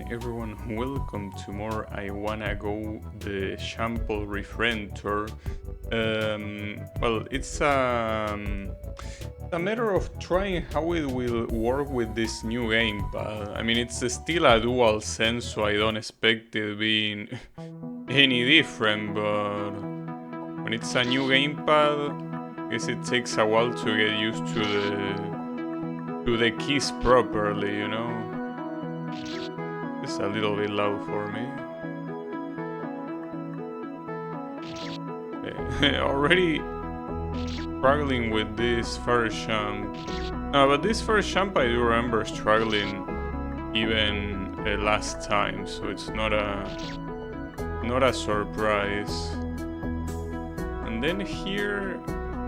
Hi everyone, welcome to more I Wanna Go the Jumple Refrenture. Well, it's a matter of trying how it will work with this new gamepad. I mean, it's still a dual sense, so I don't expect it being any different, but when it's a new gamepad, I guess it takes a while to get used to the keys properly, you know? It's a little bit loud for me. Already struggling with this first jump. No, but this first jump I do remember struggling even last time, so it's not a surprise. And then here,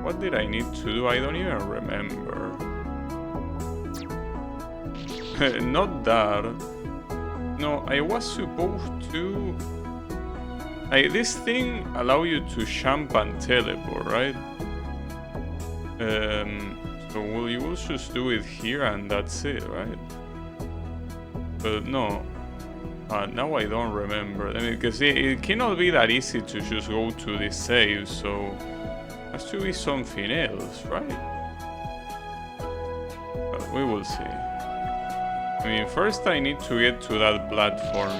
what did I need to do? I don't even remember. Not that. No, I was supposed to... this thing allow you to jump and teleport, right? So you will just do it here and that's it, right? But no. Now I don't remember. I mean, because it cannot be that easy to just go to this save, so... It has to be something else, right? But we will see. I mean, first I need to get to that platform,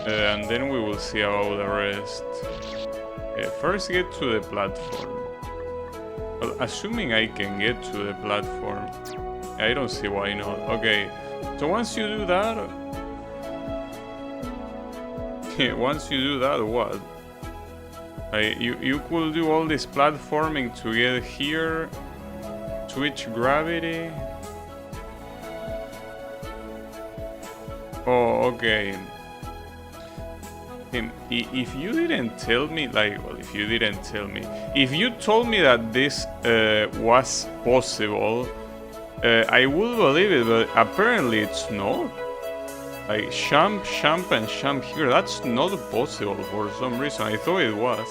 and then we will see about the rest. First get to the platform. Well, assuming I can get to the platform, I don't see why not. Okay, so once you do that... once you do that, what? You could do all this platforming to get here, switch gravity... Oh, okay. If you didn't tell me, if you told me that this was possible, I would believe it, but apparently it's not. Like, jump, and jump here, that's not possible for some reason. I thought it was.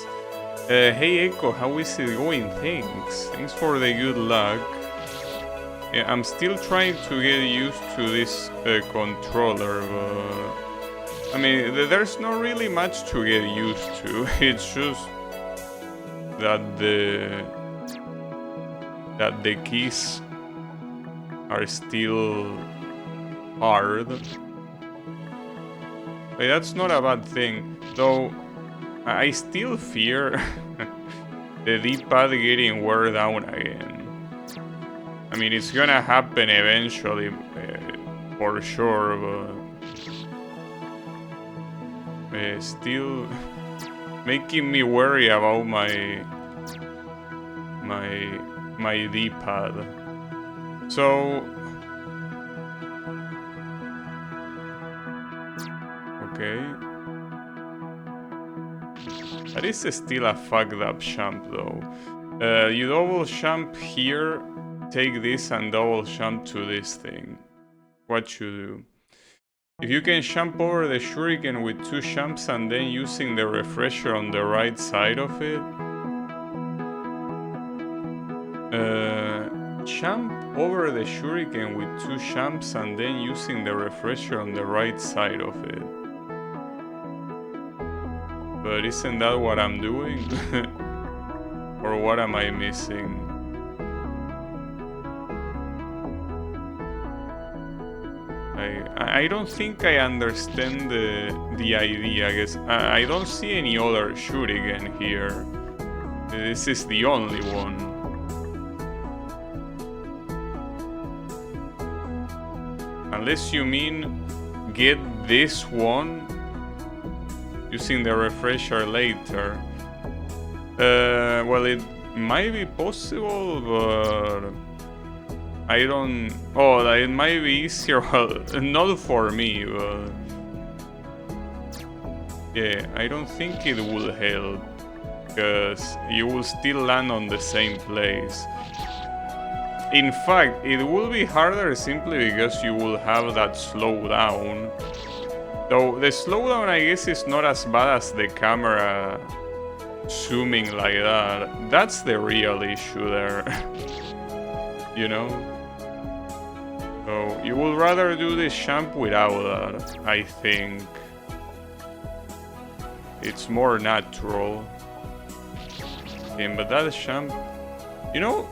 Hey Echo, how is it going? Thanks for the good luck. Yeah, I'm still trying to get used to this controller, but... I mean, there's not really much to get used to. It's just that the keys are still hard. But that's not a bad thing, though. I still fear the D-pad getting wear down again. I mean, it's gonna happen eventually, for sure, but still making me worry about my D-pad. So, okay, that is still a fucked up jump, though. You double jump here. Take this and double jump to this thing. What you do? If you can jump over the shuriken with 2 jumps and then using the refresher on the right side of it. Jump over the shuriken with 2 jumps and then using the refresher on the right side of it. But isn't that what I'm doing? Or what am I missing? I don't think I understand the idea, I guess. I don't see any other shuriken here. This is the only one. Unless you mean get this one using the refresher later. Well, it might be possible, but... I don't... Oh, it might be easier, well, not for me, but... Yeah, I don't think it will help, because you will still land on the same place. In fact, it will be harder simply because you will have that slowdown. Though the slowdown, I guess, is not as bad as the camera zooming like that. That's the real issue there. You know? So you would rather do this champ without that, I think. It's more natural. Okay, but that champ, you know,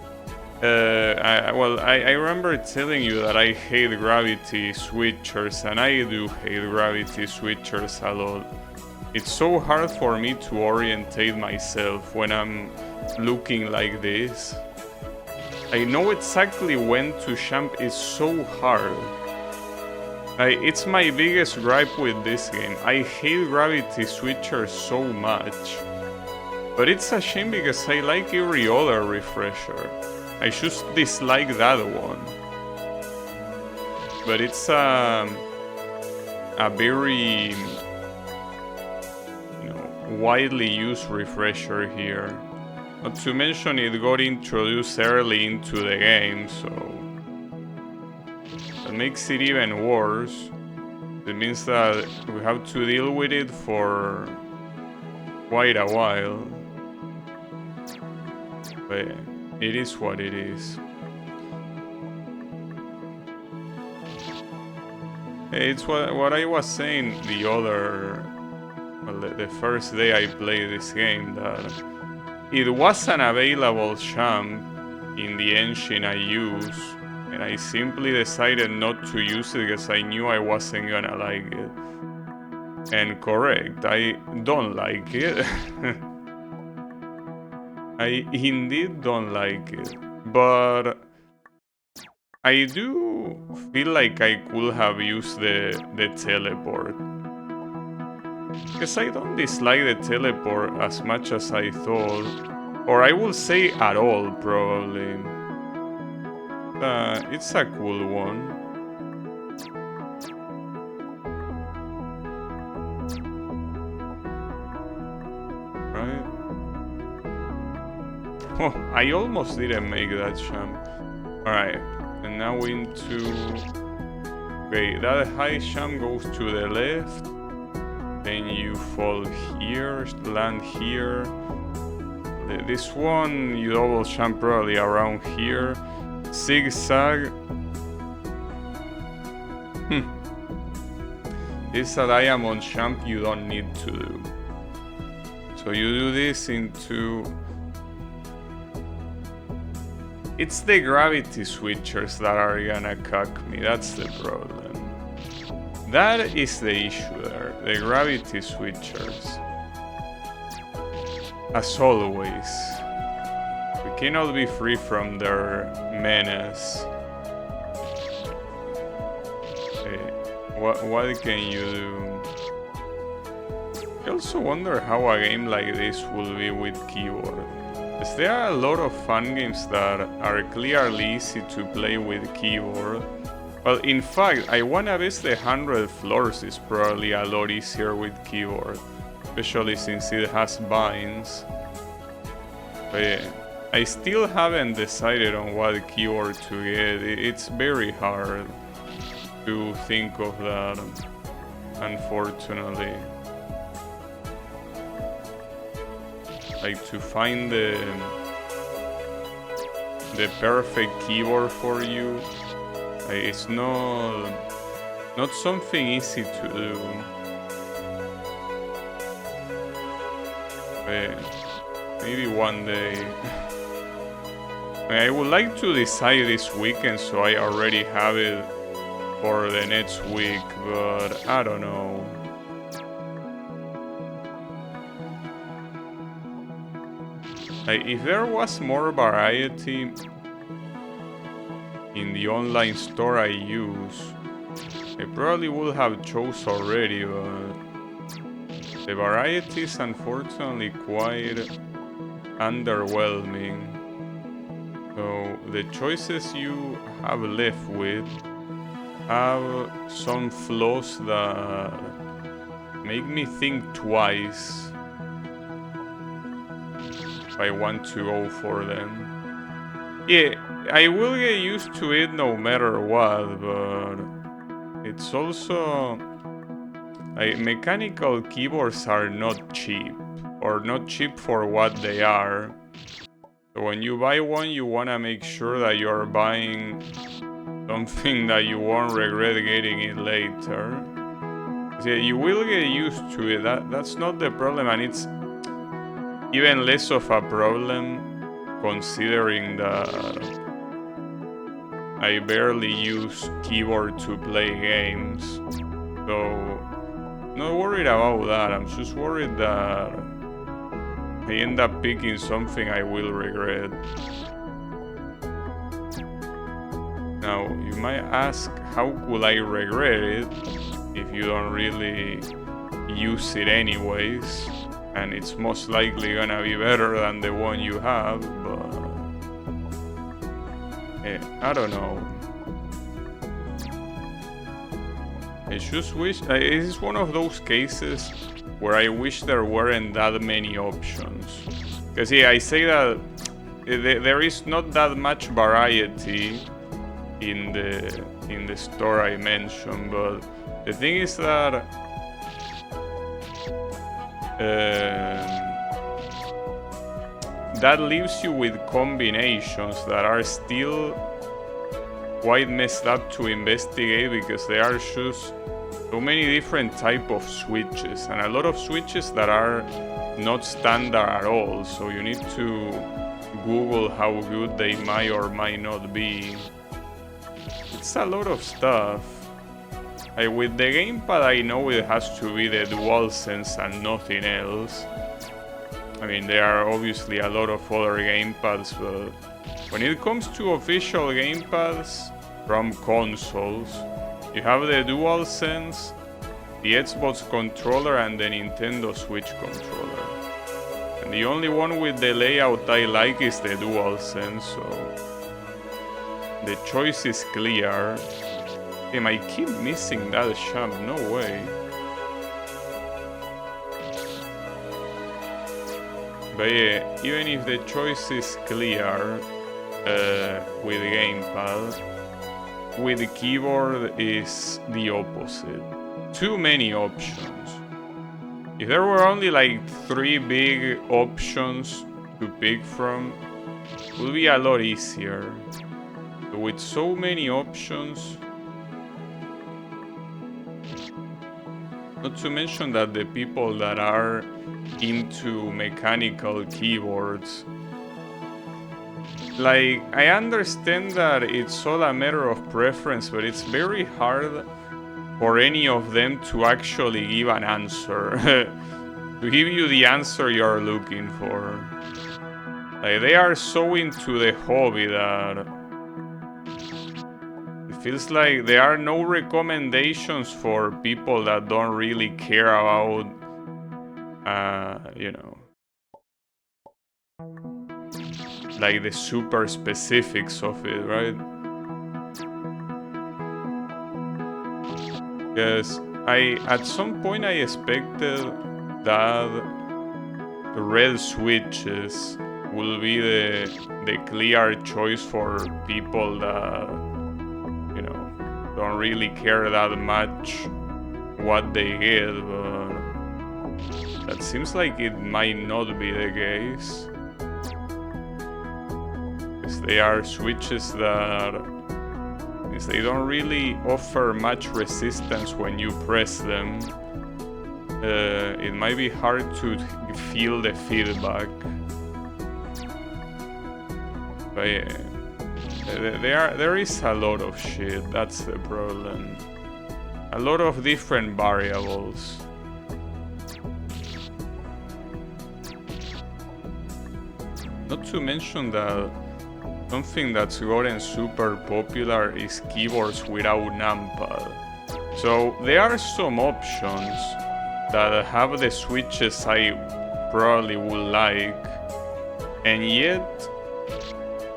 I remember telling you that I hate gravity switchers, and I do hate gravity switchers a lot. It's so hard for me to orientate myself when I'm looking like this. I know exactly when to jump is so hard. It's my biggest gripe with this game. I hate gravity switchers so much. But it's a shame because I like every other refresher. I just dislike that one. But it's a very, widely used refresher here. Not to mention it got introduced early into the game, so that makes it even worse. It means that we have to deal with it for quite a while. But it is what it is. It's what I was saying the first day I played this game, that it wasn't available champ in the engine I use, and I simply decided not to use it because I knew I wasn't gonna like it. And correct, I don't like it. I indeed don't like it, but I do feel like I could have used the teleport. Because I don't dislike the teleport as much as I thought, or I will say at all probably. It's a cool one. Right? Oh, I almost didn't make that jump. Alright, and now into... Okay, that high jump goes to the left. Then you fall here, land here. This one, you double jump probably around here. Zigzag. It's a diamond jump you don't need to do. So you do this into... It's the gravity switchers that are gonna cuck me, that's the problem. That is the issue there, the gravity switchers. As always, we cannot be free from their menace. What can you do? I also wonder how a game like this will be with keyboard. Because there are a lot of fun games that are clearly easy to play with keyboard. Well, in fact, I wanna bet the 100 floors is probably a lot easier with keyboard. Especially since it has binds. But yeah, I still haven't decided on what keyboard to get. It's very hard to think of that, unfortunately. Like to find the perfect keyboard for you. It's not something easy to do. But maybe one day. I would like to decide this weekend so I already have it for the next week, but I don't know. If there was more variety in the online store I use, I probably would have chose already, but the variety is unfortunately quite underwhelming. So the choices you have left with have some flaws that make me think twice if I want to go for them. Yeah, I will get used to it no matter what, but it's also... mechanical keyboards are not cheap, or not cheap for what they are. So when you buy one, you wanna make sure that you're buying something that you won't regret getting it later. Yeah, you will get used to it. That's not the problem, and it's even less of a problem considering that I barely use keyboard to play games. So, not worried about that. I'm just worried that I end up picking something I will regret. Now, you might ask, how could I regret it if you don't really use it anyways? And it's most likely gonna be better than the one you have, but I don't know. I just wish, it is one of those cases where I wish there weren't that many options. Because yeah, I say that there is not that much variety in the store I mentioned, but the thing is that that leaves you with combinations that are still quite messed up to investigate, because there are just so many different type of switches, and a lot of switches that are not standard at all, so you need to Google how good they might or might not be. It's a lot of stuff. With the gamepad, I know it has to be the DualSense and nothing else. I mean, there are obviously a lot of other gamepads, but when it comes to official gamepads from consoles, you have the DualSense, the Xbox controller, and the Nintendo Switch controller. And the only one with the layout I like is the DualSense, so the choice is clear. Damn, I keep missing that jump, no way. But yeah, even if the choice is clear with the gamepad, with the keyboard is the opposite. Too many options. If there were only like 3 big options to pick from, it would be a lot easier. But with so many options, not to mention that the people that are into mechanical keyboards, like, I understand that it's all a matter of preference, but it's very hard for any of them to actually give an answer, to give you the answer you're looking for. Like, they are so into the hobby that it feels like there are no recommendations for people that don't really care about, you know, like the super specifics of it, right? Because at some point I expected that the red switches will be the clear choice for people that, you know, don't really care that much what they get, but that seems like it might not be the case. Because they are switches that, because they don't really offer much resistance when you press them, it might be hard to feel the feedback. But yeah, there is a lot of shit, that's the problem. A lot of different variables. Not to mention that something that's gotten super popular is keyboards without numpad. So there are some options that have the switches I probably would like, and yet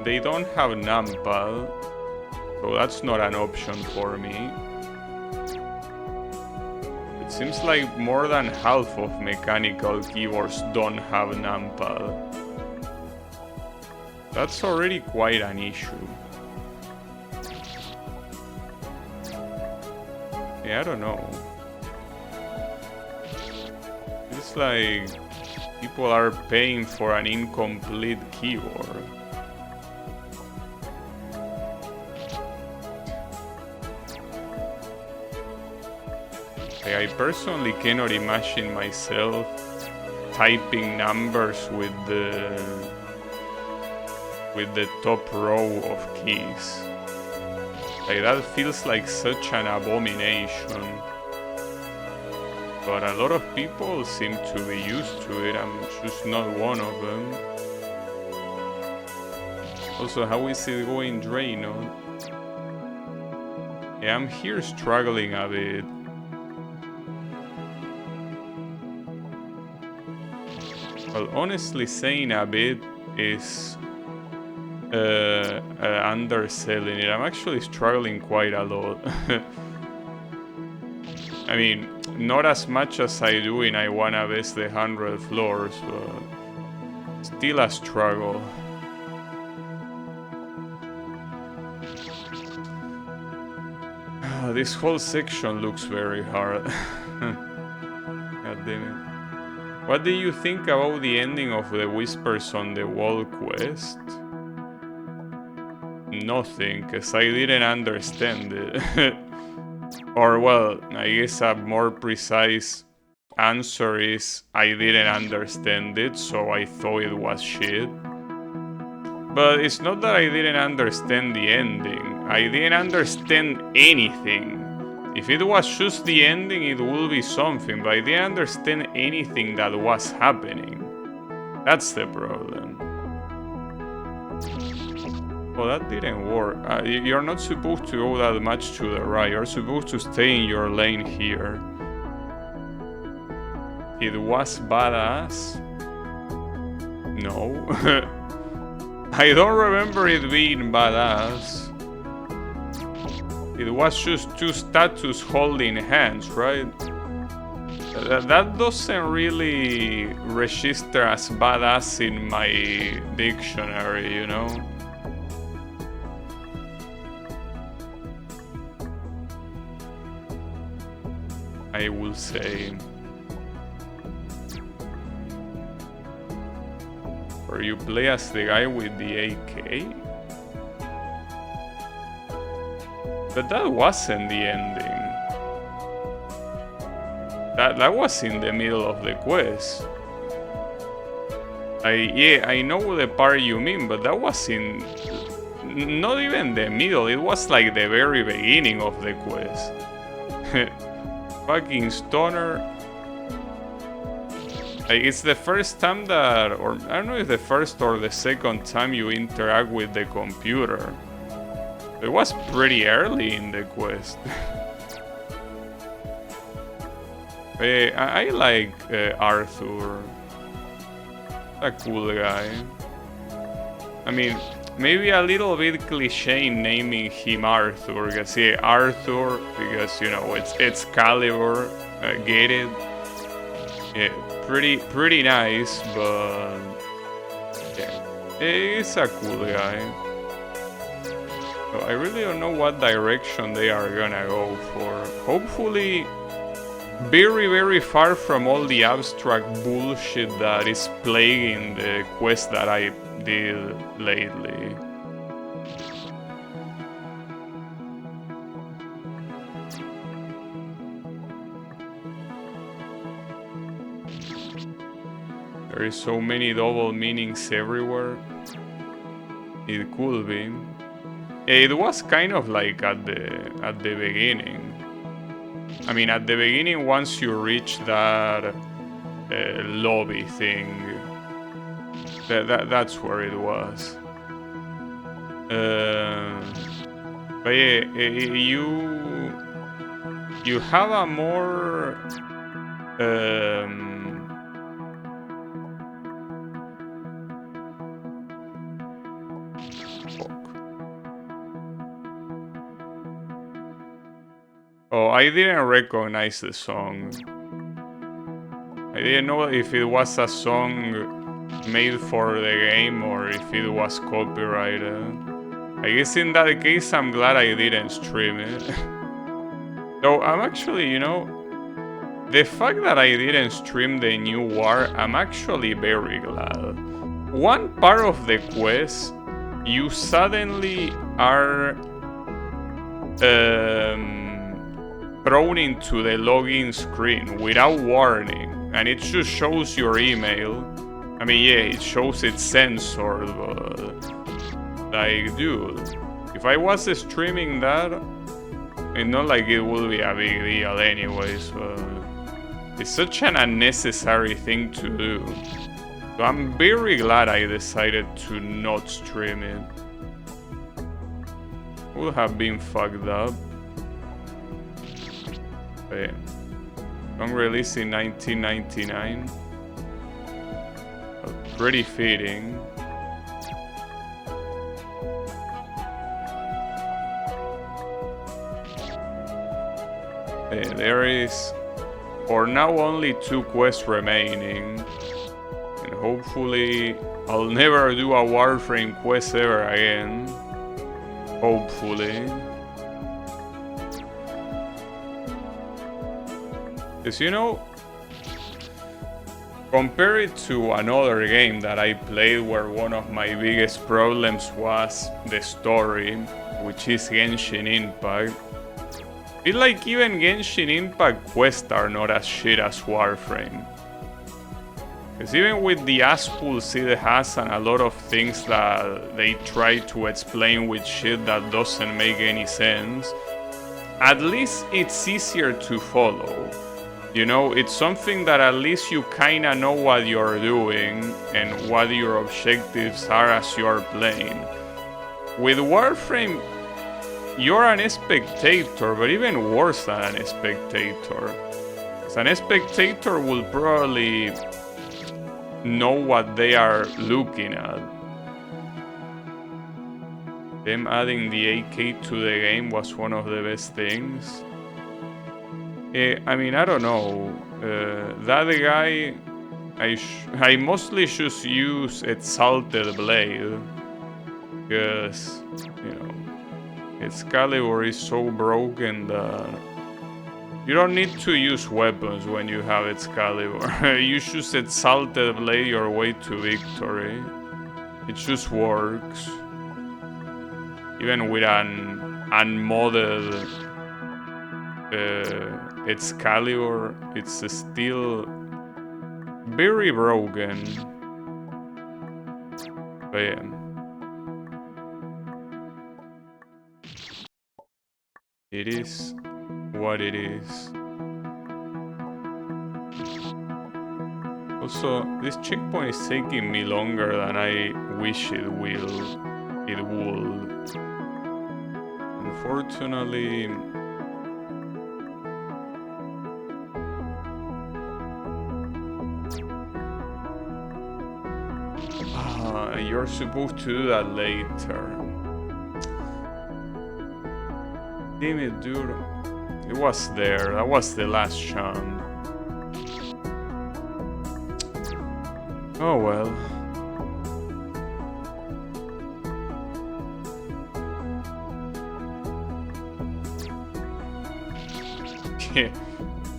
they don't have numpad, so that's not an option for me. It seems like more than half of mechanical keyboards don't have numpad. That's already quite an issue. Yeah, I don't know. It's like people are paying for an incomplete keyboard. I personally cannot imagine myself typing numbers with the top row of keys. Like, that feels like such an abomination. But a lot of people seem to be used to it. I'm just not one of them. Also, how is it going, Drano? Yeah, I'm here struggling a bit. Well, honestly, saying a bit is underselling it. I'm actually struggling quite a lot. I mean, not as much as I do in I Wanna Best the 100 Floors, but still a struggle. This whole section looks very hard. God damn it. What do you think about the ending of the Whispers on the Wall quest? Nothing, because I didn't understand it. Or, well, I guess a more precise answer is I didn't understand it, so I thought it was shit. But it's not that I didn't understand the ending. I didn't understand anything. If it was just the ending, it would be something, but I didn't understand anything that was happening. That's the problem. Oh, that didn't work. You're not supposed to go that much to the right. You're supposed to stay in your lane here. It was badass. No. I don't remember it being badass. It was just two statues holding hands, right? That doesn't really register as badass in my dictionary, you know? I will say. Or you play as the guy with the AK? But that wasn't the ending. That was in the middle of the quest. I know the part you mean, but that was in... not even the middle, it was like the very beginning of the quest. Fucking stoner. Like, it's the first time that, or I don't know if the first or the second time you interact with the computer. It was pretty early in the quest. I like Arthur. A cool guy. I mean, maybe a little bit cliche naming him Arthur, because yeah, Arthur, because you know it's Caliber, get it? Yeah, pretty nice, but yeah, he's a cool guy. So I really don't know what direction they are gonna go for. Hopefully, very far from all the abstract bullshit that is plaguing the quest that I did lately. There is so many double meanings everywhere. It could be. It was kind of like at the beginning. I mean, at the beginning, once you reach that lobby thing, that's where it was. But yeah, you have a more Oh, I didn't recognize the song. I didn't know if it was a song made for the game or if it was copyrighted. I guess in that case, I'm glad I didn't stream it. Though I'm actually, you know, the fact that I didn't stream the new war, I'm actually very glad. One part of the quest, you suddenly are thrown into the login screen without warning, and it just shows your email. I mean, yeah, it shows it's censored, but like, dude, if I was streaming that, it's not like it would be a big deal anyways, but it's such an unnecessary thing to do. So I'm very glad I decided to not stream it. Would have been fucked up. But yeah. Song released in 1999. Pretty fitting. There is, for now, only 2 quests remaining, and hopefully I'll never do a Warframe quest ever again. Hopefully. Because, you know, compare it to another game that I played where one of my biggest problems was the story, which is Genshin Impact. I feel like even Genshin Impact quests are not as shit as Warframe. Because even with the aspools it has and a lot of things that they try to explain with shit that doesn't make any sense, at least it's easier to follow. You know, it's something that at least you kinda know what you're doing and what your objectives are as you're playing. With Warframe, you're an spectator, but even worse than a spectator. Because an spectator will probably know what they are looking at. Them adding the AK to the game was one of the best things. I mean, I don't know. That guy, I mostly just use Exalted Blade. Because, you know, Excalibur is so broken that you don't need to use weapons when you have Excalibur. You just Exalted Blade your way to victory. It just works. Even with an unmodded Excalibur, it's still very broken. But yeah. It is what it is. Also, this checkpoint is taking me longer than I wish it would. Unfortunately, you're supposed to do that later. Damn it, dude. It was there. That was the last chance. Oh well. Yeah.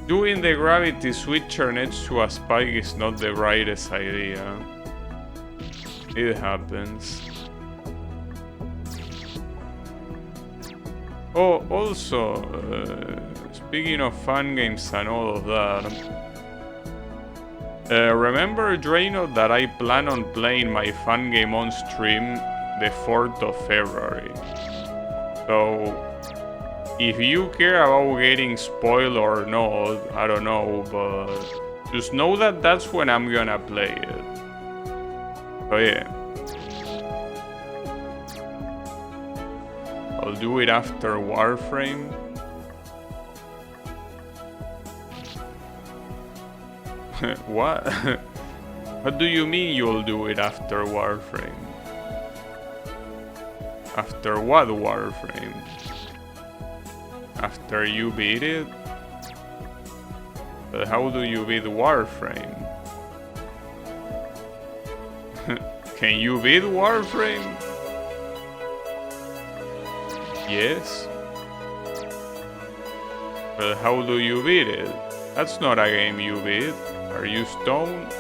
Doing the gravity switcher next to a spike is not the brightest idea. It happens. Oh, also, speaking of fun games and all of that, remember, Drano, that I plan on playing my fun game on stream the 4th of February. So, if you care about getting spoiled or not, I don't know, but just know that that's when I'm gonna play it. So yeah. I'll do it after Warframe. What? What do you mean you'll do it after Warframe? After what Warframe? After you beat it? But how do you beat Warframe? Can you beat Warframe? Yes. But how do you beat it? That's not a game you beat. Are you stoned?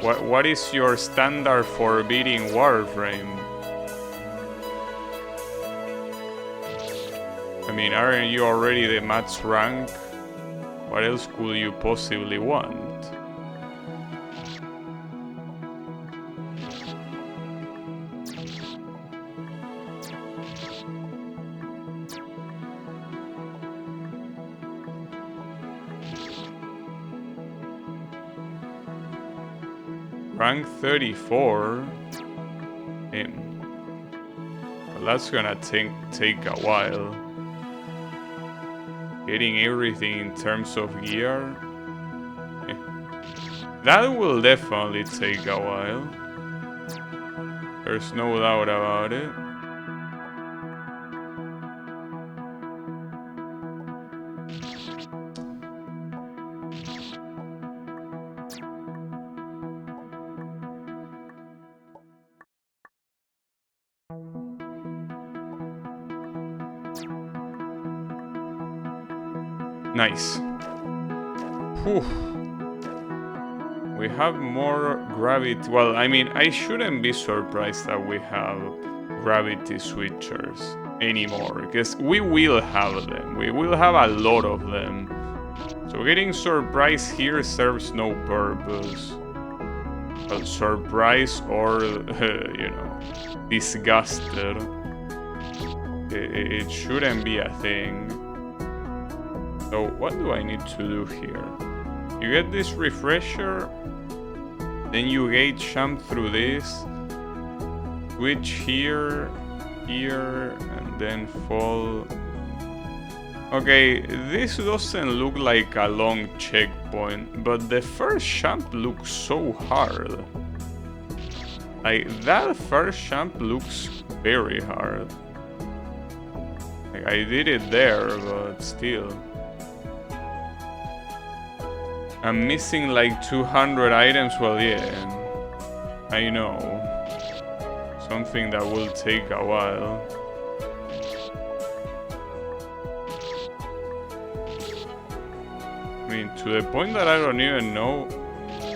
What is your standard for beating Warframe? I mean, aren't you already the max rank? What else could you possibly want? Rank 34? Well, that's gonna take a while. Getting everything in terms of gear. That will definitely take a while. There's no doubt about it. Nice. Whew. We have more gravity. Well, I mean, I shouldn't be surprised that we have gravity switchers anymore, because we will have them. We will have a lot of them. So getting surprised here serves no purpose. Well, surprise or, you know, disgusted. It shouldn't be a thing. So what do I need to do here? You get this refresher, then you gate jump through this, switch here, and then fall. Okay, this doesn't look like a long checkpoint, but the first jump looks so hard. Like, that first jump looks very hard. Like, I did it there, but still. I'm missing like 200 items. Well, yeah, I know. Something that will take a while. I mean, to the point that I don't even know.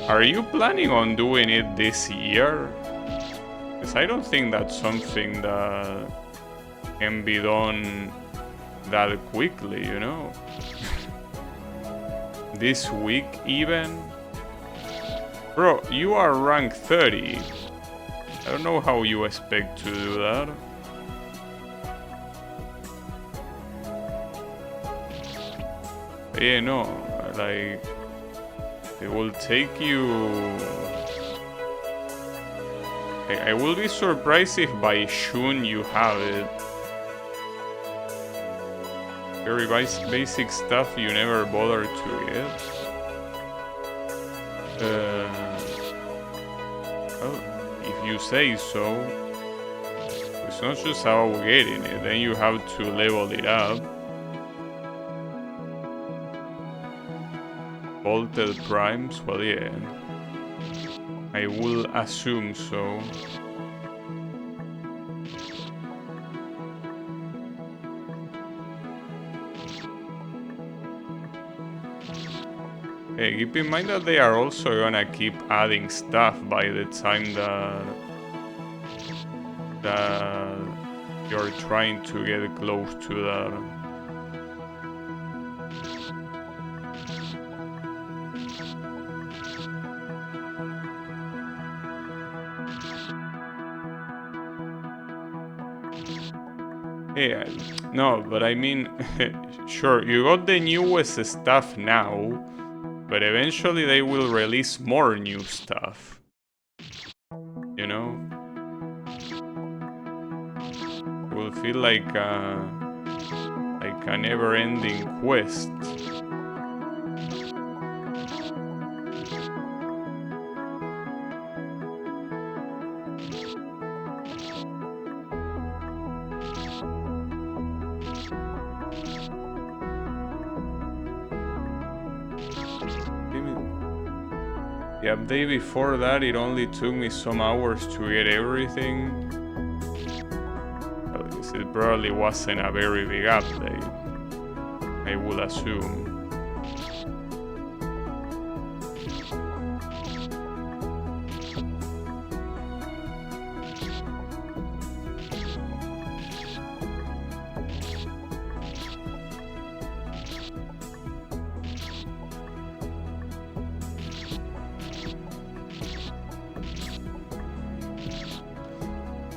Are you planning on doing it this year? Because I don't think that's something that can be done that quickly, you know? This week even? Bro, you are rank 30. I don't know how you expect to do that. But yeah, no, like, it will take you... I will be surprised if by June you have it. Very basic stuff you never bother to get. Well, if you say so. It's not just about getting it, then you have to level it up. Vaulted primes, well, yeah. I will assume so. Hey, keep in mind that they are also gonna keep adding stuff by the time that you're trying to get close to that. Yeah, no, but I mean, sure, you got the newest stuff now. But eventually they will release more new stuff. You know? It will feel like a never-ending quest. The update before that, it only took me some hours to get everything. Well, it probably wasn't a very big update, I would assume.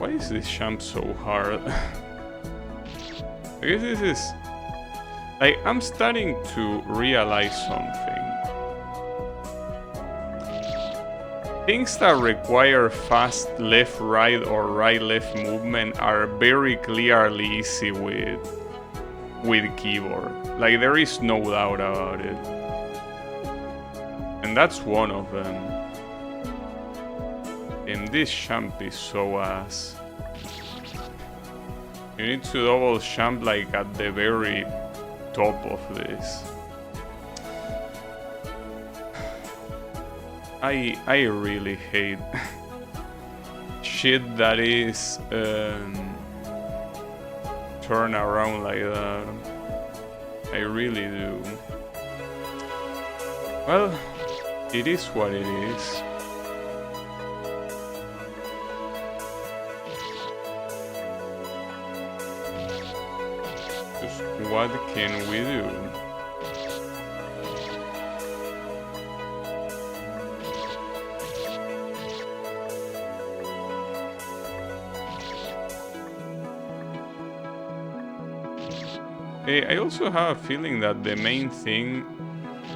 Why is this jump so hard? I guess this is... Like, I'm starting to realize something. Things that require fast left-right or right-left movement are very clearly easy with keyboard. Like, there is no doubt about it. And that's one of them. And this jump is so ass. You need to double jump like at the very top of this. I really hate shit that is turn around like that. I really do. Well, it is what it is. Just what can we do? I also have a feeling that the main thing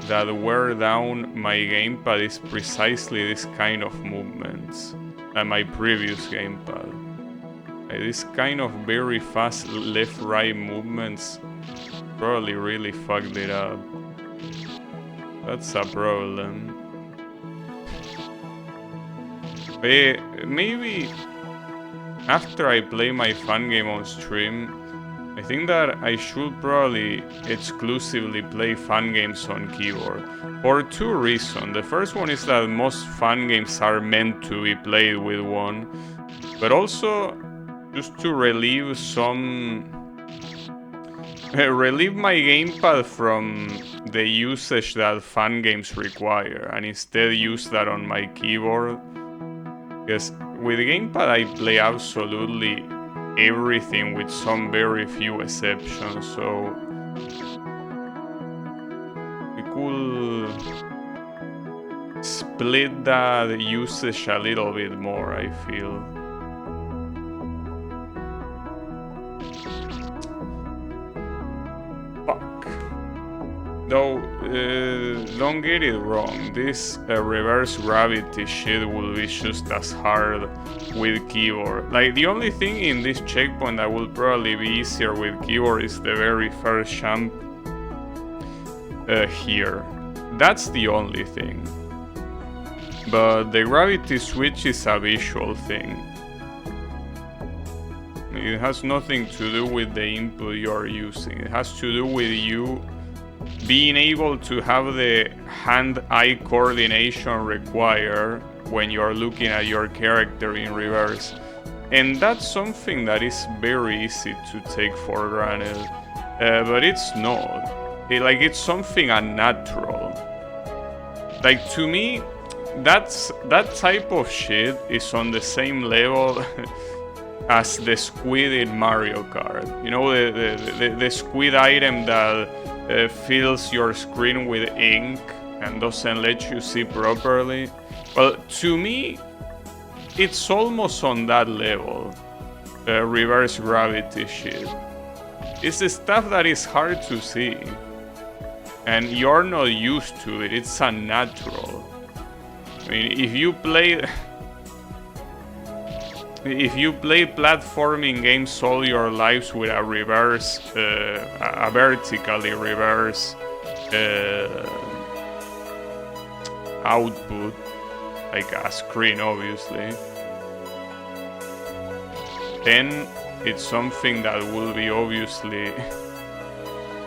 that wear down my gamepad is precisely this kind of movements and my previous gamepad. This kind of very fast left-right movements probably really fucked it up. That's a problem. Maybe after I play my fun game on stream, I think that I should probably exclusively play fun games on keyboard for two reasons. The first one is that most fun games are meant to be played with one, but also just to relieve my gamepad from the usage that fun games require and instead use that on my keyboard. Because with gamepad I play absolutely everything with some very few exceptions, so we could split that usage a little bit more, I feel. Fuck. Though, don't get it wrong, this reverse gravity shit will be just as hard with keyboard. Like, the only thing in this checkpoint that will probably be easier with keyboard is the very first jump here. That's the only thing. But the gravity switch is a visual thing. It has nothing to do with the input you're using. It has to do with you being able to have the hand-eye coordination required when you're looking at your character in reverse. And that's something that is very easy to take for granted. But it's not. It's something unnatural. Like, to me, that type of shit is on the same level as the squid in Mario Kart. You know, the squid item that fills your screen with ink and doesn't let you see properly. Well, to me, it's almost on that level. Reverse gravity shit. It's the stuff that is hard to see. And you're not used to it. It's unnatural. I mean, if you play platforming games all your lives with a reverse, a vertically reverse output, like a screen obviously, then it's something that will be obviously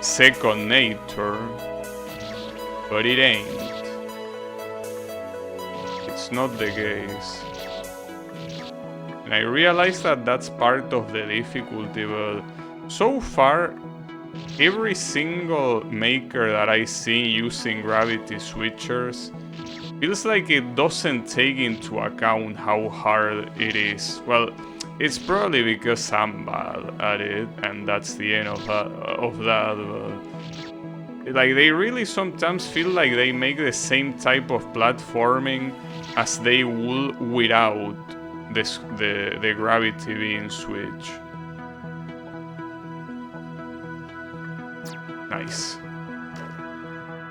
second nature, but it ain't. It's not the case. And I realize that that's part of the difficulty, but so far, every single maker that I see using gravity switchers feels like it doesn't take into account how hard it is. Well, it's probably because I'm bad at it, and that's the end of that. But like, they really sometimes feel like they make the same type of platforming as they would without the gravity being switched. Nice.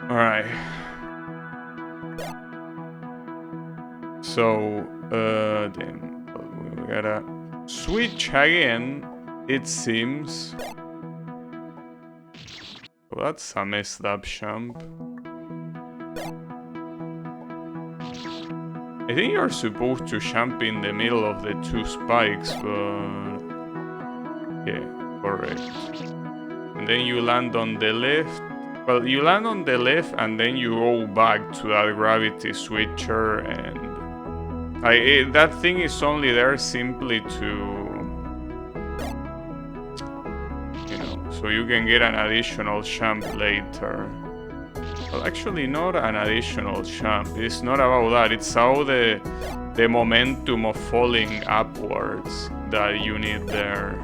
Alright. So, then we gotta switch again, it seems. Well, that's a messed up jump. I think you're supposed to jump in the middle of the two spikes, but... yeah, correct. And then you land on the left. Well, you land on the left and then you go back to that gravity switcher, and... that thing is only there simply to... so you can get an additional jump later. Well, actually not an additional jump. It's not about that. It's how the momentum of falling upwards that you need there.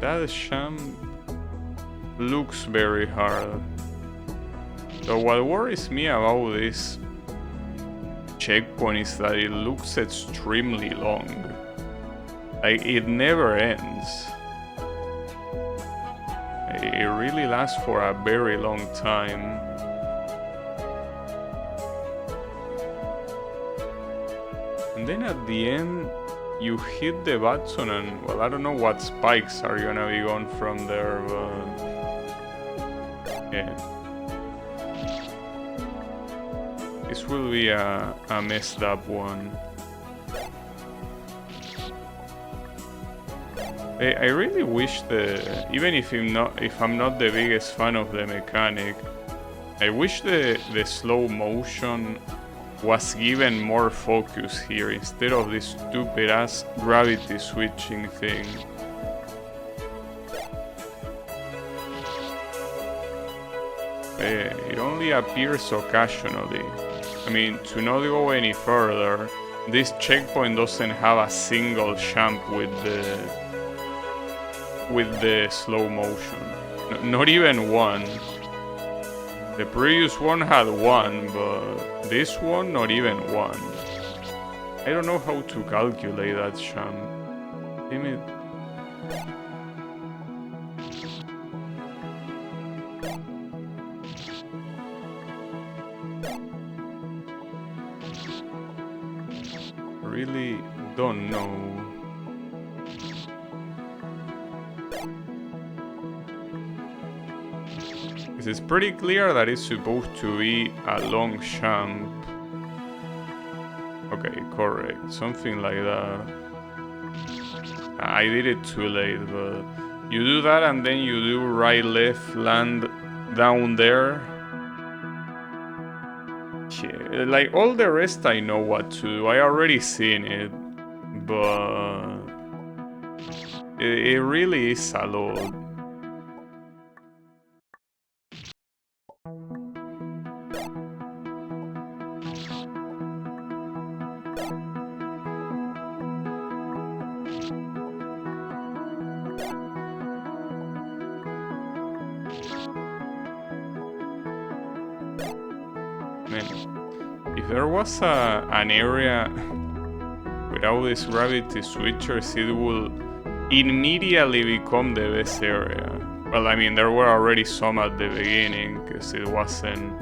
That jump looks very hard. So what worries me about this checkpoint is that it looks extremely long. Like, it never ends. It really lasts for a very long time. And then at the end, you hit the button and, well, I don't know what spikes are gonna be gone from there, but... yeah. This will be a messed up one. I really wish even if I'm not the biggest fan of the mechanic, I wish the slow motion was given more focus here instead of this stupid ass gravity switching thing. It only appears occasionally. I mean, to not go any further, this checkpoint doesn't have a single jump with the slow motion. Not even one. The previous one had one, but this one, not even one. I don't know how to calculate that jump. Damn it. Really don't know. It's pretty clear that it's supposed to be a long jump. Okay, correct. Something like that. I did it too late, but you do that and then you do right, left, land down there. Yeah, like all the rest I know what to do. I already seen it, but it really is a lot. If there was an area without these gravity switchers, it would immediately become the best area. Well, I mean, there were already some at the beginning, because it wasn't...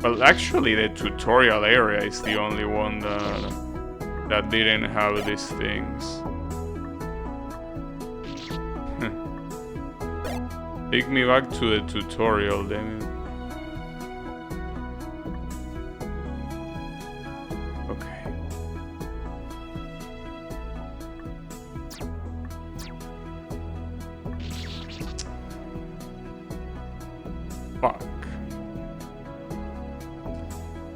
Well, actually, the tutorial area is the only one that didn't have these things. Take me back to the tutorial, damn it. Fuck.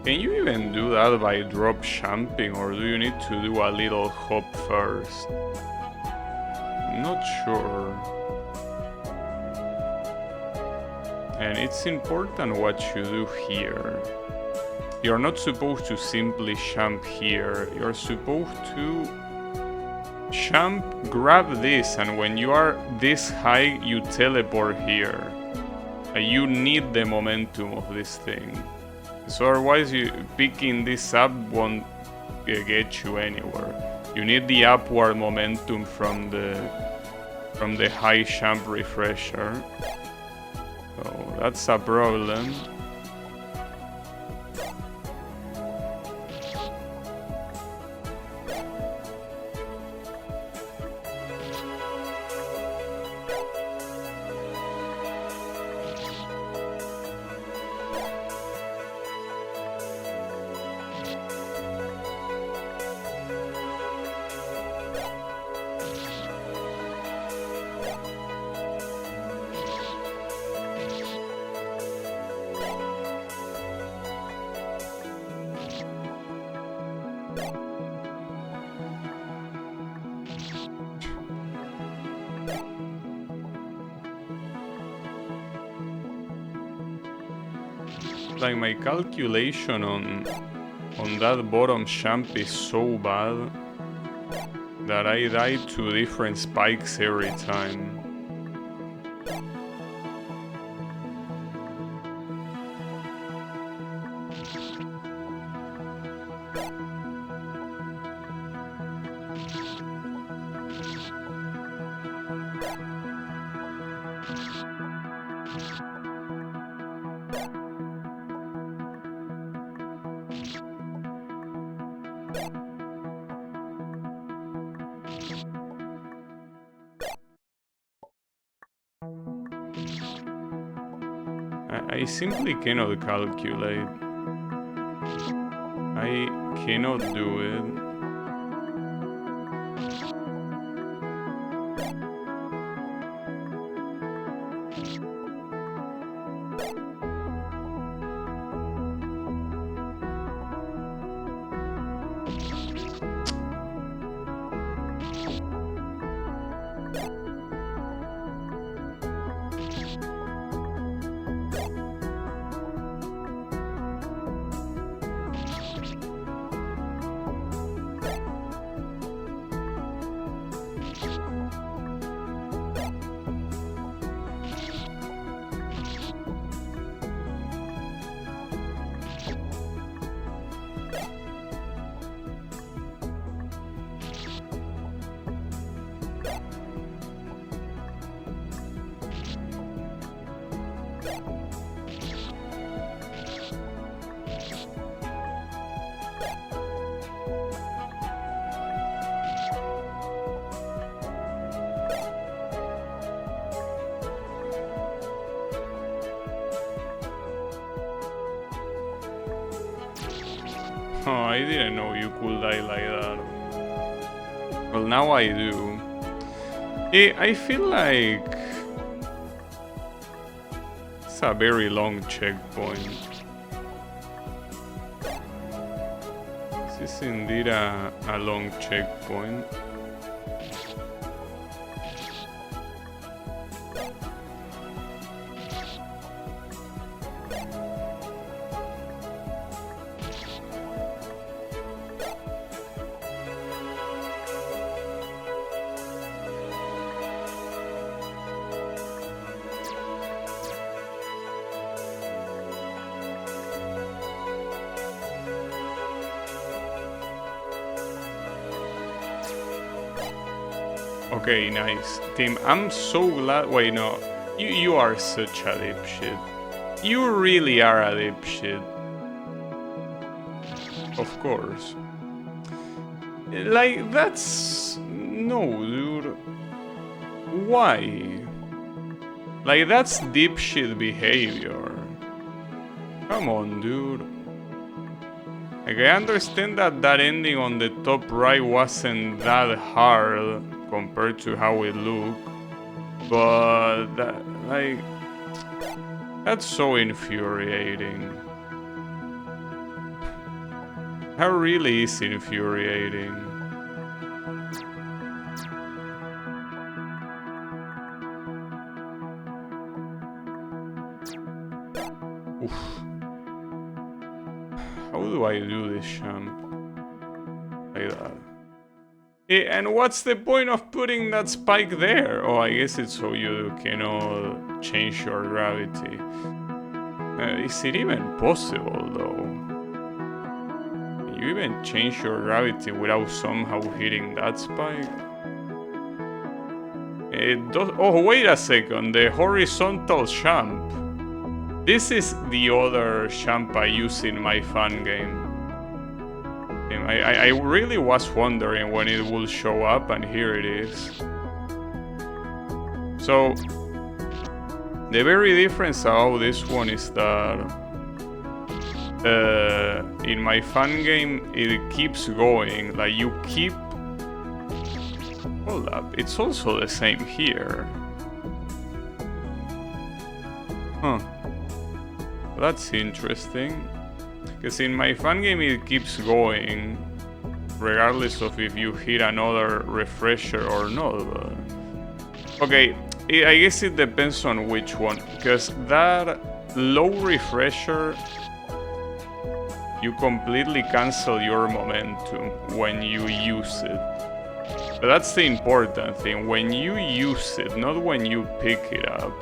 Can you even do that by drop jumping, or do you need to do a little hop first? I'm not sure. And it's important what you do here. You're not supposed to simply jump here. You're supposed to Champ, grab this, and when you are this high, you teleport here. You need the momentum of this thing. So otherwise, picking this up won't get you anywhere. You need the upward momentum from the high Jumple Refresher. So that's a problem. Like my calculation on that bottom jump is so bad that I die to different spikes every time. I simply cannot calculate. I cannot do it. Oh, I didn't know you could die like that. Well, now I do. I feel like it's a very long checkpoint. This is indeed a long checkpoint. Okay, nice. Team, I'm so glad. Wait, no. You are such a dipshit. You really are a dipshit. Of course. Like, that's... No, dude. Why? Like, that's dipshit behavior. Come on, dude. Like, I understand that that ending on the top right wasn't that hard compared to how it looked, but that, like, that's so infuriating. That really is infuriating. Oof. How do I do this jump? Like that. And what's the point of putting that spike there? Oh, I guess it's so you cannot change your gravity. Is it even possible though? Can you even change your gravity without somehow hitting that spike? It does. Oh, wait a second. The horizontal jump. This is the other jump I use in my fun game. I really was wondering when it will show up, and here it is. So, the very difference about this one is that in my fun game, it keeps going. Like, you keep... Hold up, it's also the same here. Huh. That's interesting. Because in my fun game it keeps going, regardless of if you hit another refresher or not. But... Okay, I guess it depends on which one. Because that low refresher, you completely cancel your momentum when you use it. But that's the important thing, when you use it, not when you pick it up.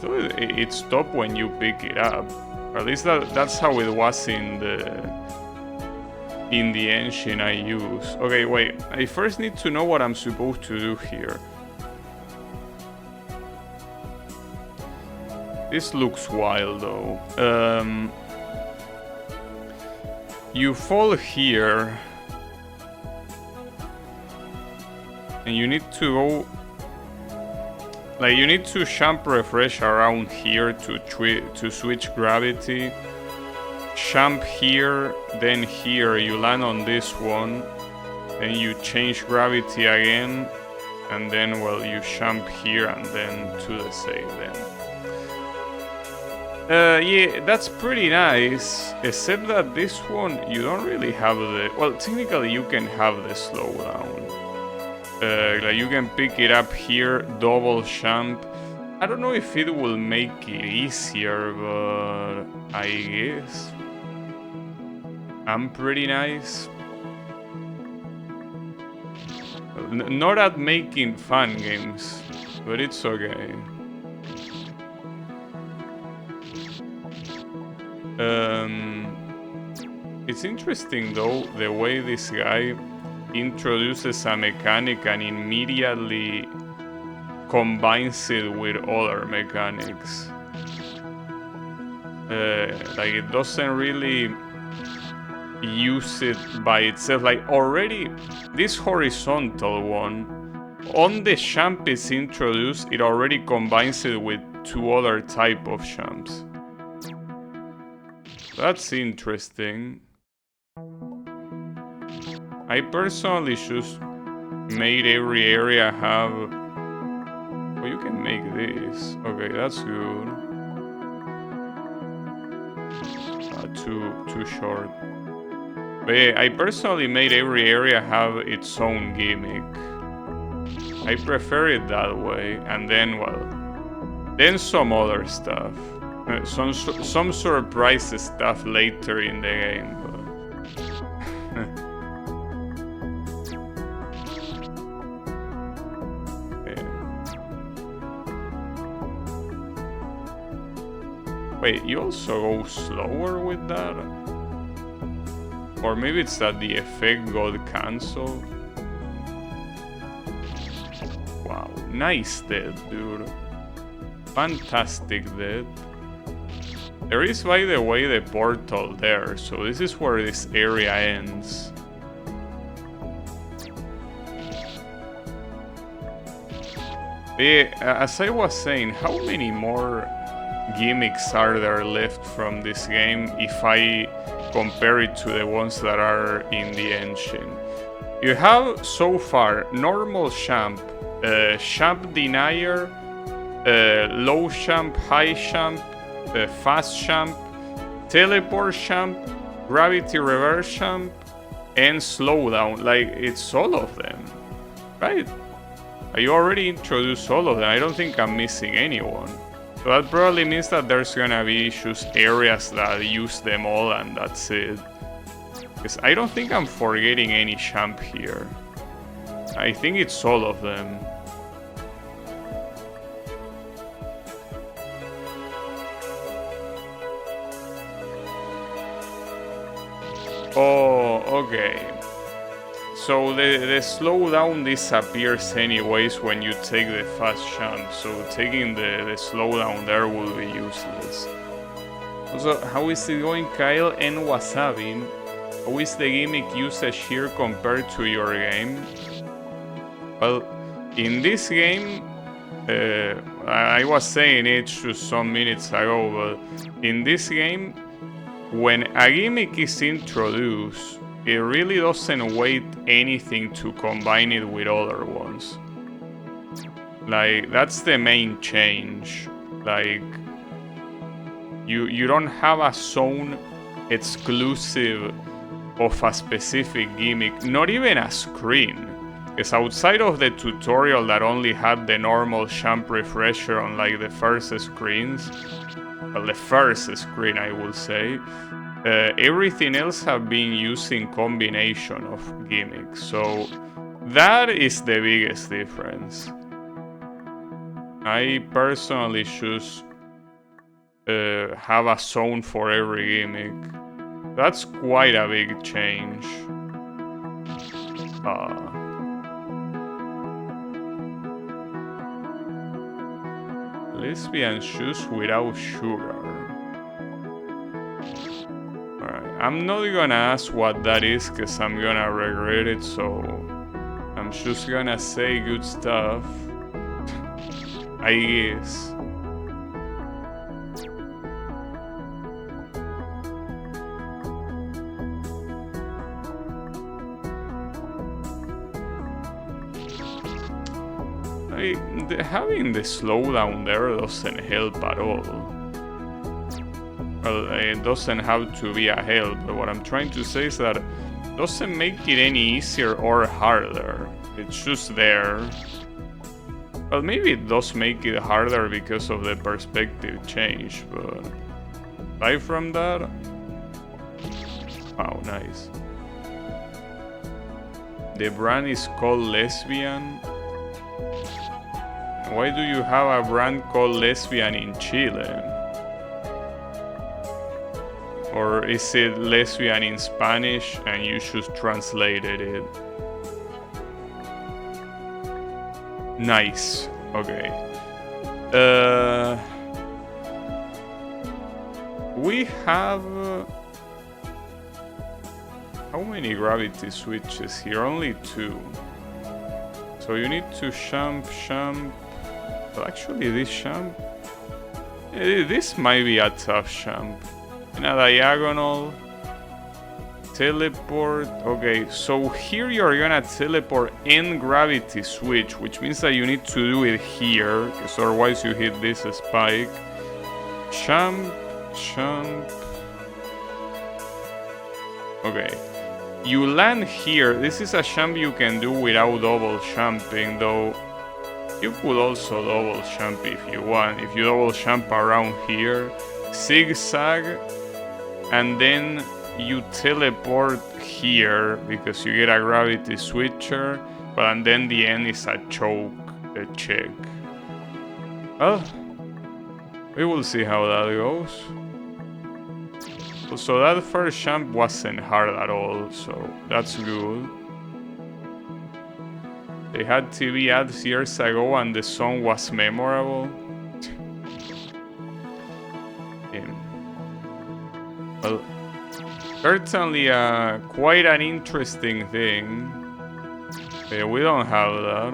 It stopped when you pick it up. Or at least that's how it was in the engine I use. Okay, wait. I first need to know what I'm supposed to do here. This looks wild though. You fall here. And you need to go... Like, you need to jump refresh around here to switch gravity. Jump here, then here, you land on this one. Then you change gravity again. And then, well, you jump here and then to the save then. Yeah, that's pretty nice. Except that this one, you don't really have the... Well, technically you can have the slowdown. Like you can pick it up here, double jump. I don't know if it will make it easier, but I guess I'm pretty nice. Not at making fun games, but it's okay. It's interesting though, the way this guy introduces a mechanic and immediately combines it with other mechanics. Like it doesn't really use it by itself. Like already this horizontal one, on the jump is introduced, it already combines it with two other type of jumps. That's interesting. I personally just made every area have... Oh, you can make this. Okay, that's good. Too short. But yeah, I personally made every area have its own gimmick. I prefer it that way. And then, well, then some other stuff. Some surprise stuff later in the game. But wait, you also go slower with that? Or maybe it's that the effect got cancelled? Wow, nice death, dude. Fantastic death. There is, by the way, the portal there, so this is where this area ends. As I was saying, how many more gimmicks are there left from this game if I compare it to the ones that are in the engine? You have so far normal jump, jump denier, low jump, high jump, fast jump, teleport jump, gravity reverse jump, and slowdown. Like, it's all of them, right? You already introduced all of them. I don't think I'm missing anyone. So that probably means that there's gonna be just areas that use them all and that's it. Because I don't think I'm forgetting any champ here. I think it's all of them. Oh, okay. So the slowdown disappears anyways when you take the fast champ, so taking the slowdown there will be useless. Also, how is it going, Kyle and Wasabi? How is the gimmick usage here compared to your game? Well, in this game, I was saying it just some minutes ago, but in this game, when a gimmick is introduced, it really doesn't wait anything to combine it with other ones. Like, that's the main change. Like, you don't have a zone exclusive of a specific gimmick, not even a screen. Because outside of the tutorial that only had the normal Jumple Refrenture on like the first screens, well, the first screen I will say, everything else have been using combination of gimmicks, so that is the biggest difference. I personally choose have a zone for every gimmick. That's quite a big change. Lesbian shoes without sugar. Alright, I'm not gonna ask what that is because I'm gonna regret it, so I'm just gonna say good stuff. I guess. Having the slowdown there doesn't help at all. Well, it doesn't have to be a help, but what I'm trying to say is that it doesn't make it any easier or harder. It's just there. Well, maybe it does make it harder because of the perspective change, but aside from that... Wow, nice. The brand is called Lesbian. Why do you have a brand called Lesbian in Chile? Or is it Lesbian in Spanish and you just translated it? Nice. Okay. We have... how many gravity switches here? Only 2. So you need to jump. Well, actually, this jump... this might be a tough jump. In a diagonal. Teleport. Okay, so here you're gonna teleport and gravity switch, which means that you need to do it here, because otherwise you hit this spike. Jump. Okay. You land here. This is a jump you can do without double jumping, though. You could also double jump if you want. If you double jump around here, zigzag, and then you teleport here because you get a gravity switcher, and then the end is a choke, a check. Well, we will see how that goes. So that first jump wasn't hard at all, so that's good. They had TV ads years ago and the song was memorable. Well, certainly quite an interesting thing. We don't have that.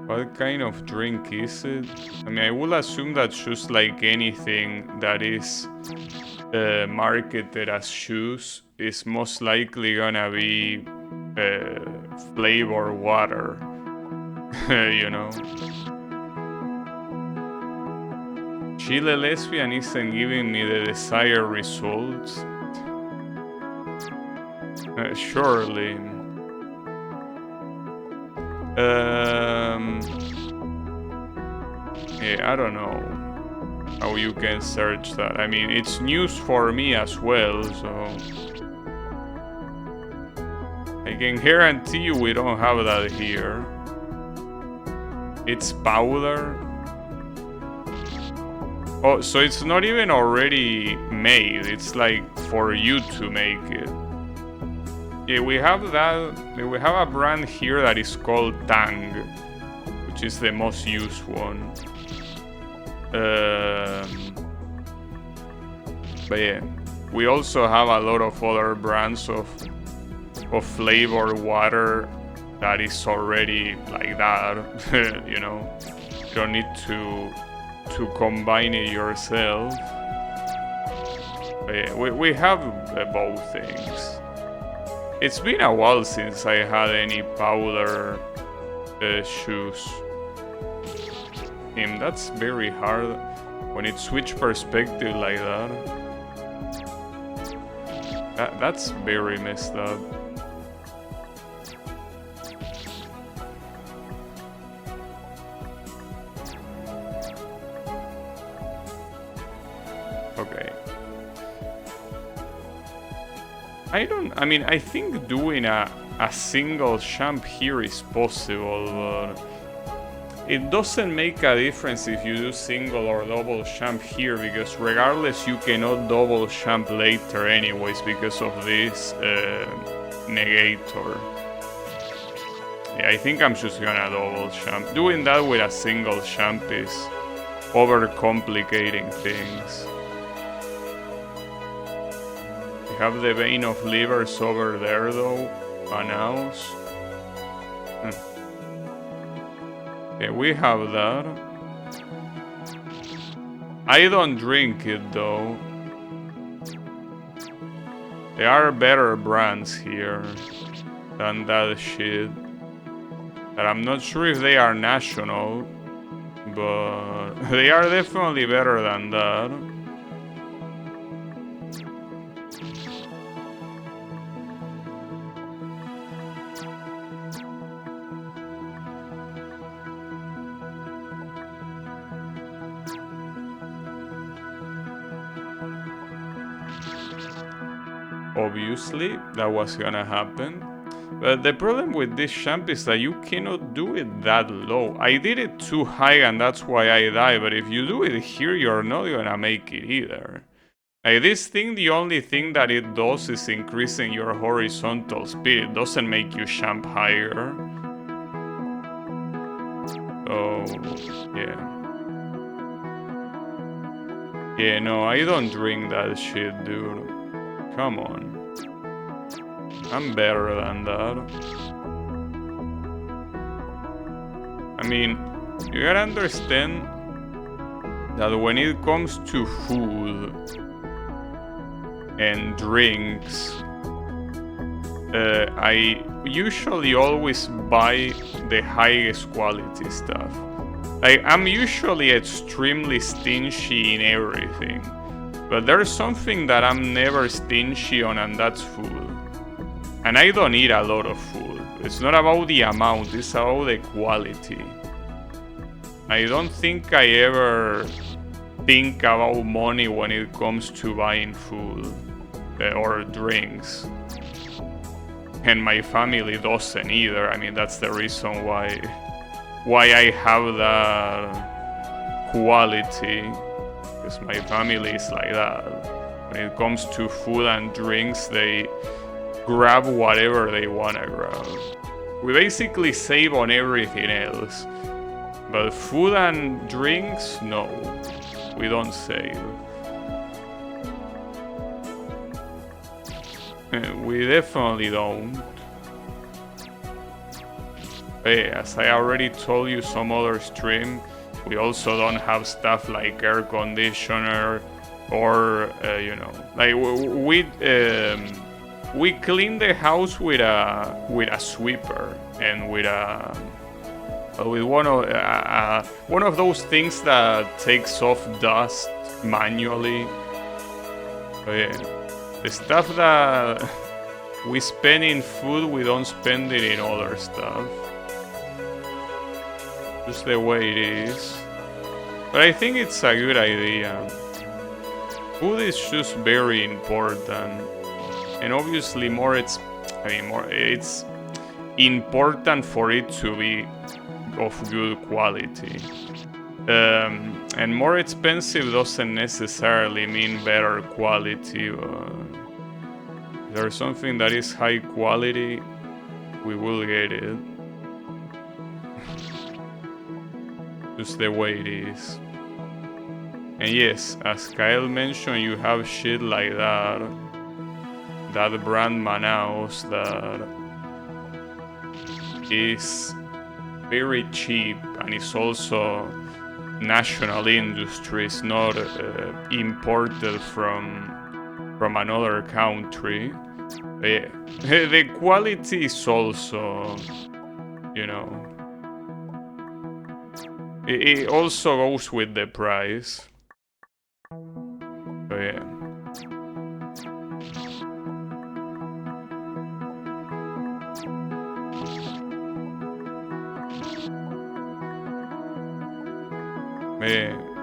What kind of drink is it? I mean, I will assume that's just like anything that is marketed as juice is most likely gonna be flavor water, you know? Chile Lesbian isn't giving me the desired results. Surely. Yeah, I don't know how you can search that. I mean, it's news for me as well, so I can guarantee you we don't have that here. It's powder. Oh, so it's not even already made. It's like for you to make it. Yeah, we have that. We have a brand here that is called Tang, which is the most used one. But yeah, we also have a lot of other brands of flavored water that is already like that. You know, you don't need to combine it yourself. But yeah, we have both things. It's been a while since I had any powder shoes. That's very hard when it switch perspective like that. That's very messed up. Okay. I think doing a single champ here is possible, but it doesn't make a difference if you do single or double champ here, because regardless you cannot double champ later anyways because of this negator. Yeah, I think I'm just gonna double champ. Doing that with a single champ is overcomplicating things. We have the vein of livers over there though, announced. Yeah, we have that. I don't drink it though. There are better brands here than that shit. But I'm not sure if they are national, but they are definitely better than that. Obviously, that was gonna happen. But the problem with this champ is that you cannot do it that low. I did it too high and that's why I died, but if you do it here, you're not gonna make it either. Like this thing, the only thing that it does is increasing your horizontal speed. It doesn't make you champ higher. So, yeah. Yeah, no, I don't drink that shit, dude. Come on. I'm better than that. I mean, you gotta understand that when it comes to food and drinks, I usually always buy the highest quality stuff. Like, I'm usually extremely stingy in everything. But there's something that I'm never stingy on, and that's food. And I don't eat a lot of food. It's not about the amount, it's about the quality. I don't think I ever think about money when it comes to buying food or drinks. And my family doesn't either. I mean, that's the reason why I have that quality. Because my family is like that. When it comes to food and drinks, they grab whatever they wanna grab. We basically save on everything else. But food and drinks, no. We don't save. We definitely don't. Hey, as I already told you some other stream, we also don't have stuff like air conditioner or, you know, like we clean the house with a sweeper and with one of those things that takes off dust manually. So yeah, the stuff that we spend in food, we don't spend it in other stuff. Just the way it is. But I think it's a good idea. Food is just very important. And obviously it's important for it to be of good quality. And more expensive doesn't necessarily mean better quality. If there's something that is high quality, we will get it. Just the way it is. And yes, as Kyle mentioned, you have shit like that. That brand Manaus that is very cheap and is also national industry. It's not imported from another country. But yeah, the quality is also, you know, it also goes with the price. So yeah.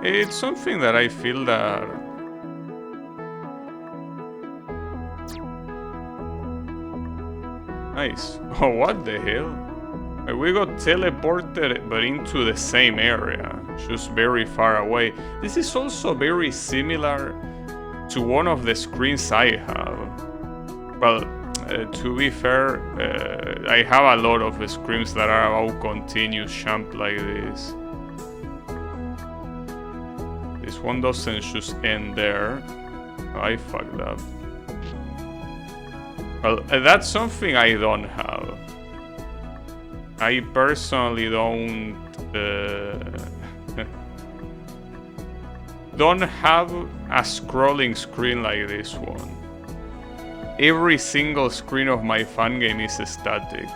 It's something that I feel that nice. Oh, what the hell? We got teleported but into the same area, just very far away. This is also very similar to one of the screens I have. Well, to be fair, I have a lot of screens that are about continuous jump like this. This one doesn't just end there. I fucked up. Well, that's something I don't have. I personally don't have a scrolling screen like this one. Every single screen of my fan game is static.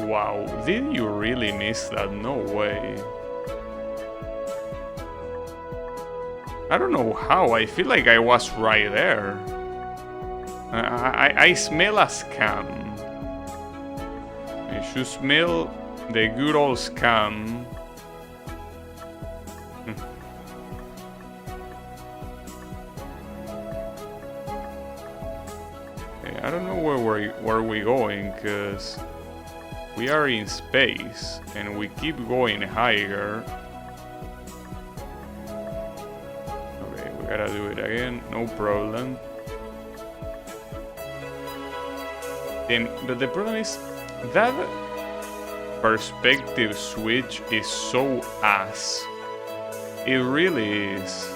Wow, did you really miss that? No way. I don't know how, I feel like I was right there. I smell a scam. I should smell the good old scam. I don't know where we're going, because we are in space and we keep going higher. Okay, we gotta do it again, no problem. But the problem is that perspective switch is so ass. It really is.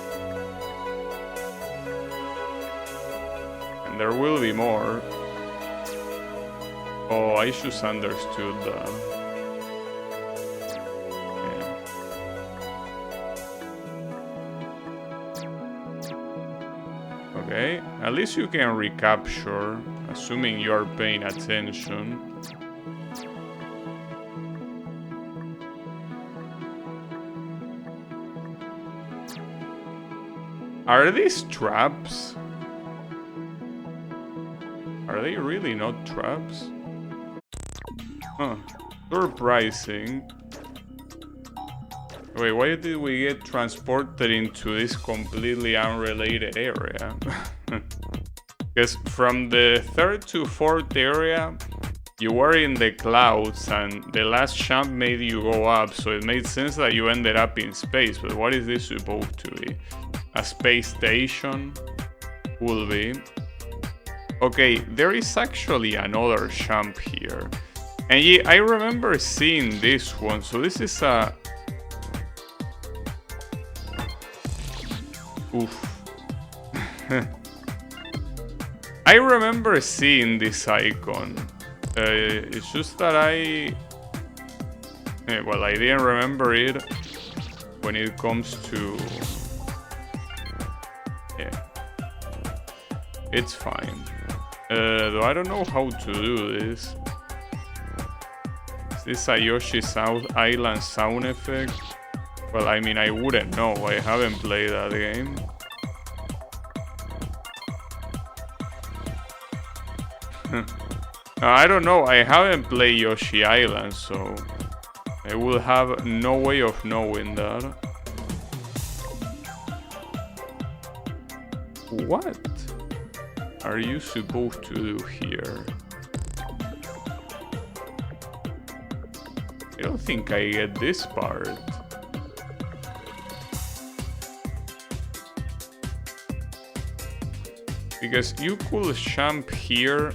And there will be more. Oh, I just understood that. Yeah. Okay, at least you can recapture, assuming you are paying attention. Are these traps? Are they really not traps? Huh. Surprising. Wait, why did we get transported into this completely unrelated area? Because from the third to fourth area, you were in the clouds and the last jump made you go up, so it made sense that you ended up in space. But what is this supposed to be? A space station? Will be. Okay, there is actually another jump here. And yeah, I remember seeing this one, so this is a... Oof. I remember seeing this icon. It's just that well, I didn't remember it when it comes to... Yeah. It's fine. Though I don't know how to do this. Is this a Yoshi's Island sound effect? Well, I mean, I wouldn't know. I haven't played that game. I don't know, I haven't played Yoshi Island, so I will have no way of knowing that. What are you supposed to do here? I don't think I get this part. Because you could jump here,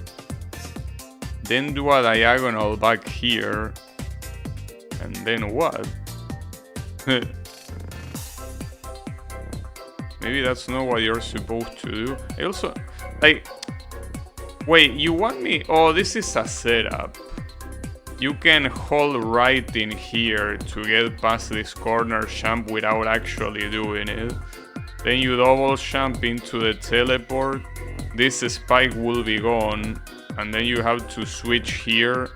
then do a diagonal back here, and then what? Maybe that's not what you're supposed to do. I also, like, wait, you want me? Oh, this is a setup. You can hold right in here to get past this corner jump without actually doing it. Then you double jump into the teleport. This spike will be gone. And then you have to switch here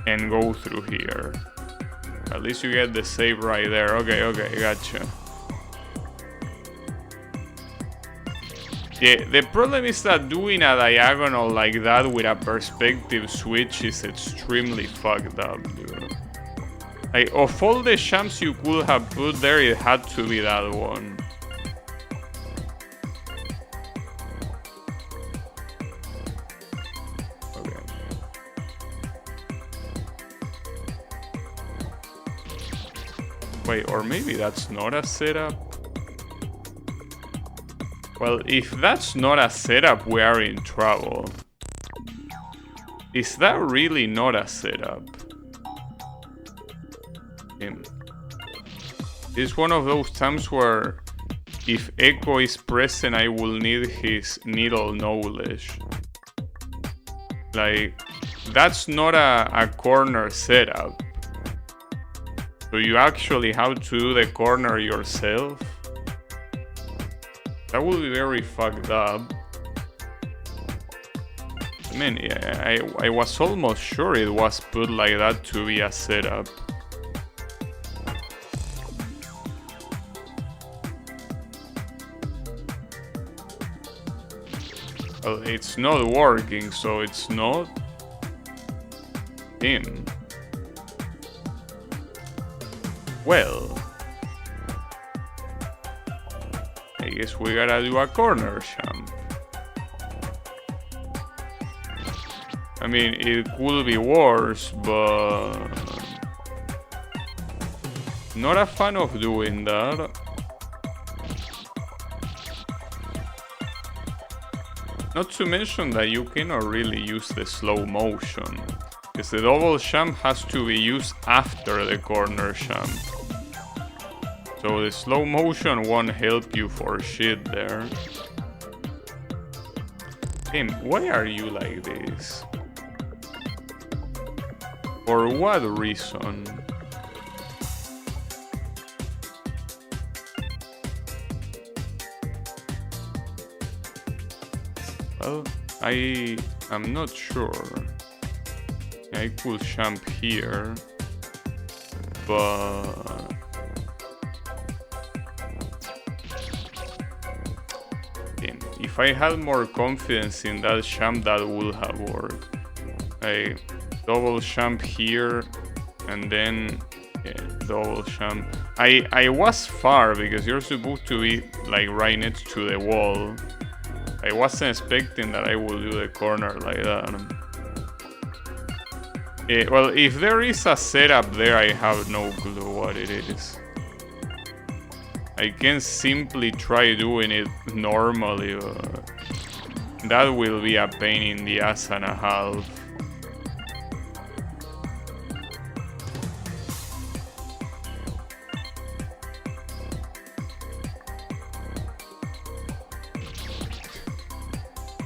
and go through here. At least you get the save right there. Okay, gotcha. Yeah, the problem is that doing a diagonal like that with a perspective switch is extremely fucked up, dude. Like, of all the jumps you could have put there, it had to be that one. Okay. Wait, or maybe that's not a setup? Well, if that's not a setup, we are in trouble. Is that really not a setup? It's one of those times where if Echo is present, I will need his needle knowledge. Like, that's not a corner setup. So you actually have to do the corner yourself? That would be very fucked up. I mean, yeah, I was almost sure it was put like that to be a setup. Well, it's not working, so it's not him. Well, I guess we gotta do a corner jump. I mean, it could be worse, but not a fan of doing that. Not to mention that you cannot really use the slow motion, because the double jump has to be used after the corner jump. So the slow motion won't help you for shit there. Tim, why are you like this? For what reason? Well, I am not sure. I could jump here, but if I had more confidence in that jump, that would have worked. I double jump here and then double jump. I was far because you're supposed to be like right next to the wall. I wasn't expecting that I would do the corner like that. Well, if there is a setup there, I have no clue what it is. I can simply try doing it normally, but that will be a pain in the ass and a half.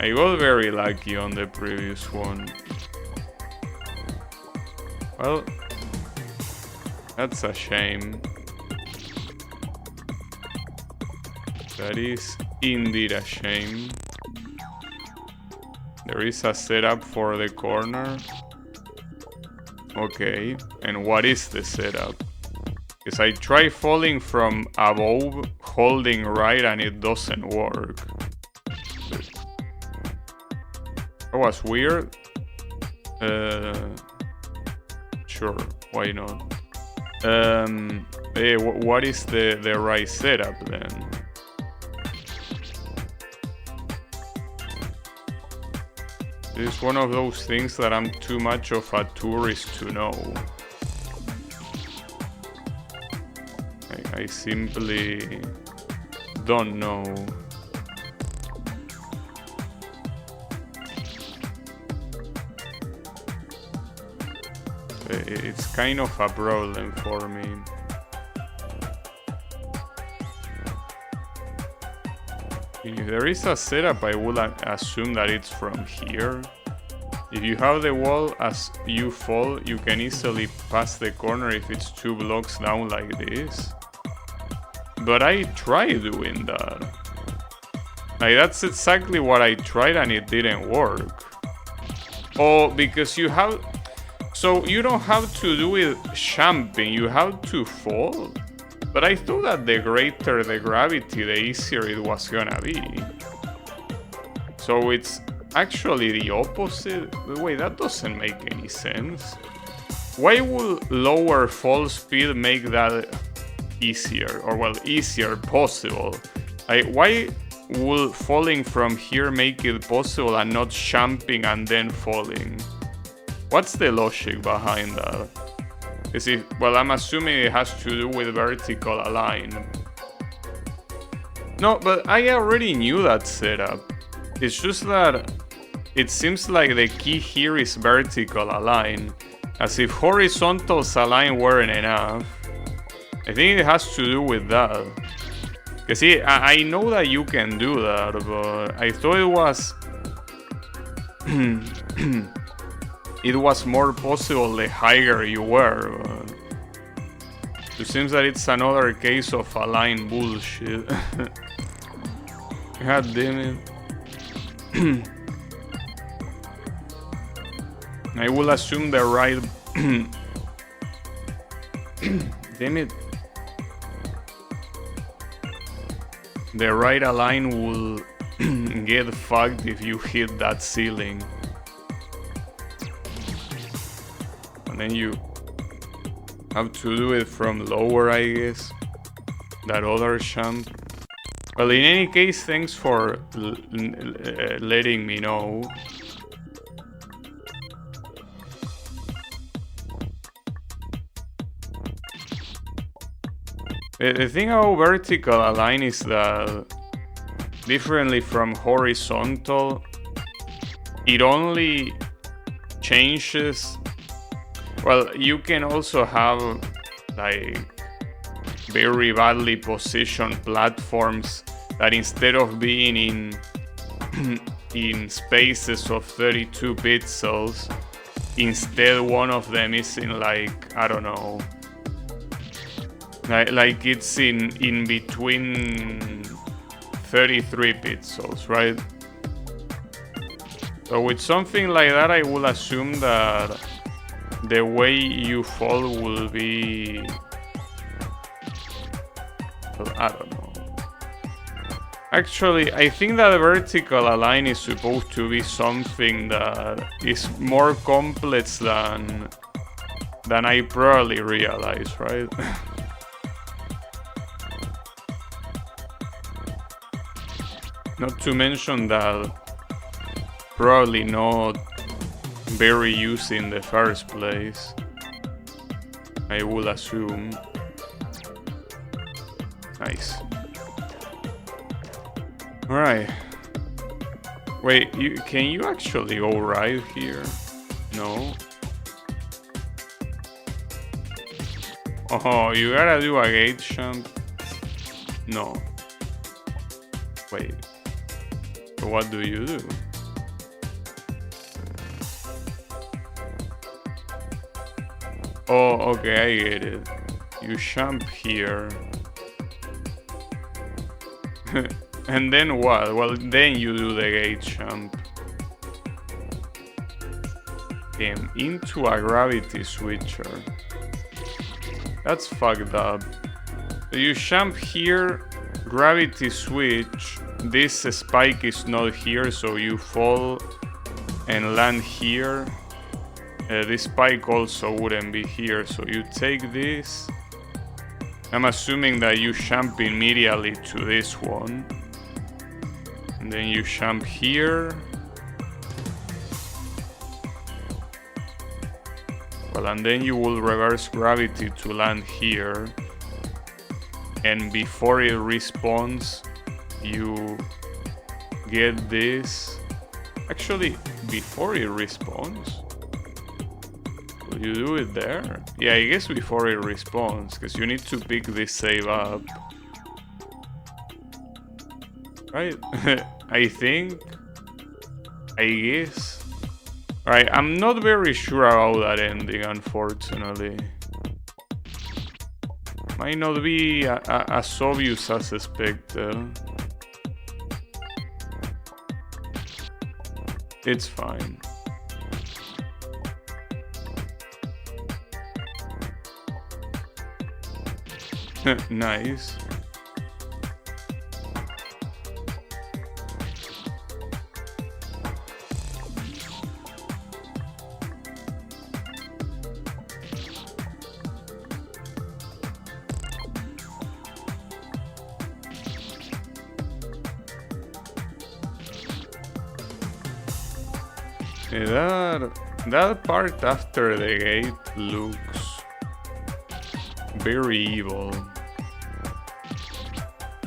I got very lucky on the previous one. Well, that's a shame. That is indeed a shame. There is a setup for the corner. Okay, and what is the setup? Because I try falling from above, holding right, and it doesn't work. That was weird. Sure, why not? What is the right setup then? It's one of those things that I'm too much of a tourist to know. I simply don't know. It's kind of a problem for me. If there is a setup, I would assume that it's from here. If you have the wall as you fall, you can easily pass the corner if it's 2 blocks down like this. But I tried doing that. Like, that's exactly what I tried and it didn't work. Oh, because you have... So you don't have to do it jumping, you have to fall? But I thought that the greater the gravity, the easier it was gonna be. So it's actually the opposite? Wait, that doesn't make any sense. Why would lower fall speed make that easier? Or, well, easier possible? Why would falling from here make it possible and not jumping and then falling? What's the logic behind that? Well, I'm assuming it has to do with vertical align. No, but I already knew that setup. It's just that it seems like the key here is vertical align, as if horizontals align weren't enough. I think it has to do with that. Because see, I know that you can do that, but I thought it was... it was more possible the higher you were, but it seems that it's another case of align bullshit. God damn it. I will assume the right... Damn it. The right align will get fucked if you hit that ceiling. And then you have to do it from lower, I guess. That other jump. Well, in any case, thanks for letting me know. The thing about vertical align is that, differently from horizontal, it only changes... Well, you can also have, like, very badly positioned platforms that instead of being in spaces of 32 pixels, instead one of them is in, like, I don't know, like it's in between 33 pixels, right? So with something like that, I will assume that the way you fall will be... Well, I don't know. Actually, I think that vertical align is supposed to be something that is more complex than I probably realize, right? Not to mention that probably not very used in the first place, I will assume. Nice. Alright. Wait, can you actually go right here? No. Oh, you gotta do a gate jump? No. Wait. So what do you do? Oh, okay, I get it. You jump here. And then what? Well, then you do the gate jump. Into a gravity switcher. That's fucked up. So you jump here, gravity switch. This spike is not here, so you fall and land here. this spike also wouldn't be here. So you take this. I'm assuming that you jump immediately to this one. And then you jump here. Well, and then you will reverse gravity to land here. And before it respawns, you get this. Actually, before it respawns, will you do it there? Yeah, I guess before it respawns, because you need to pick this save up. Right? I think. I guess. Alright, I'm not very sure about that ending, unfortunately. Might not be as obvious as expected. It's fine. Nice. That part after the gate looks very evil.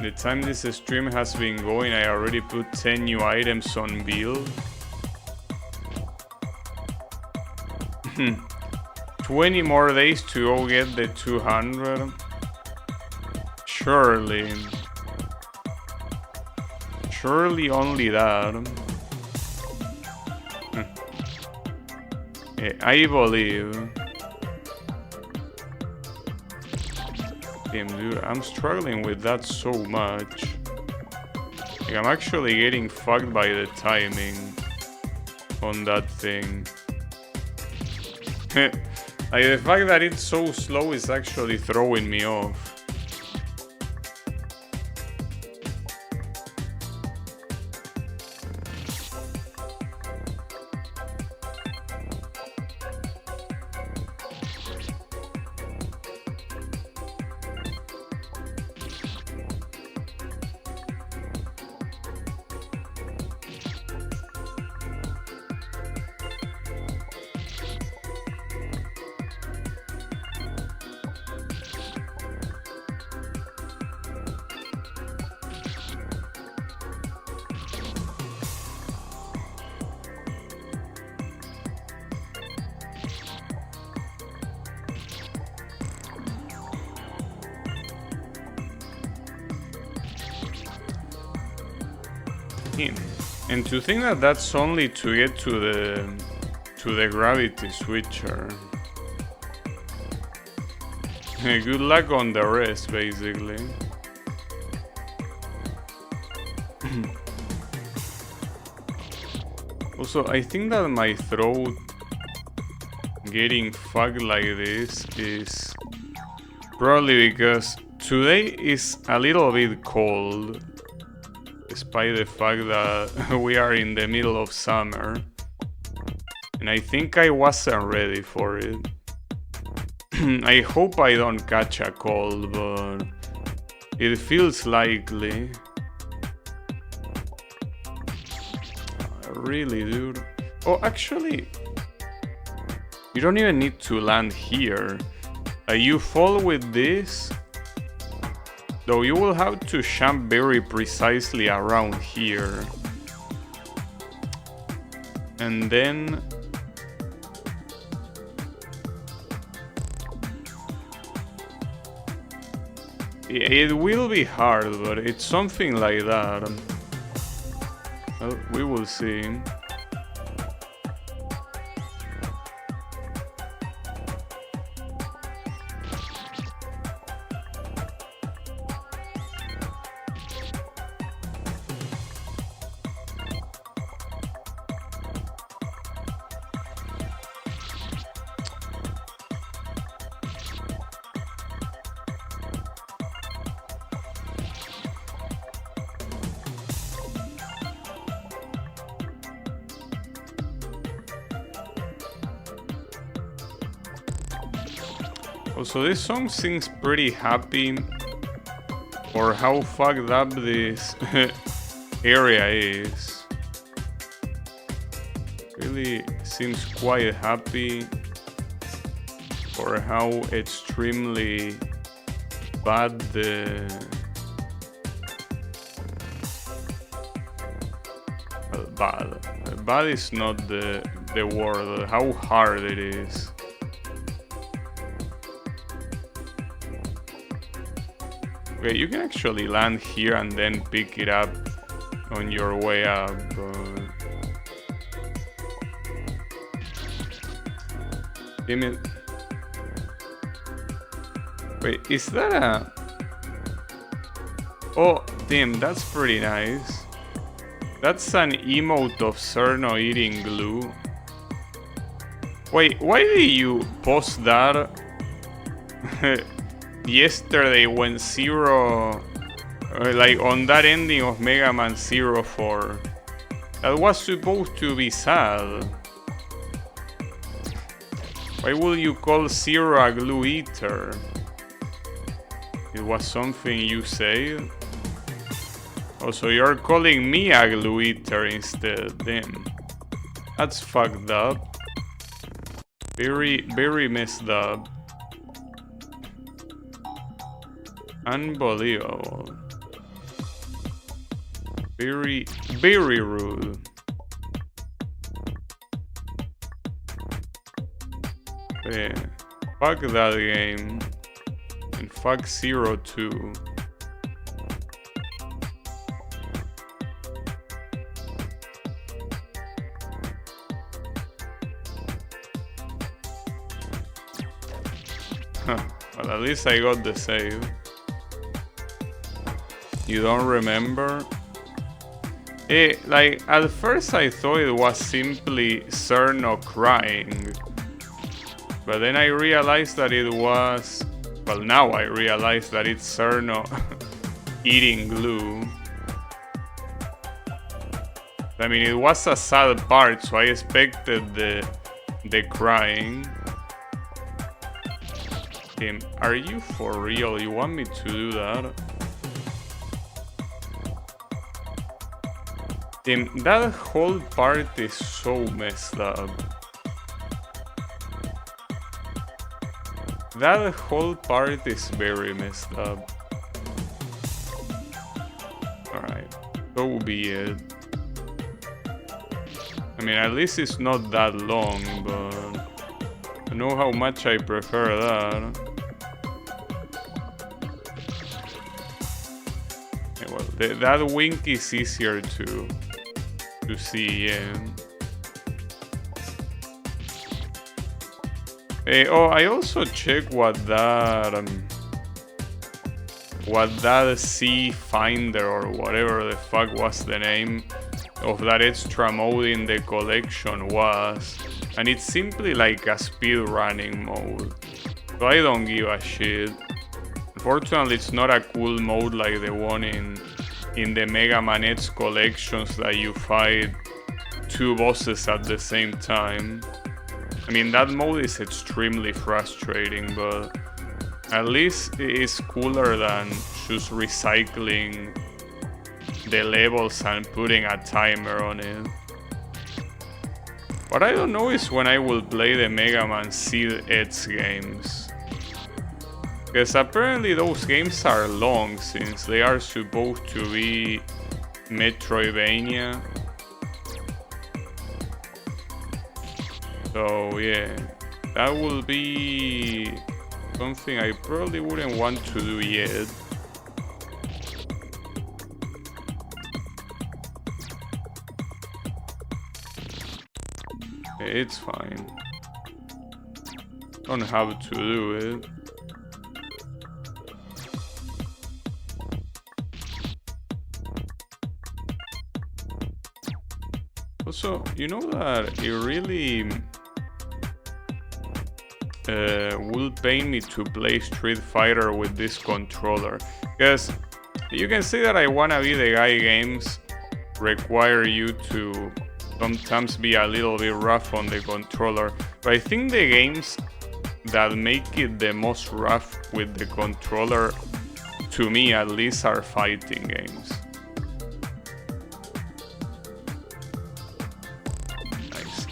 The time this stream has been going, I already put 10 new items on build. 20 more days to go get the 200. Surely only that. I believe. Damn, dude, I'm struggling with that so much. Like, I'm actually getting fucked by the timing on that thing. Like, the fact that it's so slow is actually throwing me off. And to think that that's only to get to the gravity switcher. Good luck on the rest, basically. Also, I think that my throat getting fucked like this is probably because today is a little bit cold. Despite the fact that we are in the middle of summer. And I think I wasn't ready for it. I hope I don't catch a cold, but it feels likely. Really, dude. Oh, actually, you don't even need to land here. You fall with this. Though you will have to jump very precisely around here. And then... it will be hard, but it's something like that. Well, we will see. Also, this song seems pretty happy for how fucked up this area is. Really seems quite happy for how extremely bad the bad is not the word, how hard it is. Okay, you can actually land here and then pick it up on your way up. Damn it. Wait, is that a... Oh, damn, that's pretty nice. That's an emote of Cerno eating glue. Wait, why did you post that yesterday when Zero... like on that ending of Mega Man 04? That was supposed to be sad. Why would you call Zero a glue eater? It was something you said? Oh, so you're calling me a glue eater instead, damn. That's fucked up. Very, very messed up. Unbelievable. Very, very rude. Yeah. Fuck that game. And fuck Zero too. Well, at least I got the save. You don't remember? Like, at first I thought it was simply Cerno crying. But then I realized that it was... Well, now I realize that it's Cerno eating glue. I mean, it was a sad part, so I expected the crying. Tim, are you for real? You want me to do that? Tim, that whole part is so messed up. That whole part is very messed up. Alright, so be it. I mean, at least it's not that long, but I know how much I prefer that. Yeah, well, that wink is easier to see, yeah. Oh, I also checked what that C Finder or whatever the fuck was the name of that extra mode in the collection was, and it's simply like a speedrunning mode, so I don't give a shit. Unfortunately, it's not a cool mode like the one in the Mega Man X collections that you fight two bosses at the same time. I mean, that mode is extremely frustrating, but at least it is cooler than just recycling the levels and putting a timer on it. What I don't know is when I will play the Mega Man Seed Edge games. Because apparently those games are long, since they are supposed to be Metroidvania. So yeah, that will be something I probably wouldn't want to do yet. It's fine. Don't have to do it. Also, you know that it really will pain me to play Street Fighter with this controller, because you can see that I wanna be the guy games require you to sometimes be a little bit rough on the controller, but I think the games that make it the most rough with the controller, to me at least, are fighting games. Nice.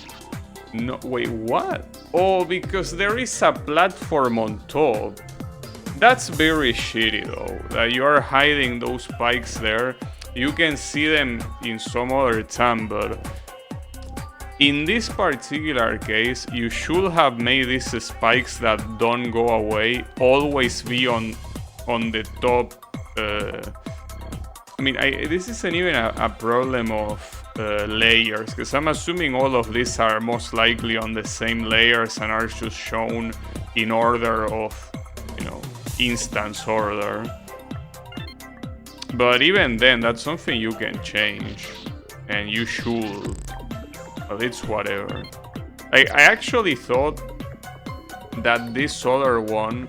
No, wait, what? Oh, because there is a platform on top. That's very shitty though, that you are hiding those spikes there. You can see them in some other time, but in this particular case, you should have made these spikes that don't go away always be on the top. I mean, this isn't even a problem of layers, because I'm assuming all of these are most likely on the same layers and are just shown in order of, you know, instance order. But even then, that's something you can change, and you should. But it's whatever. I actually thought that this other one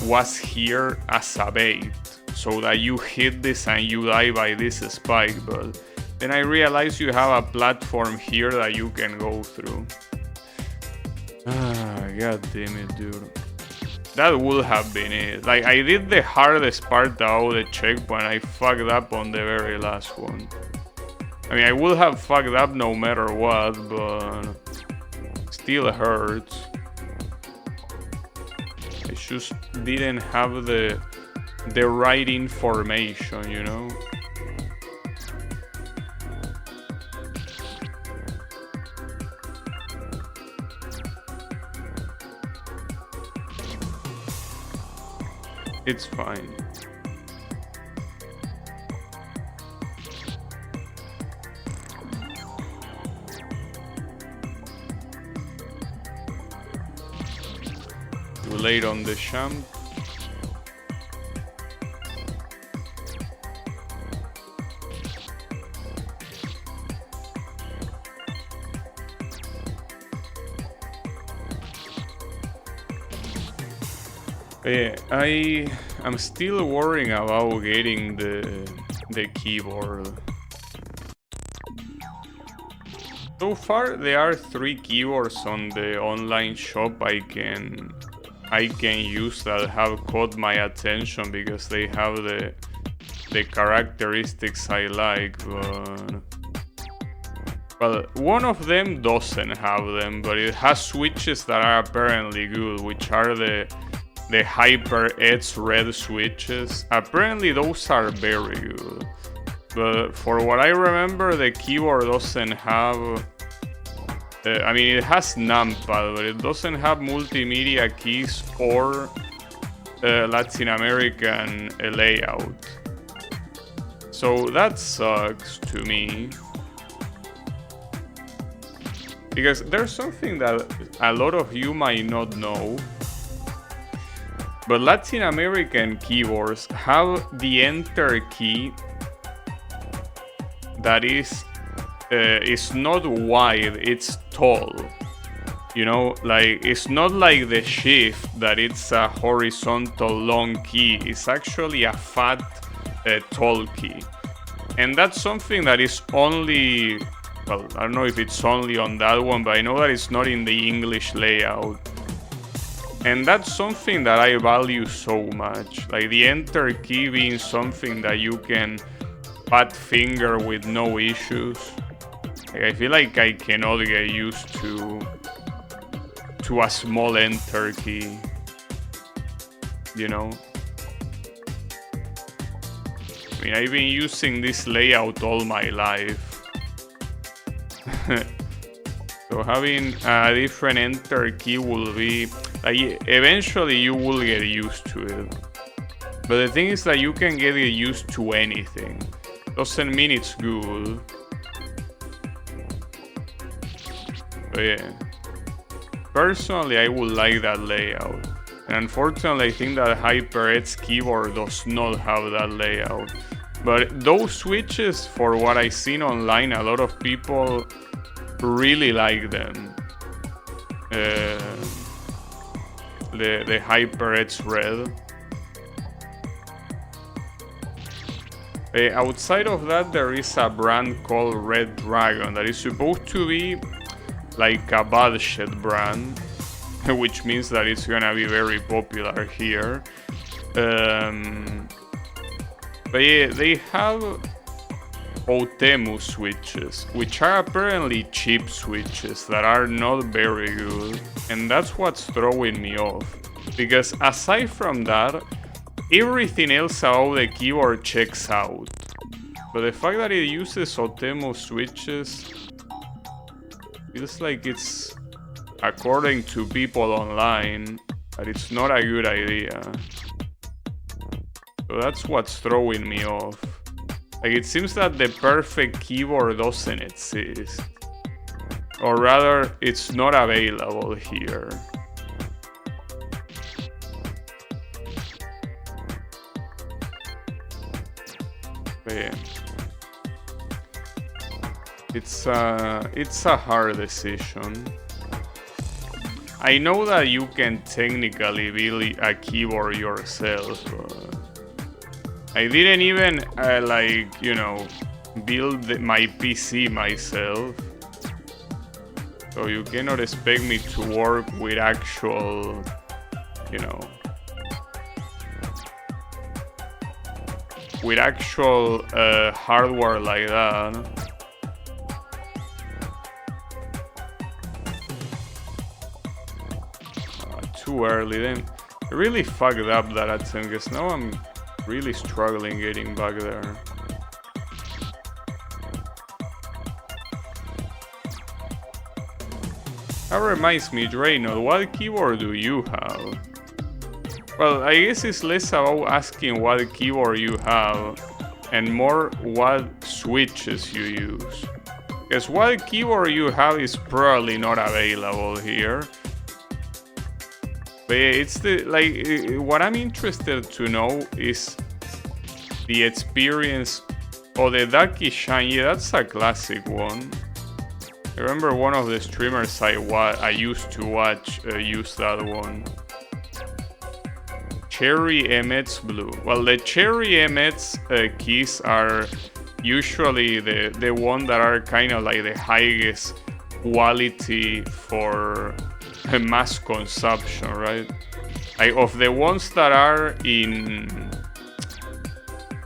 was here as a bait, so that you hit this and you die by this spike, but then I realized you have a platform here that you can go through. God damn it, dude. That would have been it. Like, I did the hardest part out of the checkpoint. I fucked up on the very last one. I mean, I would have fucked up no matter what, but still hurts. I just didn't have the right information, you know? It's fine. Too late on the jump. I'm still worrying about getting the keyboard. So far, there are 3 keyboards on the online shop I can use that have caught my attention because they have the characteristics I like, but well, one of them doesn't have them, but it has switches that are apparently good, which are the HyperX red switches. Apparently those are very good, but for what I remember, the keyboard doesn't have I mean, it has numpad, but it doesn't have multimedia keys or Latin American layout, so that sucks to me. Because there's something that a lot of you might not know, but Latin American keyboards have the enter key that is not wide, it's tall. You know, like, it's not like the shift that it's a horizontal long key. It's actually a fat tall key. And that's something that is only, well, I don't know if it's only on that one, but I know that it's not in the English layout. And that's something that I value so much. Like, the enter key being something that you can fat finger with no issues. Like, I feel like I cannot get used to a small enter key, you know? I mean, I've been using this layout all my life. So having a different enter key will be, like, eventually you will get used to it. But the thing is that you can get used to anything. Doesn't mean it's good. But yeah. Personally, I would like that layout. And unfortunately, I think that HyperX keyboard does not have that layout. But those switches, for what I've seen online, a lot of people really like them. The HyperX red. Outside of that, there is a brand called Red Dragon that is supposed to be like a bullshit brand. which means that it's gonna be very popular here. But yeah, they have Otemu switches, which are apparently cheap switches that are not very good, and that's what's throwing me off. Because aside from that, everything else about the keyboard checks out. But the fact that it uses Otemu switches feels like it's, according to people online, that it's not a good idea. So that's what's throwing me off. Like, it seems that the perfect keyboard doesn't exist. Or rather, it's not available here. But yeah. It's a hard decision. I know that you can technically build a keyboard yourself, but I didn't even build my PC myself, so you cannot expect me to work with actual, hardware like that. Too early then. I really fucked up that attempt, because now I'm really struggling getting back there. That reminds me, Draynor, what keyboard do you have? Well, I guess it's less about asking what keyboard you have and more what switches you use. Because what keyboard you have is probably not available here. But yeah, it's what I'm interested to know is the experience. Oh, the Ducky Shine, yeah, that's a classic one. I remember one of the streamers I used to watch use that one. Cherry Emmet's Blue. Well, the Cherry Emmet's keys are usually the one that are kind of like the highest quality for mass consumption, right? Like, of the ones that are in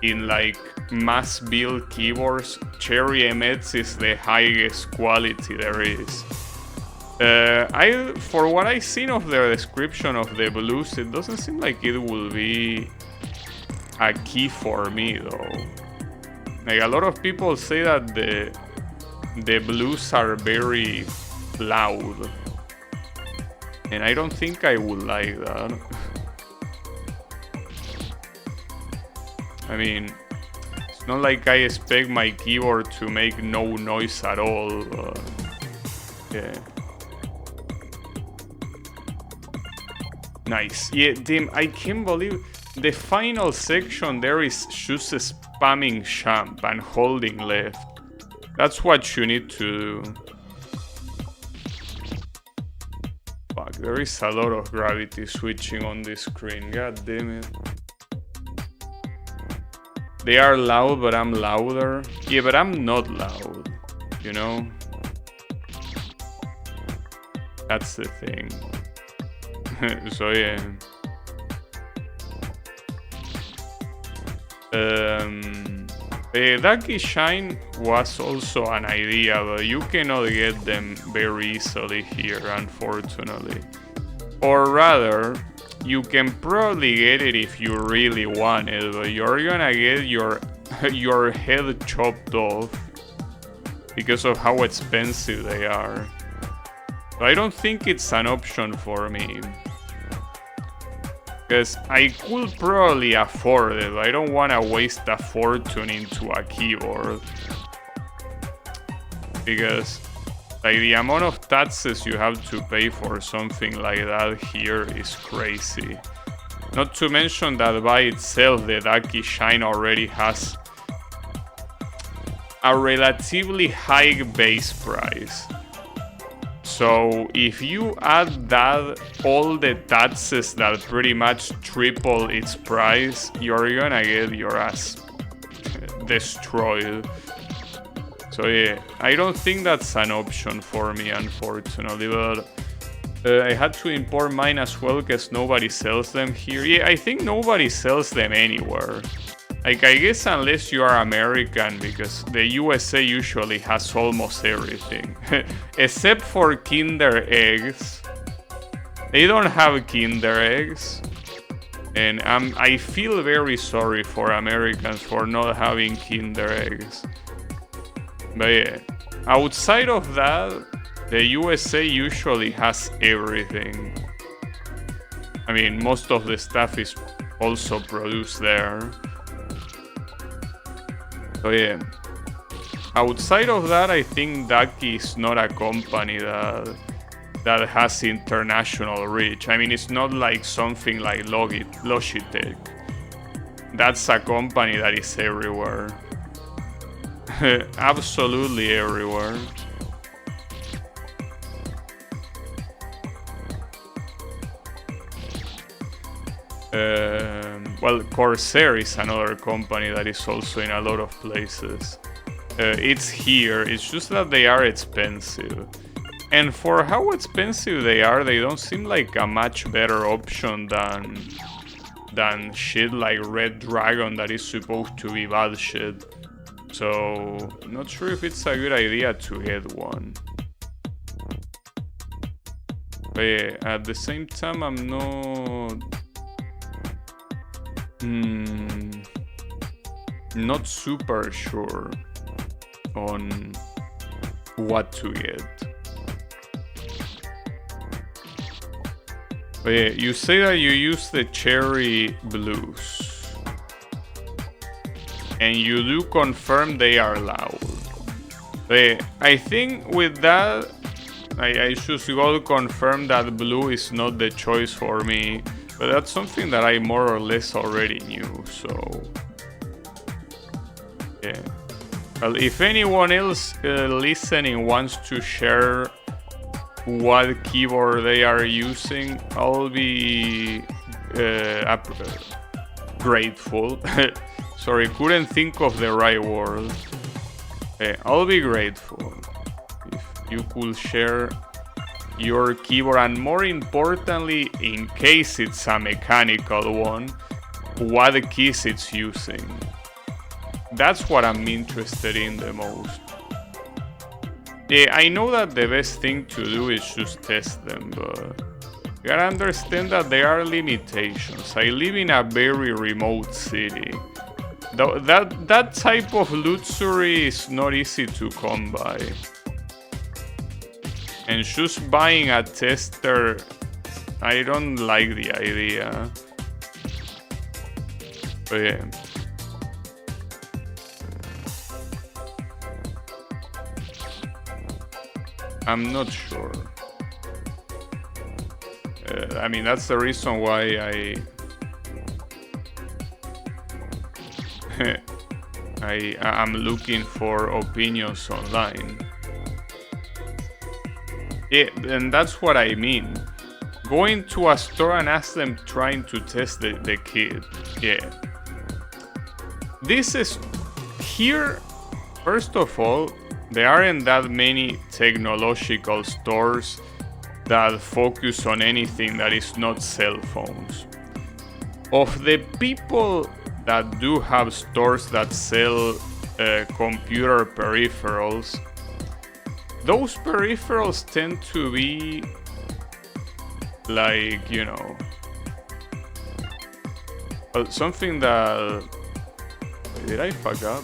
like mass build keyboards, Cherry Emmet's is the highest quality there is. For what I've seen of the description of the blues, it doesn't seem like it will be a key for me though. Like, a lot of people say that the blues are very loud, and I don't think I would like that. I mean, it's not like I expect my keyboard to make no noise at all. Yeah. Nice. Yeah, damn, I can't believe the final section there is just spamming champ and holding left. That's what you need to do. Fuck, there is a lot of gravity switching on this screen. God damn it. They are loud, but I'm louder. Yeah, but I'm not loud, you know? That's the thing. So yeah. Ducky Shine was also an idea, but you cannot get them very easily here, unfortunately. Or rather, you can probably get it if you really want it, but you're gonna get your head chopped off because of how expensive they are. So I don't think it's an option for me. Because I could probably afford it, but I don't want to waste a fortune into a keyboard. Because like, the amount of taxes you have to pay for something like that here is crazy. Not to mention that by itself the Ducky Shine already has a relatively high base price. So if you add that, all the taxes that pretty much triple its price, you're gonna get your ass destroyed. So yeah, I don't think that's an option for me, unfortunately, but I had to import mine as well because nobody sells them here. Yeah, I think nobody sells them anywhere. Like, I guess unless you are American, because the USA usually has almost everything. Except for Kinder eggs. They don't have Kinder eggs. And I feel very sorry for Americans for not having Kinder eggs. But yeah, outside of that, the USA usually has everything. I mean, most of the stuff is also produced there. So yeah, outside of that, I think Ducky is not a company that has international reach. I mean, it's not like something like Logitech. That's a company that is everywhere. Absolutely everywhere. Well, Corsair is another company that is also in a lot of places. It's here, it's just that they are expensive. And for how expensive they are, they don't seem like a much better option than shit like Red Dragon that is supposed to be bad shit. So, not sure if it's a good idea to get one. But yeah, at the same time, I'm not super sure on what to get. But yeah, you say that you use the cherry blues, and you do confirm they are loud. But yeah, I think with that, I should go confirm that blue is not the choice for me. But that's something that I more or less already knew, so yeah. Well, if anyone else listening wants to share what keyboard they are using, I'll be grateful. Sorry, couldn't think of the right word. I'll be grateful if you could share your keyboard, and more importantly, in case it's a mechanical one, what keys it's using. That's what I'm interested in the most. Yeah, I know that the best thing to do is just test them, but you gotta understand that there are limitations. I live in a very remote city. That type of luxury is not easy to come by. And just buying a tester, I don't like the idea. But yeah. I'm not sure. I mean, that's the reason why I'm looking for opinions online. Yeah, and that's what I mean. Going to a store and ask them trying to test the kit. Yeah. This is... Here, first of all, there aren't that many technological stores that focus on anything that is not cell phones. Of the people that do have stores that sell computer peripherals, those peripherals tend to be like, you know, something that... Did I fuck up?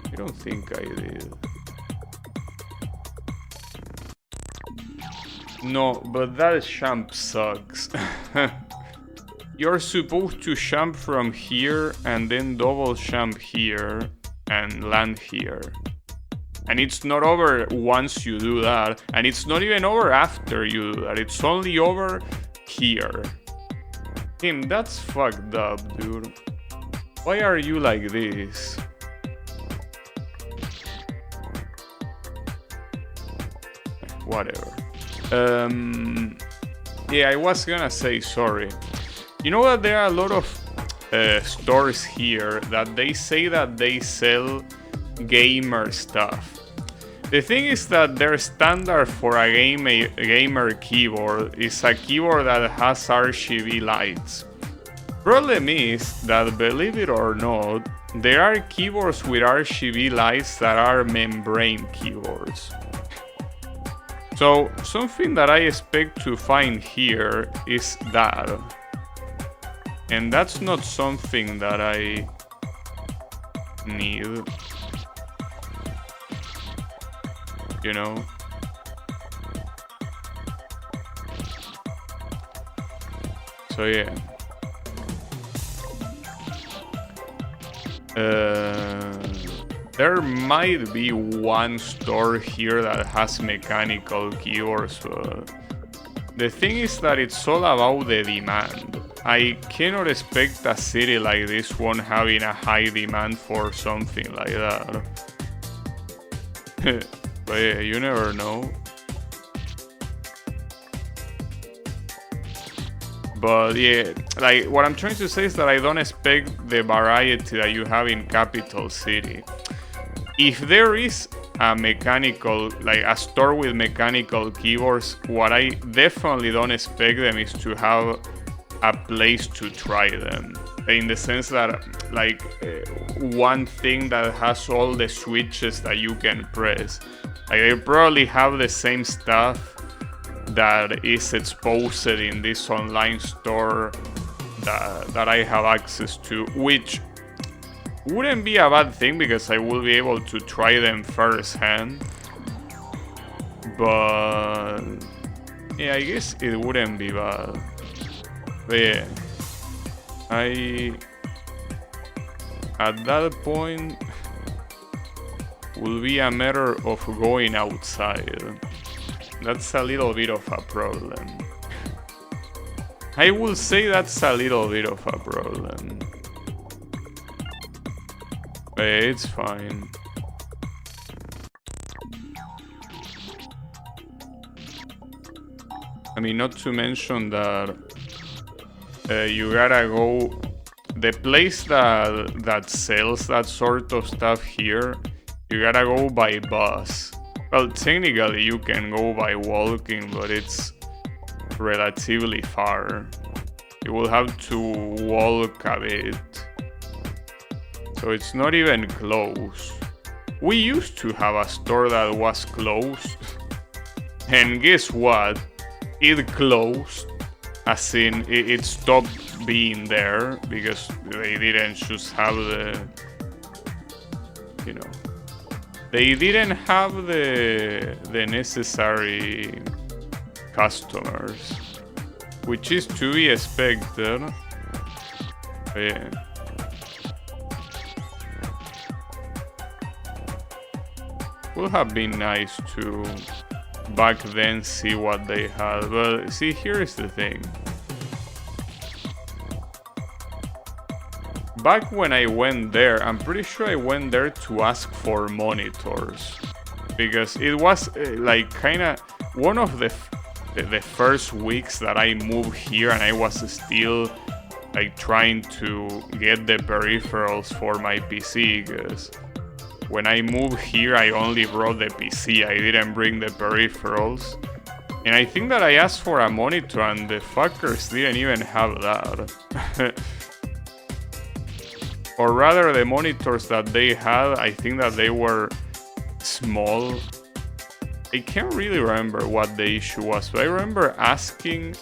I don't think I did. No, but that jump sucks. You're supposed to jump from here and then double jump here and land here. And it's not over once you do that, and it's not even over after you do that, it's only over here. Damn, that's fucked up, dude. Why are you like this? Whatever. Yeah, I was gonna say sorry. You know that there are a lot of stores here that they say that they sell gamer stuff. The thing is that their standard for a gamer keyboard is a keyboard that has RGB lights. Problem is that, believe it or not, there are keyboards with RGB lights that are membrane keyboards. So something that I expect to find here is that. And that's not something that I need. You know? So yeah. There might be one store here that has mechanical keyboards, but the thing is that it's all about the demand. I cannot expect a city like this one having a high demand for something like that. But yeah, you never know. But yeah, like what I'm trying to say is that I don't expect the variety that you have in capital city. If there is a mechanical, like a store with mechanical keyboards, what I definitely don't expect them is to have a place to try them. In the sense that, like, one thing that has all the switches that you can press. Like, they probably have the same stuff that is exposed in this online store that I have access to, which wouldn't be a bad thing because I will be able to try them firsthand. But yeah, I guess it wouldn't be bad. But yeah, at that point will be a matter of going outside. That's a little bit of a problem. I will say that's a little bit of a problem. But it's fine. I mean, not to mention that you gotta go. The place that sells that sort of stuff here, you gotta go by bus. Well, technically you can go by walking, but it's relatively far. You will have to walk a bit. So it's not even close. We used to have a store that was closed. And guess what? It closed. As in, it stopped being there because they didn't just have the... You know... They didn't have the necessary customers, which is to be expected. Yeah. Would have been nice to back then see what they had, but see, here is the thing. Back when I went there, I'm pretty sure I went there to ask for monitors, because it was like kinda one of the first weeks that I moved here, and I was still like trying to get the peripherals for my PC, because when I moved here I only brought the PC, I didn't bring the peripherals. And I think that I asked for a monitor and the fuckers didn't even have that. Or rather, the monitors that they had, I think that they were small. I can't really remember what the issue was, but I remember asking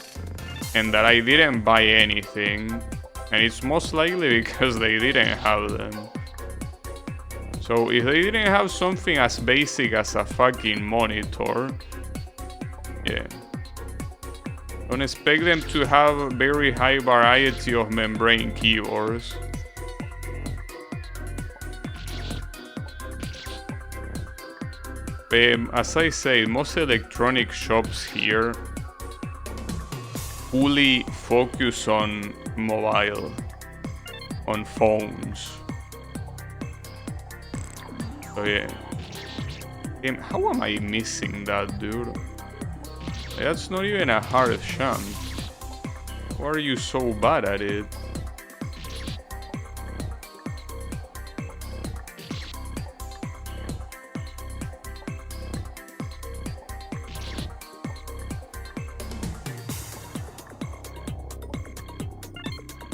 and that I didn't buy anything. And it's most likely because they didn't have them. So if they didn't have something as basic as a fucking monitor, yeah. Don't expect them to have a very high variety of membrane keyboards. As I say, most electronic shops here fully focus on mobile, on phones. So yeah. How am I missing that, dude? That's not even a hard jump. Why are you so bad at it?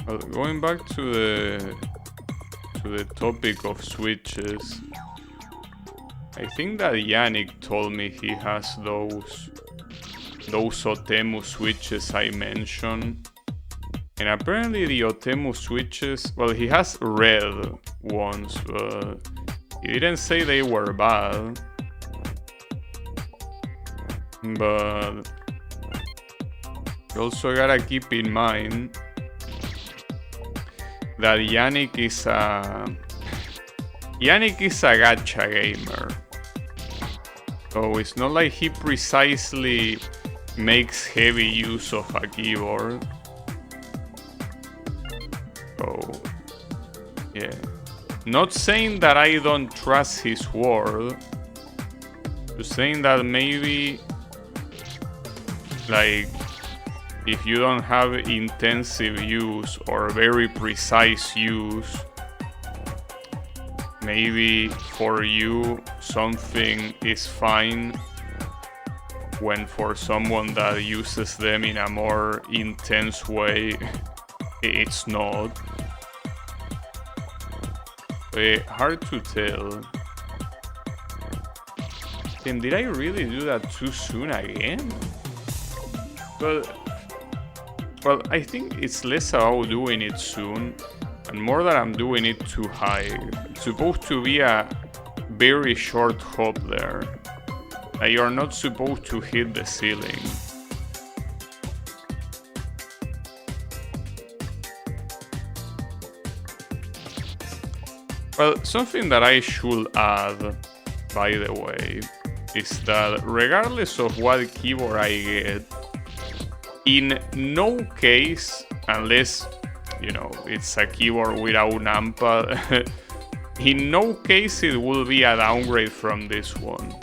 Well, going back to the topic of switches, I think that Yannick told me he has those Otemu switches I mentioned. And apparently the Otemu switches, well, he has red ones, but he didn't say they were bad. But you also gotta keep in mind that Yannick is a gacha gamer. So it's not like he precisely makes heavy use of a keyboard. So yeah. Not saying that I don't trust his word. Just saying that maybe, like, if you don't have intensive use or very precise use, maybe for you something is fine when for someone that uses them in a more intense way, it's not. Hard to tell. And did I really do that too soon again? Well, I think it's less about doing it soon and more that I'm doing it too high. It's supposed to be a very short hop there. You're not supposed to hit the ceiling. Well, something that I should add, by the way, is that regardless of what keyboard I get, in no case, unless, you know, it's a keyboard without numpad, in no case it will be a downgrade from this one.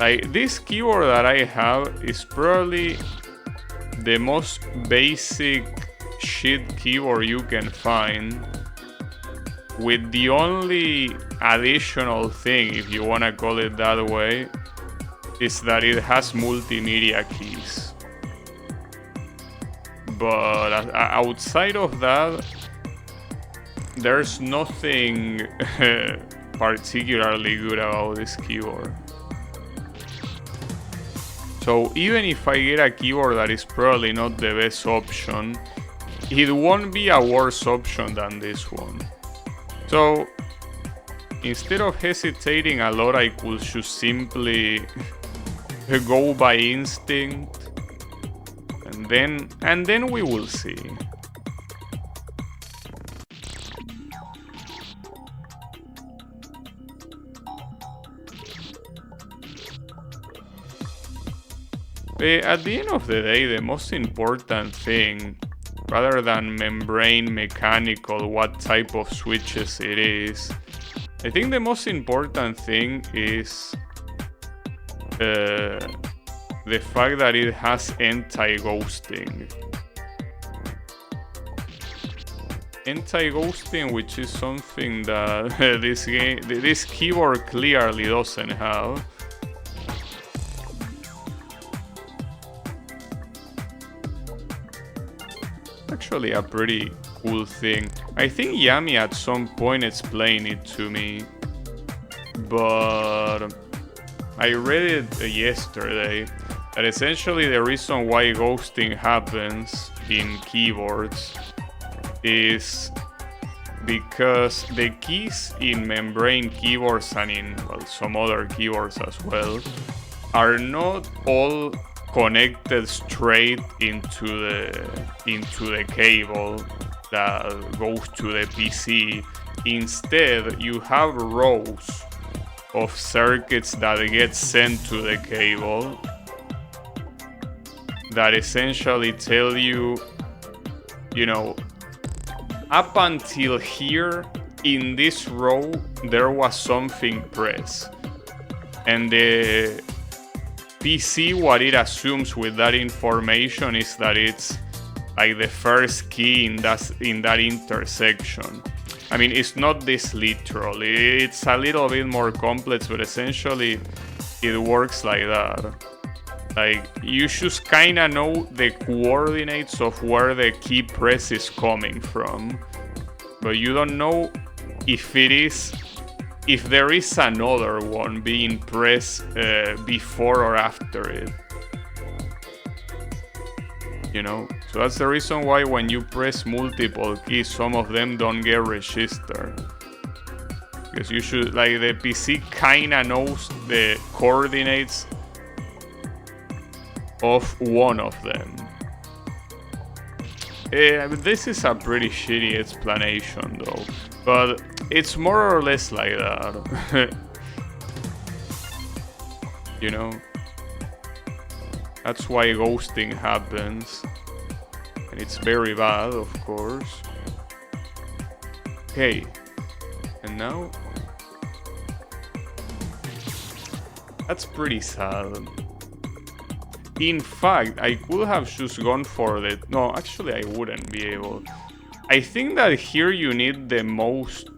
Like, this keyboard that I have is probably the most basic shit keyboard you can find, with the only additional thing, if you wanna call it that way, is that it has multimedia keys. But outside of that, there's nothing particularly good about this keyboard. So even if I get a keyboard that is probably not the best option, it won't be a worse option than this one. So instead of hesitating a lot, I could just simply go by instinct, and then we will see. At the end of the day, the most important thing, rather than membrane, mechanical, what type of switches it is, I think the most important thing is the fact that it has anti-ghosting. Anti-ghosting, which is something that this keyboard clearly doesn't have. Actually a pretty cool thing. I think Yami at some point explained it to me, but I read it yesterday, that essentially the reason why ghosting happens in keyboards is because the keys in membrane keyboards and in, well, some other keyboards as well are not all connected straight into the cable that goes to the PC. Instead, you have rows of circuits that get sent to the cable that essentially tell you, you know, up until here in this row there was something pressed, and the PC, what it assumes with that information is that it's like the first key in that intersection. I mean, it's not this literal, it's a little bit more complex, but essentially it works like that. Like, you should kinda know the coordinates of where the key press is coming from. But you don't know if there is another one being pressed before or after it. You know? So that's the reason why when you press multiple keys, some of them don't get registered. Because you should, like, the PC kinda knows the coordinates of one of them. This is a pretty shitty explanation though, but it's more or less like that. You know? That's why ghosting happens. And it's very bad, of course. Okay. And now? That's pretty sad. In fact, I could have just gone for the... No, actually I wouldn't be able. I think that here you need the most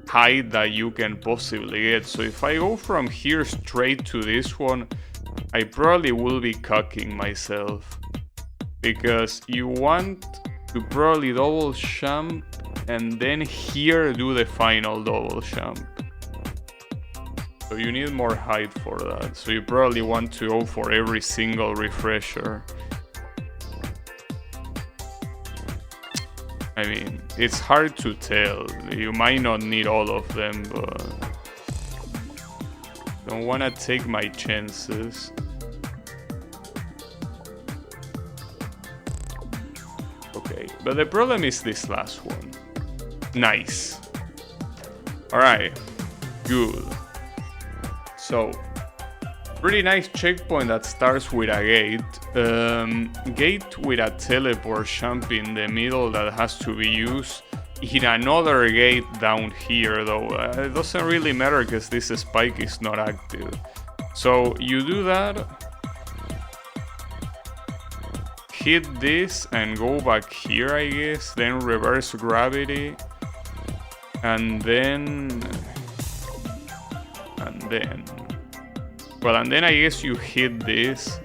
height that you can possibly get. So if I go from here straight to this one, I probably will be cucking myself. Because you want to probably double jump and then here do the final double jump. So you need more height for that. So you probably want to go for every single refresher. I mean, it's hard to tell. You might not need all of them, but don't want to take my chances. Okay, but the problem is this last one. Nice. Alright, good. So, pretty nice checkpoint that starts with a gate. Gate with a teleport jump in the middle that has to be used. In another gate down here though. It doesn't really matter because this spike is not active. So you do that. Hit this and go back here, I guess. Then reverse gravity. And then I guess you hit this,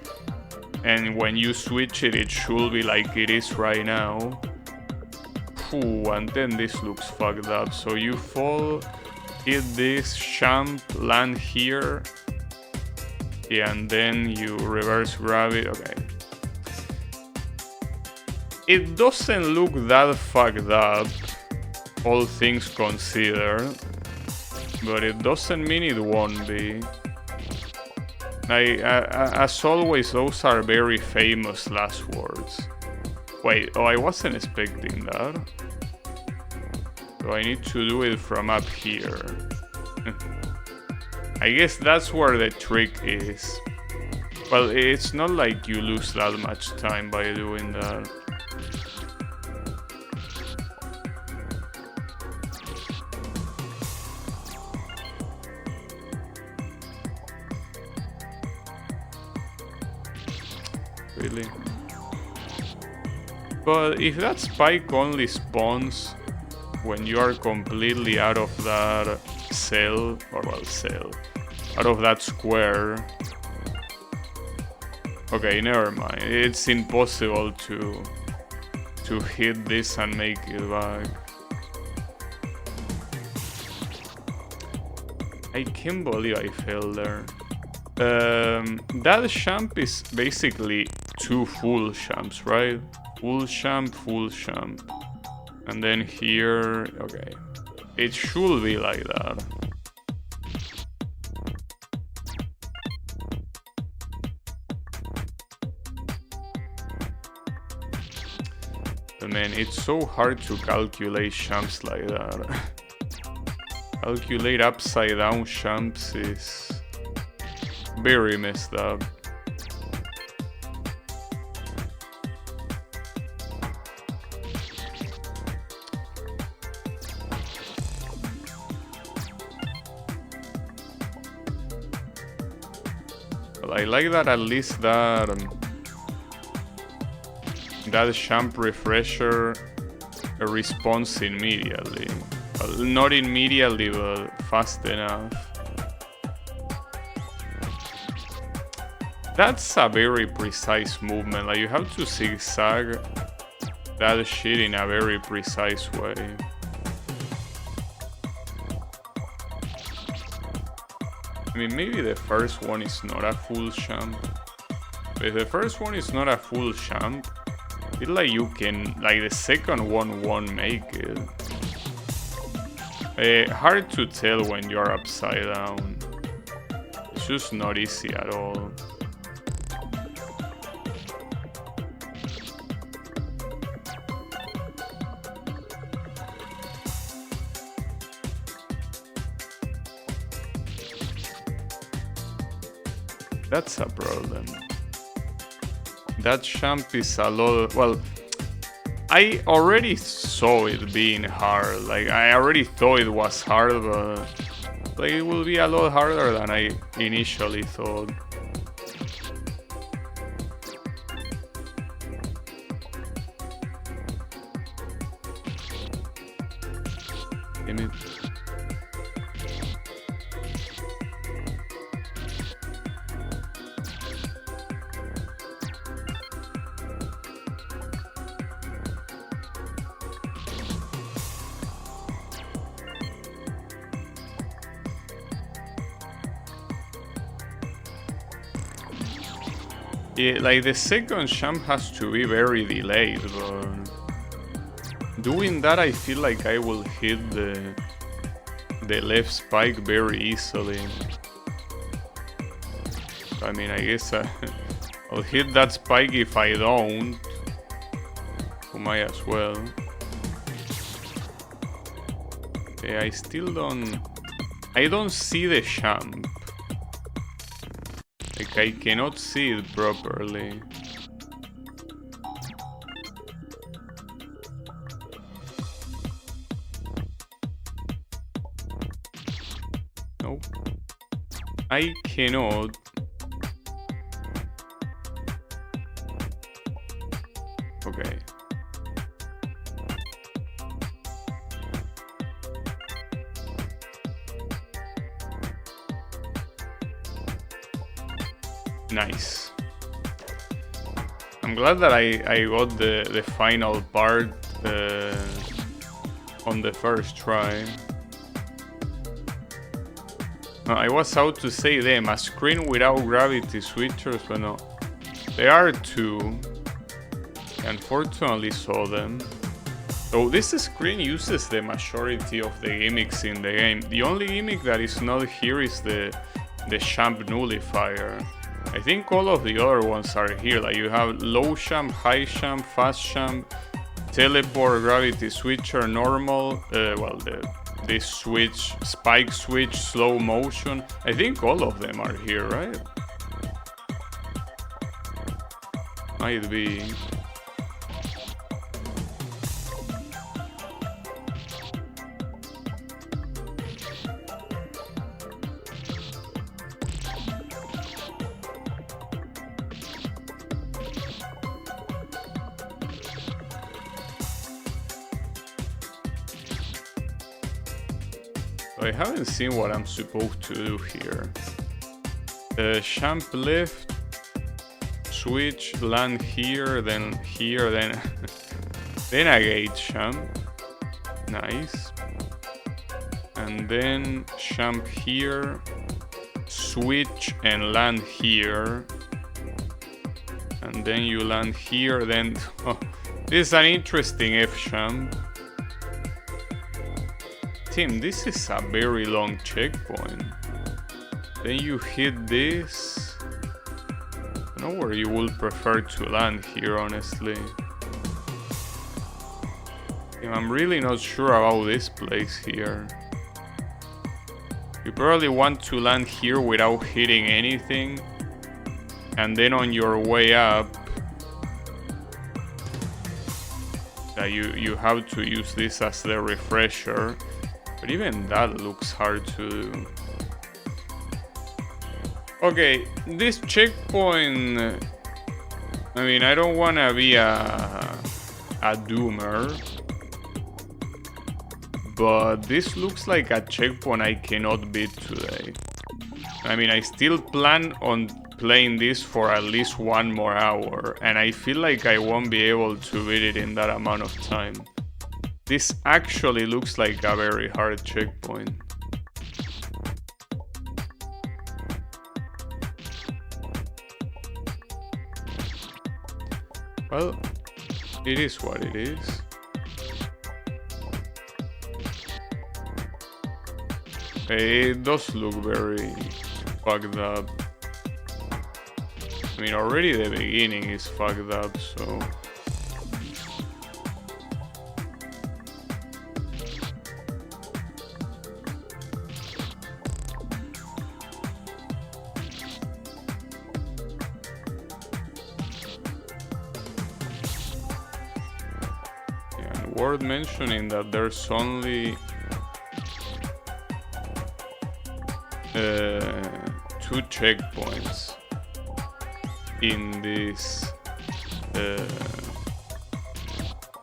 and when you switch it, it should be like it is right now. Ooh, and then this looks fucked up. So you fall, hit this, jump, land here, yeah, and then you reverse gravity. Okay. It doesn't look that fucked up, all things considered. But it doesn't mean it won't be. As always, those are very famous last words. Wait, oh, I wasn't expecting that. So I need to do it from up here. I guess that's where the trick is. Well, it's not like you lose that much time by doing that. Really. But if that spike only spawns when you are completely out of that cell, or well, cell, out of that square. Okay, never mind. It's impossible to hit this and make it back. I can't believe I failed there. That jump is basically 2 full jumps, right? Full jump, and then here, okay, it should be like that. But man, it's so hard to calculate jumps like that. Calculate upside down jumps is very messed up. But I like that at least that jump refresher responds immediately. Well, not immediately, but fast enough. That's a very precise movement. Like, you have to zigzag that shit in a very precise way. I mean, maybe the first one is not a full jump. But if the first one is not a full jump, it's like you can, like the second one won't make it. Hard to tell when you're upside down. It's just not easy at all. That's a problem. That jump is a lot. Well, I already saw it being hard. Like, I already thought it was hard, but like, it will be a lot harder than I initially thought. Damn it. Yeah, like the second jump has to be very delayed, but doing that I feel like I will hit the left spike very easily. I mean, I guess I'll hit that spike if I don't. I might as well. Yeah, I don't see the jump. Like, I cannot see it properly. Nope. I cannot. Okay. Nice. I'm glad that I got the final part on the first try. I was out to say them, a screen without gravity switchers, but no. There are two. I unfortunately saw them. So this screen uses the majority of the gimmicks in the game. The only gimmick that is not here is the jump nullifier. I think all of the other ones are here. Like, you have low jump, high jump, fast jump, teleport, gravity switcher, normal. Well, this switch, spike switch, slow motion. I think all of them are here, right? Might be. I haven't seen what I'm supposed to do here. Jump left, switch, land here, then then a gate jump. Nice. And then jump here, switch and land here. And then you land here, then this is an interesting F jump. Tim, this is a very long checkpoint. Then you hit this. I don't know where you would prefer to land here, honestly. I'm really not sure about this place here. You probably want to land here without hitting anything. And then on your way up, you have to use this as the refresher. But even that looks hard to do. Okay, this checkpoint... I mean, I don't want to be a doomer. But this looks like a checkpoint I cannot beat today. I mean, I still plan on playing this for at least 1 more hour, and I feel like I won't be able to beat it in that amount of time. This actually looks like a very hard checkpoint. Well, it is what it is. It does look very fucked up. I mean, already the beginning is fucked up, so... Yeah, worth mentioning that there's only 2 checkpoints in this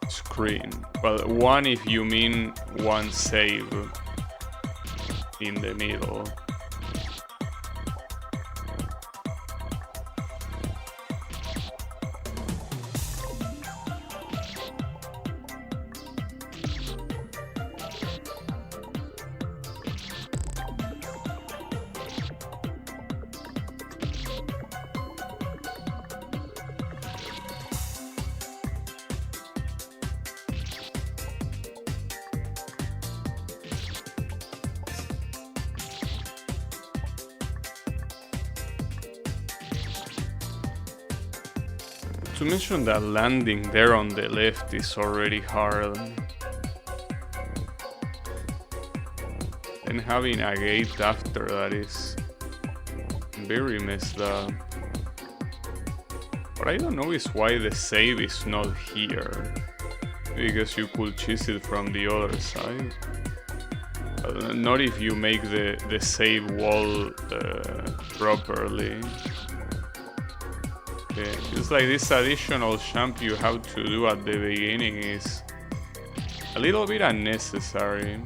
screen. Well, one if you mean one save in the middle. To mention that landing there on the left is already hard. And having a gate after that is very messed up. What I don't know is why the save is not here. Because you could chase it from the other side. Not if you make the save wall properly. It's like this additional jump you have to do at the beginning is a little bit unnecessary.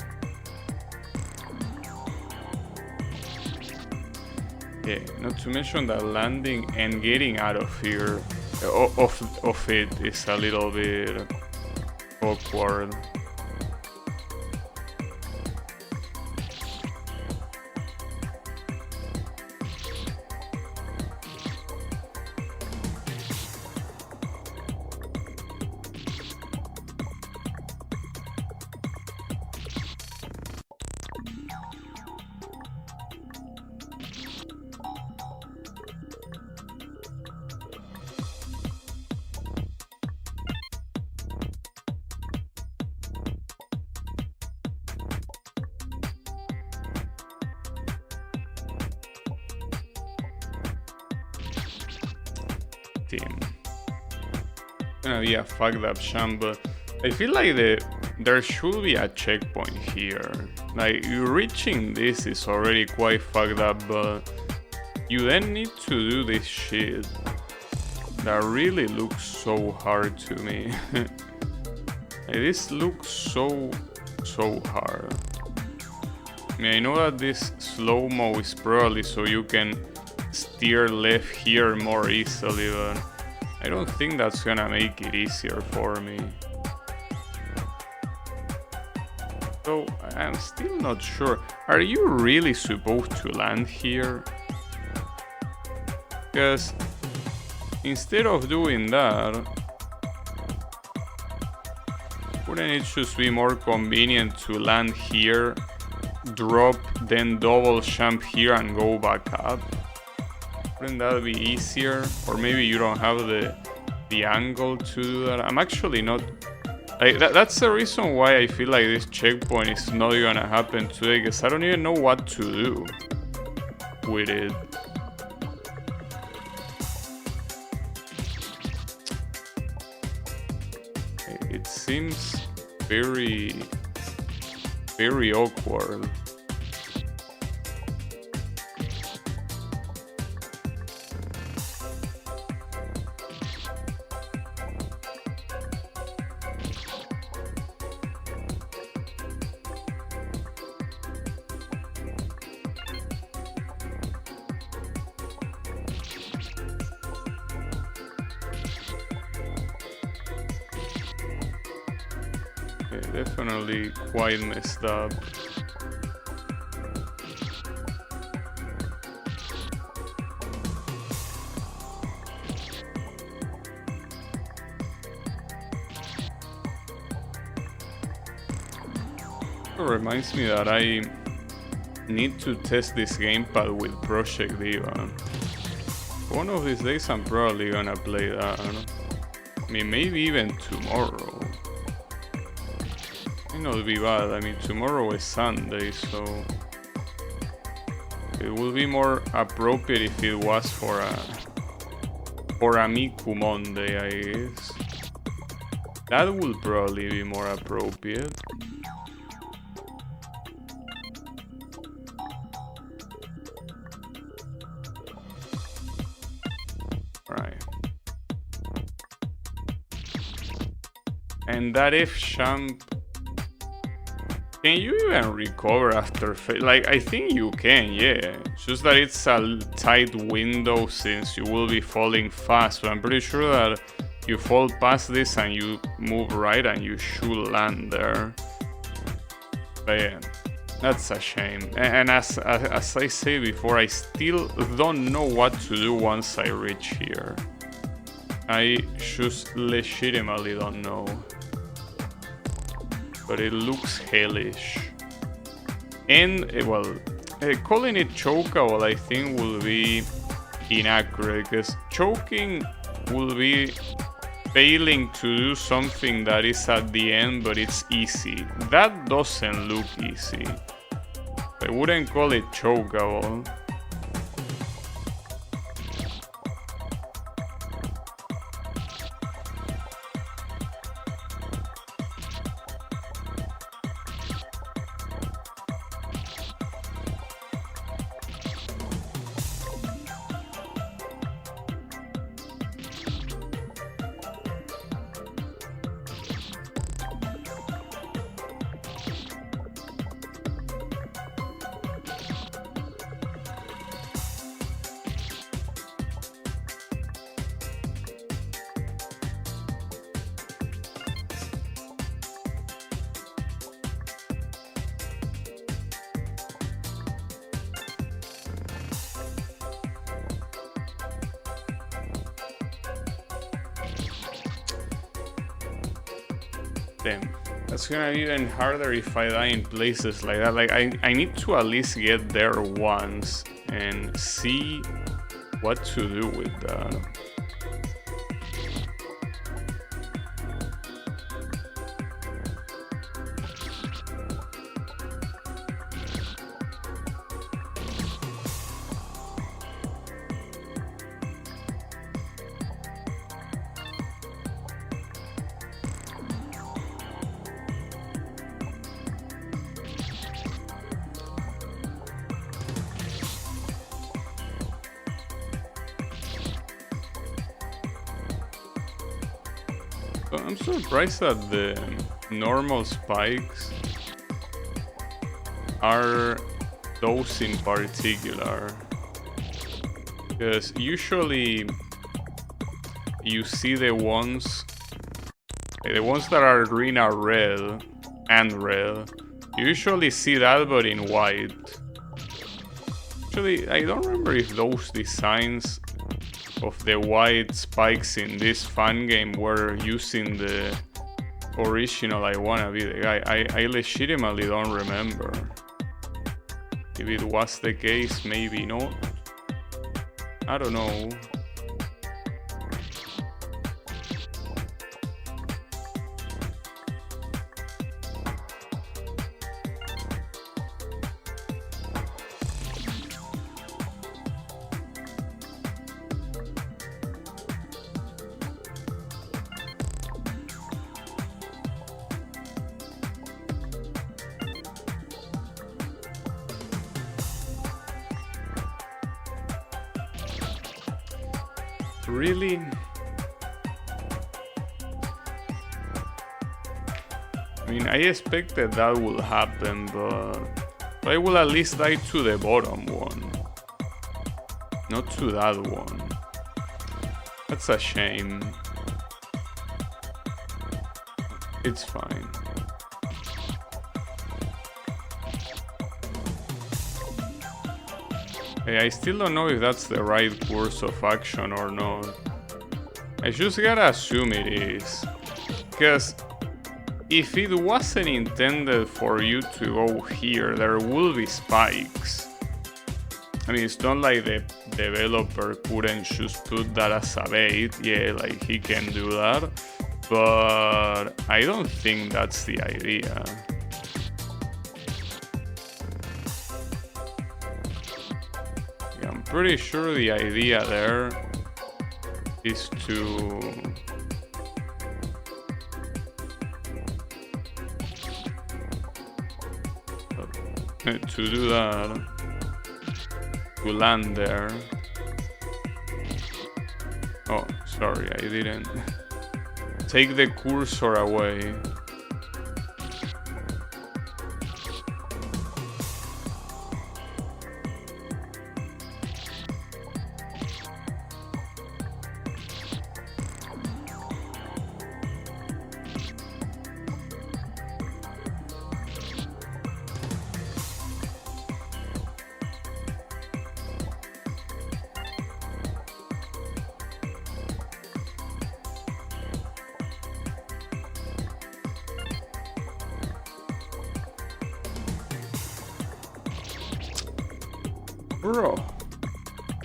Yeah, not to mention that landing and getting out of here, of it is a little bit awkward. Gonna be a fucked up jump, but I feel like there should be a checkpoint here. Like, you reaching this is already quite fucked up, but you then need to do this shit that really looks so hard to me. Like, this looks so hard. I mean, I know that this slow-mo is probably so you can steer left here more easily, but I don't think that's gonna make it easier for me. So I'm still not sure. Are you really supposed to land here? Because instead of doing that, wouldn't it just be more convenient to land here, drop, then double jump here and go back up? Wouldn't that be easier? Or maybe you don't have the angle to do that. I'm actually not... Like, that's the reason why I feel like this checkpoint is not gonna happen today, because I don't even know what to do with it. It seems very awkward. Definitely quite messed up. It reminds me that I need to test this gamepad with Project Diva. One of these days I'm probably gonna play that. I mean, maybe even tomorrow. Might not be bad. I mean, tomorrow is Sunday, so it would be more appropriate if it was for a Miku Monday, I guess. That would probably be more appropriate. Right. And that F-Champ, can you even recover after like, I think you can, yeah. It's just that it's a tight window since you will be falling fast, but I'm pretty sure that you fall past this and you move right and you should land there. But yeah, that's a shame. And as I say before, I still don't know what to do once I reach here. I just legitimately don't know. But it looks hellish. And, well, calling it chokeable I think will be inaccurate, because choking will be failing to do something that is at the end but it's easy. That doesn't look easy. I wouldn't call it chokeable. Damn, that's gonna be even harder if I die in places like that. Like, I need to at least get there once and see what to do with that. I'm surprised that the normal spikes are those in particular, because usually you see the ones that are green are red and red. You usually see that, but in white. Actually, I don't remember if those designs of the white spikes in this fan game were using the original I Wanna Be the Guy. I legitimately don't remember. If it was the case, maybe not. I don't know. Really? I mean, I expected that would happen, but I will at least die to the bottom one, not to that one. That's a shame. It's fine. I still don't know if that's the right course of action or not. I just gotta assume it is. Because if it wasn't intended for you to go here, there will be spikes. I mean, it's not like the developer couldn't just put that as a bait. Yeah, like he can do that. But I don't think that's the idea. Yeah, I'm pretty sure the idea there is to do that, to land there. Oh, sorry, I didn't take the cursor away. Bro,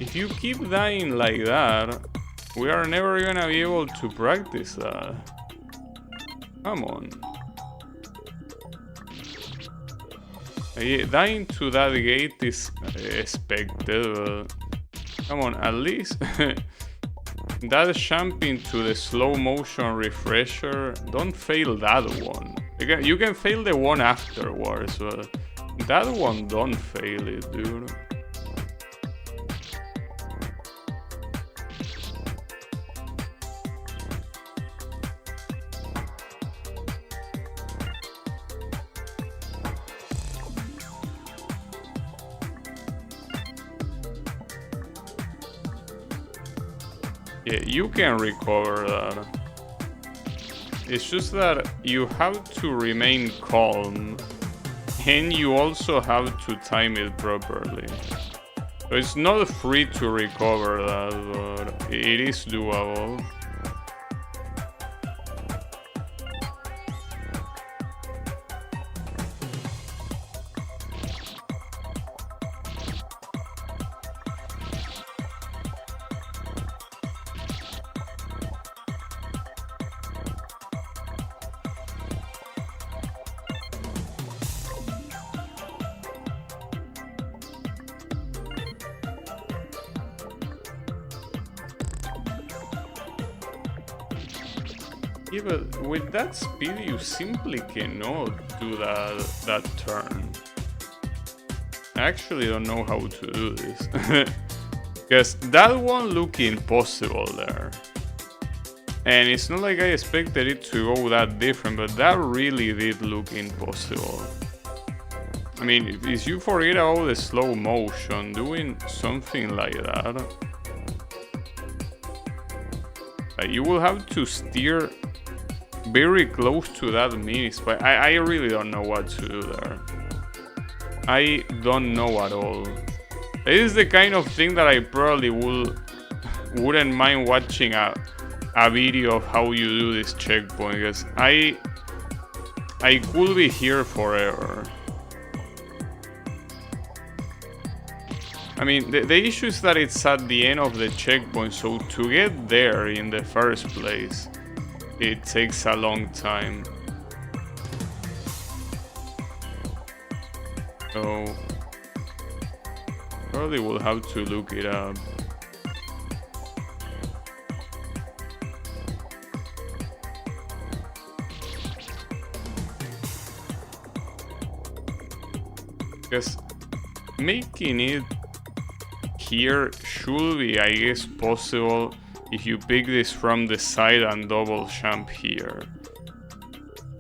if you keep dying like that, we are never gonna be able to practice that. Come on. Dying to that gate is expected, but come on, at least that jumping to the slow motion refresher, don't fail that one. Again, you can fail the one afterwards, but that one don't fail it, dude. Yeah, you can recover that. It's just that you have to remain calm, and you also have to time it properly. So it's not free to recover that, but it is doable. Yeah, but with that speed you simply cannot do that turn. I actually don't know how to do this. Because that one looked impossible there. And it's not like I expected it to go that different, but that really did look impossible. I mean, if you forget about the slow motion, doing something like that, like you will have to steer very close to that mini spike. I really don't know what to do there. I don't know at all. This is the kind of thing that I probably wouldn't mind watching a video of how you do this checkpoint, because I could be here forever. I mean, the issue is that it's at the end of the checkpoint, so to get there in the first place, it takes a long time. So probably will have to look it up. Because making it here should be, I guess, possible if you pick this from the side and double jump here.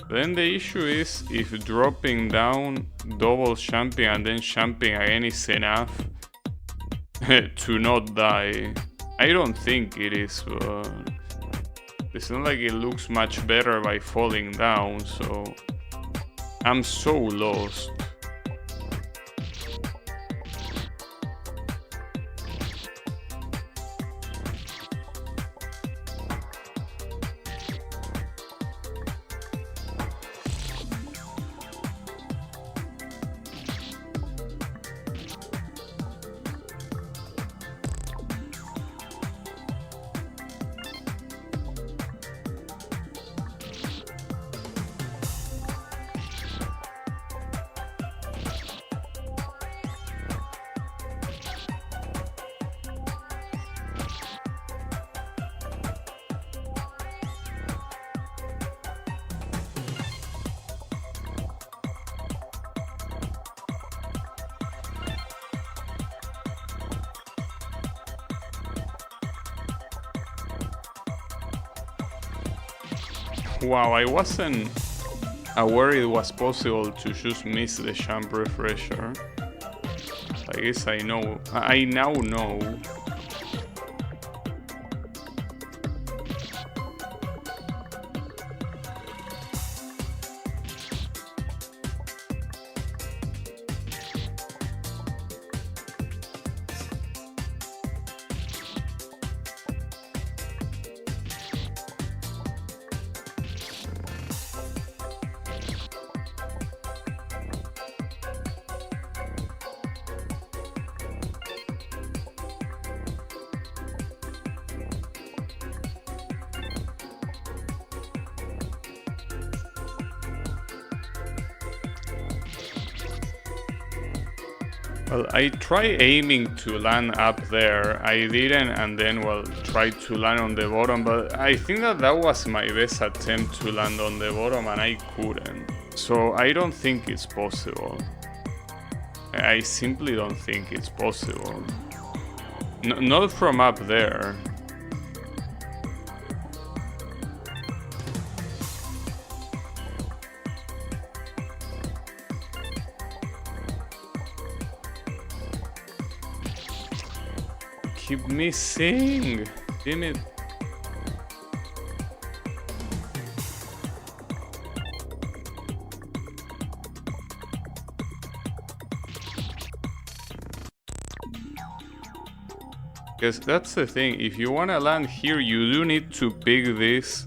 Then the issue is if dropping down, double jumping and then jumping again is enough to not die. I don't think it is, but it's not like it looks much better by falling down, so I'm so lost. Wow, I wasn't aware it was possible to just miss the Jumple Refresher. I guess I know. I now know. Well, I tried aiming to land up there. I didn't, and then, well, tried to land on the bottom, but I think that was my best attempt to land on the bottom, and I couldn't. So I don't think it's possible. I simply don't think it's possible. Not from up there. Keep missing. Damn it. Because that's the thing, if you want to land here, you do need to pick this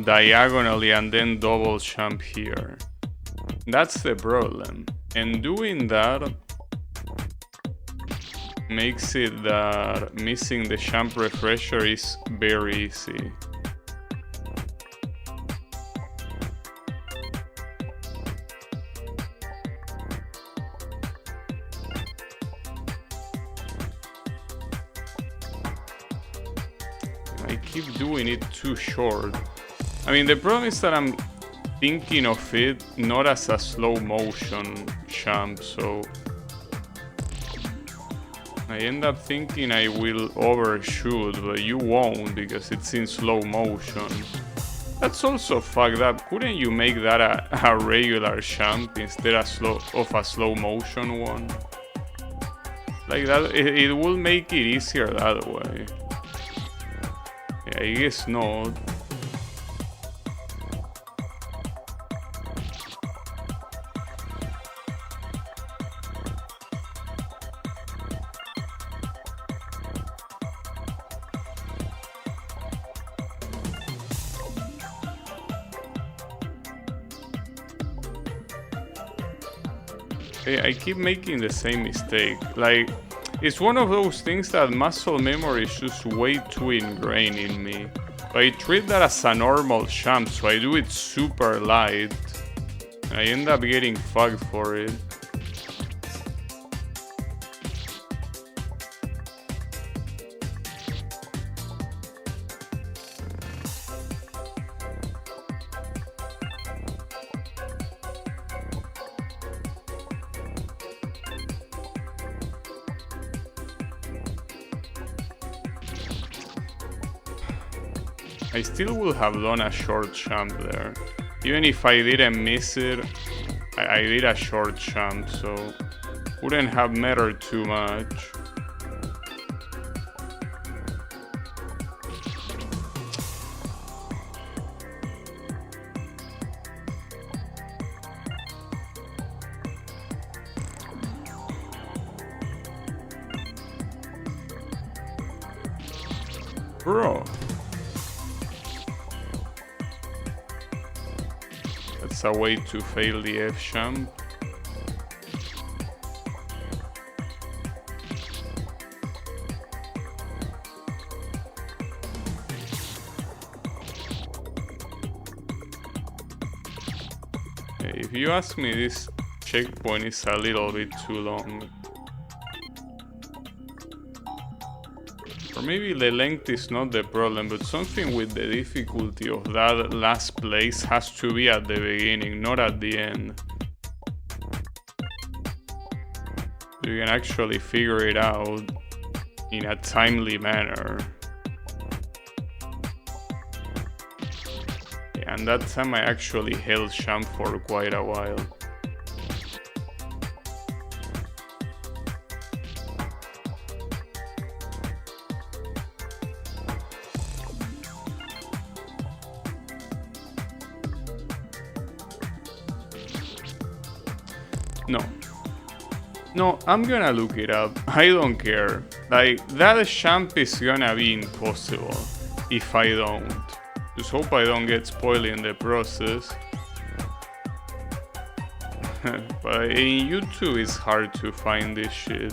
diagonally and then double jump here. That's the problem. And doing that makes it that missing the Jumple Refresher is very easy. I keep doing it too short. I mean, the problem is that I'm thinking of it not as a slow motion jump, so I end up thinking I will overshoot, but you won't because it's in slow motion. That's also fucked up. Couldn't you make that a regular jump instead of a slow motion one? Like that, it will make it easier that way. Yeah, I guess not. I keep making the same mistake. Like, it's one of those things that muscle memory is just way too ingrained in me. But I treat that as a normal jump, so I do it super light. And I end up getting fucked for it. I still would have done a short jump there. Even if I didn't miss it, I did a short jump, so wouldn't have mattered too much. Bro. That's a way to fail the F jump. If you ask me, this checkpoint is a little bit too long. Or maybe the length is not the problem, but something with the difficulty of that last place has to be at the beginning, not at the end. You can actually figure it out in a timely manner. and that time I actually held champ for quite a while. No, I'm gonna look it up. I don't care. Like, that champ is gonna be impossible if I don't. Just hope I don't get spoiled in the process. But in YouTube it's hard to find this shit.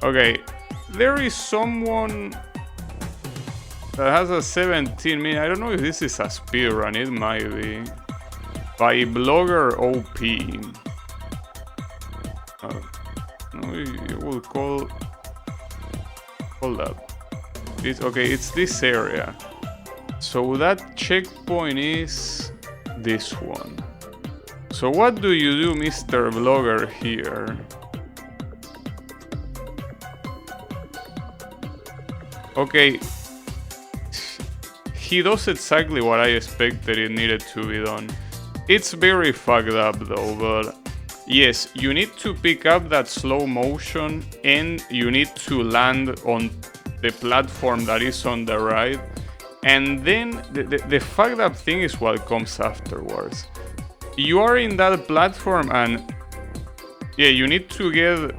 Okay, there is someone that has a 17 minute. I don't know if this is a speedrun, it might be. By Blogger OP. No, you will call. Hold up. It's this area. So that checkpoint is this one. So what do you do, Mr. Blogger, here? Okay. He does exactly what I expected it needed to be done. It's very fucked up though, but yes, you need to pick up that slow motion and you need to land on the platform that is on the right. And then the fucked up thing is what comes afterwards. You are in that platform and yeah, you need to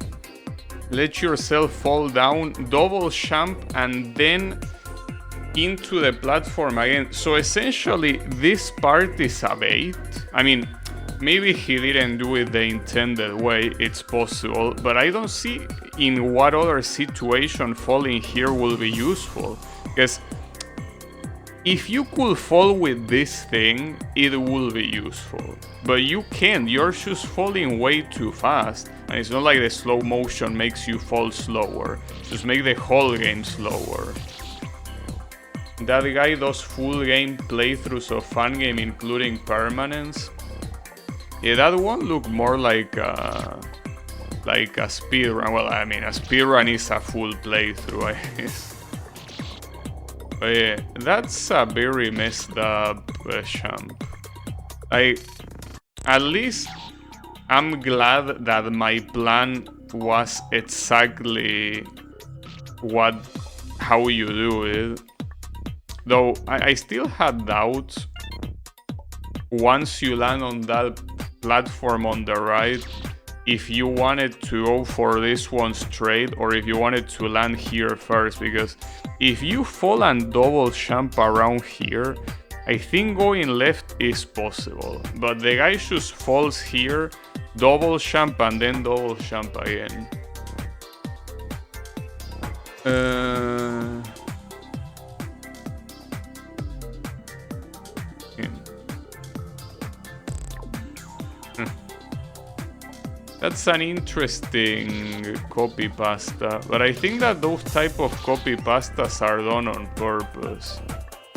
let yourself fall down, double jump, and then into the platform again. So essentially this part is a bait. I mean, maybe he didn't do it the intended way, it's possible, but I don't see in what other situation falling here will be useful. Because if you could fall with this thing, it will be useful. But you can't, you're just falling way too fast. And it's not like the slow motion makes you fall slower. Just make the whole game slower. That guy does full game playthroughs of fun game, including permanence. Yeah, that one looked more like a speedrun. Well, I mean, a speedrun is a full playthrough, I guess. But yeah, that's a very messed up champ. At least I'm glad that my plan was exactly how you do it. Though I still had doubts. Once you land on that platform on the right, if you wanted to go for this one straight or if you wanted to land here first, because if you fall and double jump around here, I think going left is possible, but the guy just falls here, double jump and then double jump again. That's an interesting copy pasta, but I think that those type of copy pastas are done on purpose.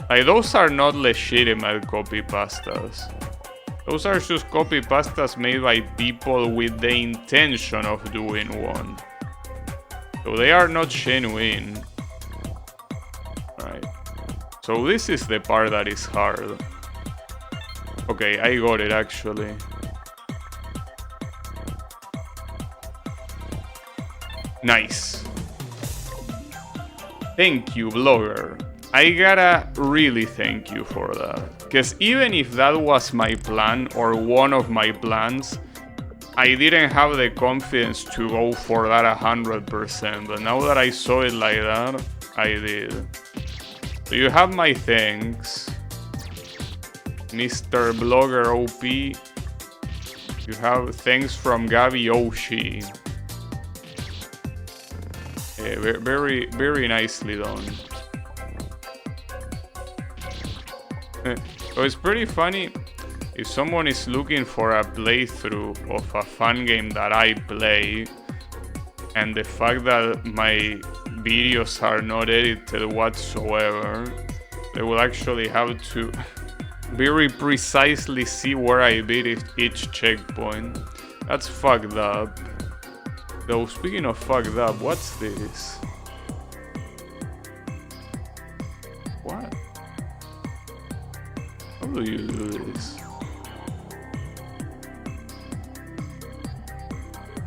Like, those are not legitimate copy pastas. Those are just copy pastas made by people with the intention of doing one. So they are not genuine. Right. So this is the part that is hard. Okay, I got it actually. Nice. Thank you, Blogger. I gotta really thank you for that. Because even if that was my plan or one of my plans, I didn't have the confidence to go for that 100%. But now that I saw it like that, I did. So you have my thanks, Mr. Blogger OP. You have thanks from Gabby Oshi. Yeah, very, very nicely done. So it's pretty funny if someone is looking for a playthrough of a fun game that I play, and the fact that my videos are not edited whatsoever, they will actually have to very precisely see where I beat each checkpoint. That's fucked up. Though, speaking of fucked up, what's this? What? How do you do this?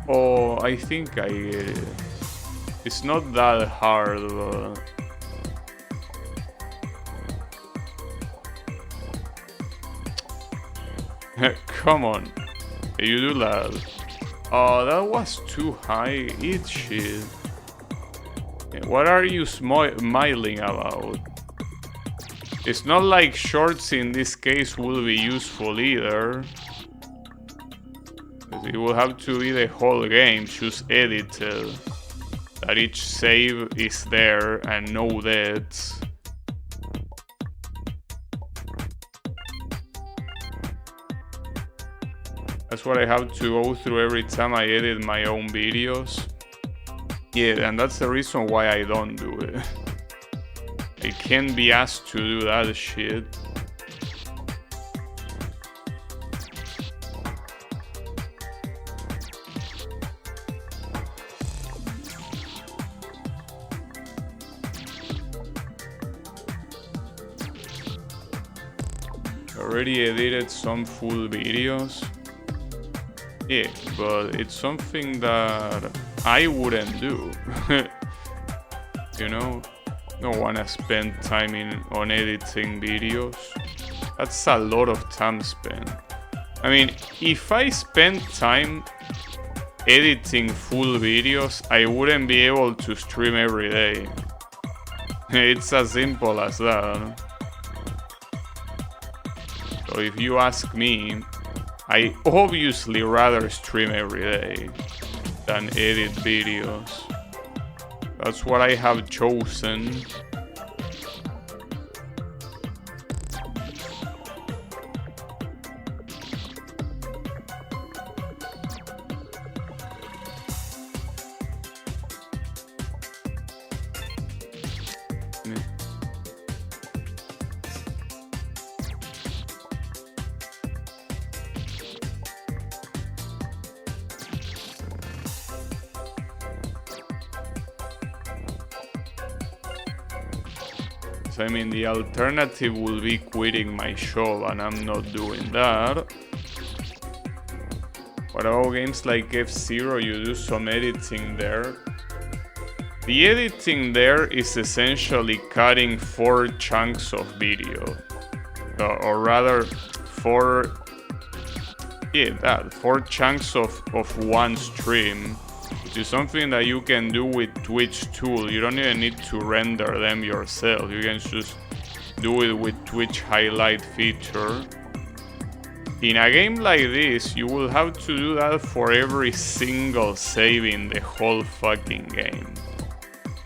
Oh, I think I get it. It's not that hard, but... Come on. You do that. Oh, that was too high. Eat shit. What are you smiling about? It's not like shorts in this case will be useful either. It will have to be the whole game, just edited. That each save is there and no deaths. That's what I have to go through every time I edit my own videos. Yeah, and that's the reason why I don't do it. I can't be asked to do that shit. Already edited some full videos. Yeah, but it's something that I wouldn't do. You know? Don't wanna spend time on editing videos. That's a lot of time spent. I mean, if I spend time editing full videos, I wouldn't be able to stream every day. It's as simple as that. So if you ask me, I obviously rather stream every day than edit videos. That's what I have chosen. I mean, the alternative will be quitting my show, and I'm not doing that. What about games like F-Zero? You do some editing there. The editing there is essentially cutting 4 chunks of video. Or rather, 4 chunks of one stream. Which is something that you can do with Twitch tool. You don't even need to render them yourself. You can just do it with Twitch highlight feature. In a game like this, you will have to do that for every single save in the whole fucking game.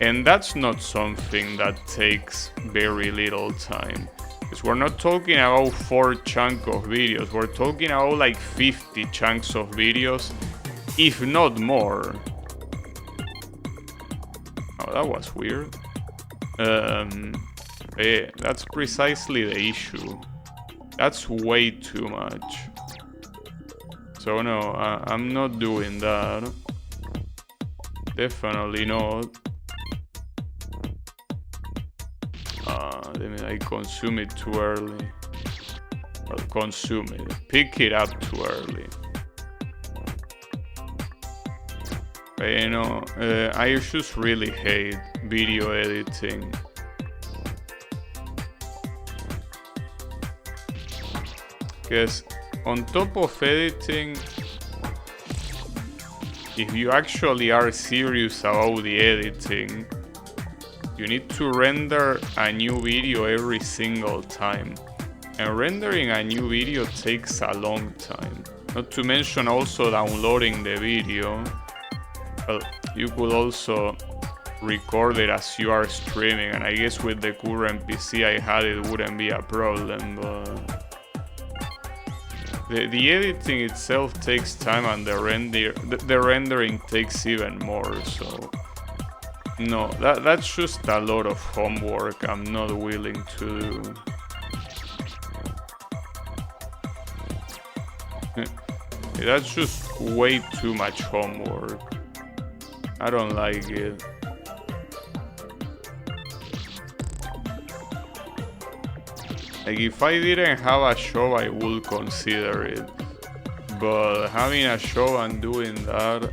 And that's not something that takes very little time. Because we're not talking about 4 chunks of videos. We're talking about like 50 chunks of videos, if not more. Oh, that was weird. Yeah, that's precisely the issue. That's way too much. So no, I'm not doing that. Definitely not. I consume it too early. Well, consume it. Pick it up too early. You know, I just really hate video editing. Because on top of editing, if you actually are serious about the editing, you need to render a new video every single time. And rendering a new video takes a long time. Not to mention also downloading the video. Well, you could also record it as you are streaming, and I guess with the current PC I had it wouldn't be a problem, but the editing itself takes time, and the rendering takes even more, so no, that's just a lot of homework I'm not willing to do. That's just way too much homework. I don't like it. Like, if I didn't have a shop, I would consider it. But having a shop and doing that,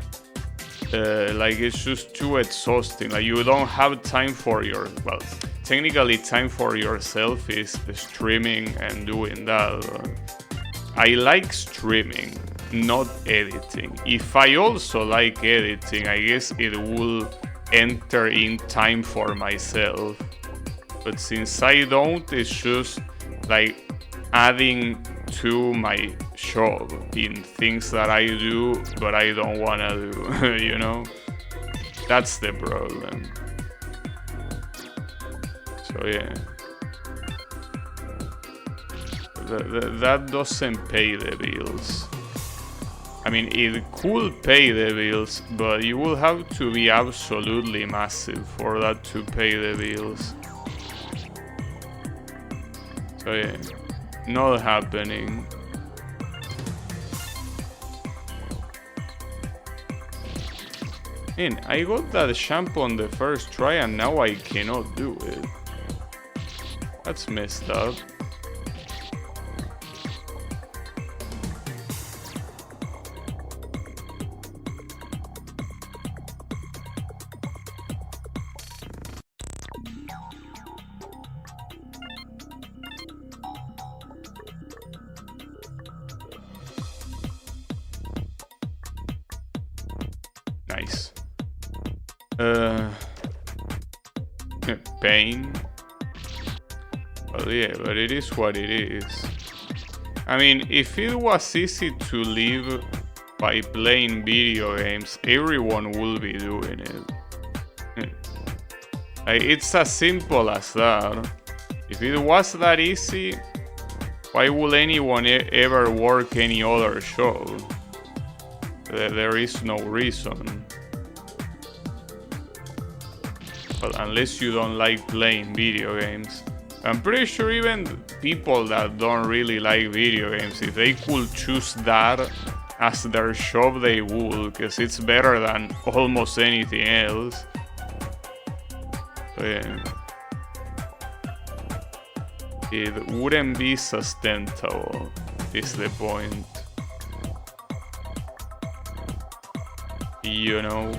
like, it's just too exhausting. Like, you don't have time for well, technically time for yourself is streaming and doing that. I like streaming, not editing. If I also like editing, I guess it will enter in time for myself. But since I don't, it's just like adding to my shop in things that I do but I don't wanna do. You know, that's the problem. So yeah, that doesn't pay the bills. I mean, it could pay the bills, but you will have to be absolutely massive for that to pay the bills. So yeah, not happening. Man, I got that shampoo on the first try and now I cannot do it. That's messed up. Nice. Pain. Well, yeah, but it is what it is. I mean, if it was easy to live by playing video games, everyone will be doing it. Like, it's as simple as that. If it was that easy, why would anyone ever work any other show? There is no reason. Well, unless you don't like playing video games. I'm pretty sure even people that don't really like video games, if they could choose that as their shop, they would, because it's better than almost anything else. So yeah. It wouldn't be sustainable, is the point. You know?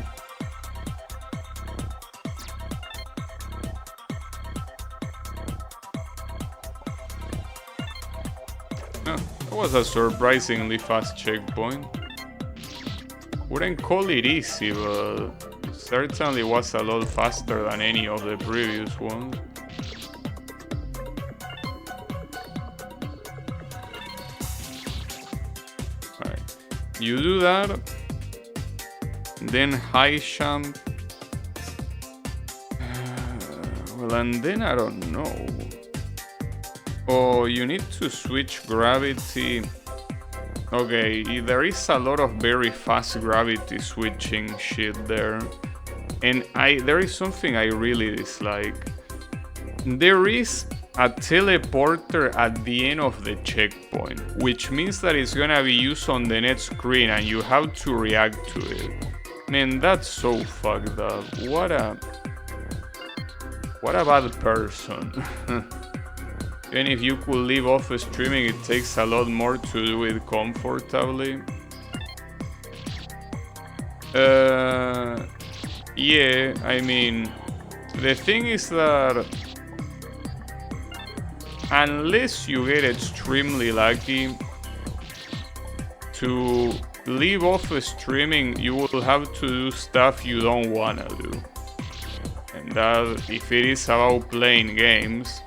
That was a surprisingly fast checkpoint. Wouldn't call it easy, but certainly was a lot faster than any of the previous ones. Alright, you do that, then high jump. Well, and then I don't know. Oh, you need to switch gravity. Okay, there is a lot of very fast gravity switching shit there. And there is something I really dislike. There is a teleporter at the end of the checkpoint, which means that it's gonna be used on the next screen and you have to react to it. Man, that's so fucked up. What a bad person. And if you could leave off streaming, it takes a lot more to do it comfortably. Yeah, I mean, the thing is that unless you get extremely lucky, to leave off streaming, you will have to do stuff you don't wanna do. And that, if it is about playing games,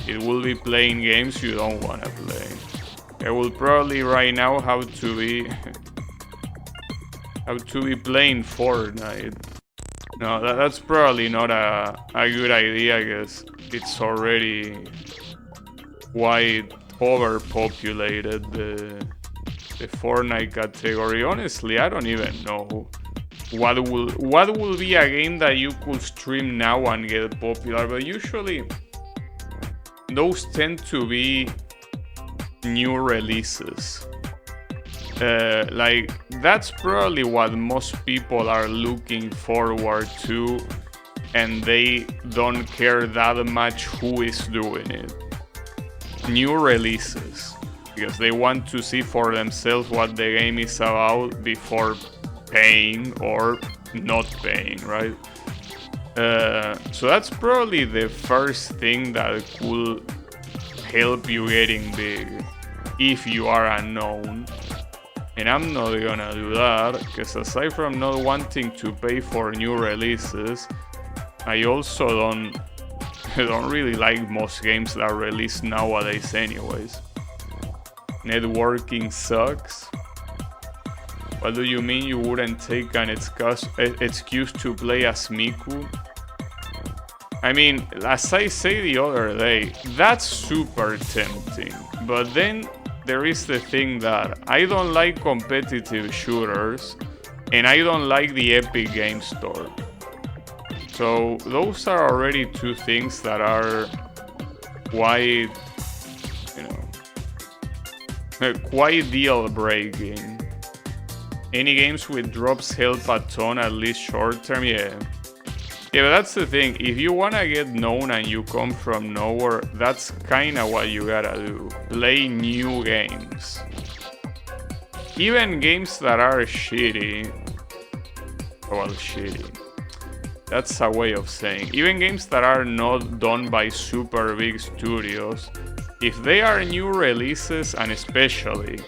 it will be playing games you don't wanna play. I will probably right now have to be playing Fortnite. No, that's probably not a good idea, I guess. It's already quite overpopulated, the Fortnite category. Honestly, I don't even know what will be a game that you could stream now and get popular, but usually those tend to be new releases. Like, that's probably what most people are looking forward to, and they don't care that much who is doing it. new releases, because they want to see for themselves what the game is about before paying or not paying, right? So that's probably the first thing that could help you getting big if you are unknown. And I'm not gonna do that, because aside from not wanting to pay for new releases, I also don't really like most games that release nowadays anyways. Networking sucks. What do you mean you wouldn't take an excuse to play as Miku? I mean, as I say the other day, that's super tempting. But then there is the thing that I don't like competitive shooters, and I don't like the Epic Game Store. So those are already two things that are quite, quite deal breaking. Any games with drops help a ton, at least short term, yeah. Yeah, but that's the thing. If you wanna get known and you come from nowhere, that's kinda what you gotta do. Play new games. Even games that are shitty. Well, shitty. That's a way of saying. Even games that are not done by super big studios, if they are new releases, and especially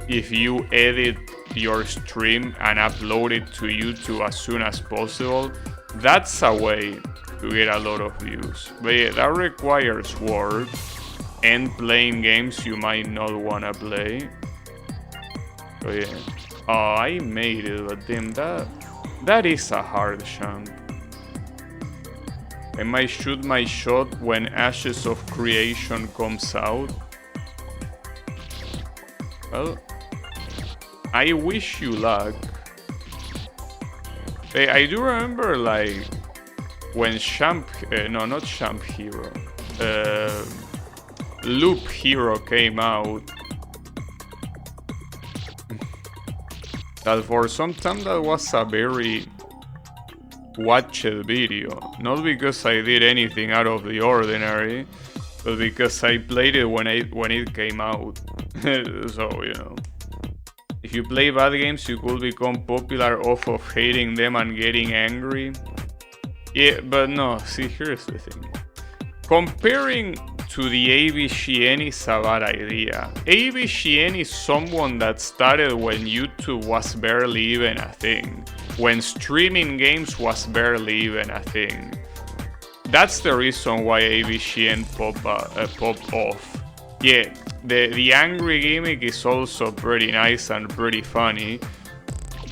if you edit your stream and upload it to YouTube as soon as possible, that's a way to get a lot of views. But yeah, that requires work and playing games you might not wanna play. So yeah. Oh, I made it, but damn, that is a hard jump. I might shoot my shot when Ashes of Creation comes out. Well, I wish you luck. I do remember, like, when not Champ Hero, Loop Hero came out, that for some time that was a very watched video. Not because I did anything out of the ordinary, but because I played it when it came out. So, if you play bad games, you could become popular off of hating them and getting angry. Yeah, but no, see, here's the thing. Comparing to the AVGN is a bad idea. AVGN is someone that started when YouTube was barely even a thing. When streaming games was barely even a thing. That's the reason why AVGN popped off. Yeah, the angry gimmick is also pretty nice and pretty funny,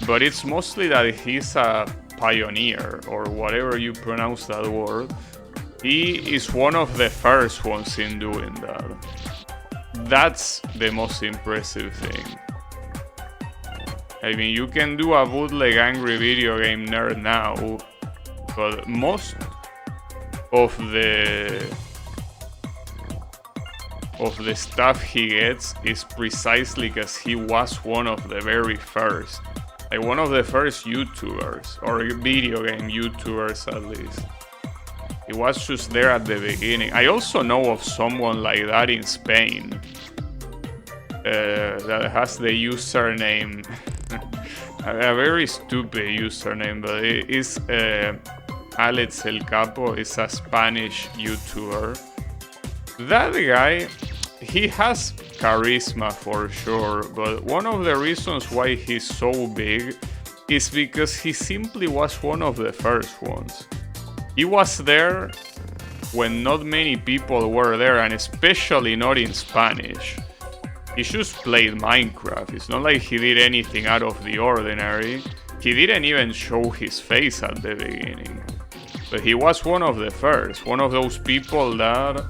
but it's mostly that he's a pioneer, or whatever you pronounce that word. He is one of the first ones in doing that. That's the most impressive thing. I mean, you can do a bootleg angry video game nerd now, but most of the stuff he gets is precisely because he was one of the very first. Like one of the first YouTubers, or video game YouTubers at least. He was just there at the beginning. I also know of someone like that in Spain that has the username, a very stupid username, but it is Alex El Capo. Is a Spanish YouTuber. That guy, he has charisma for sure, but one of the reasons why he's so big is because he simply was one of the first ones. He was there when not many people were there, and especially not in Spanish. He just played Minecraft. It's not like he did anything out of the ordinary. He didn't even show his face at the beginning. But he was one of the first, one of those people that,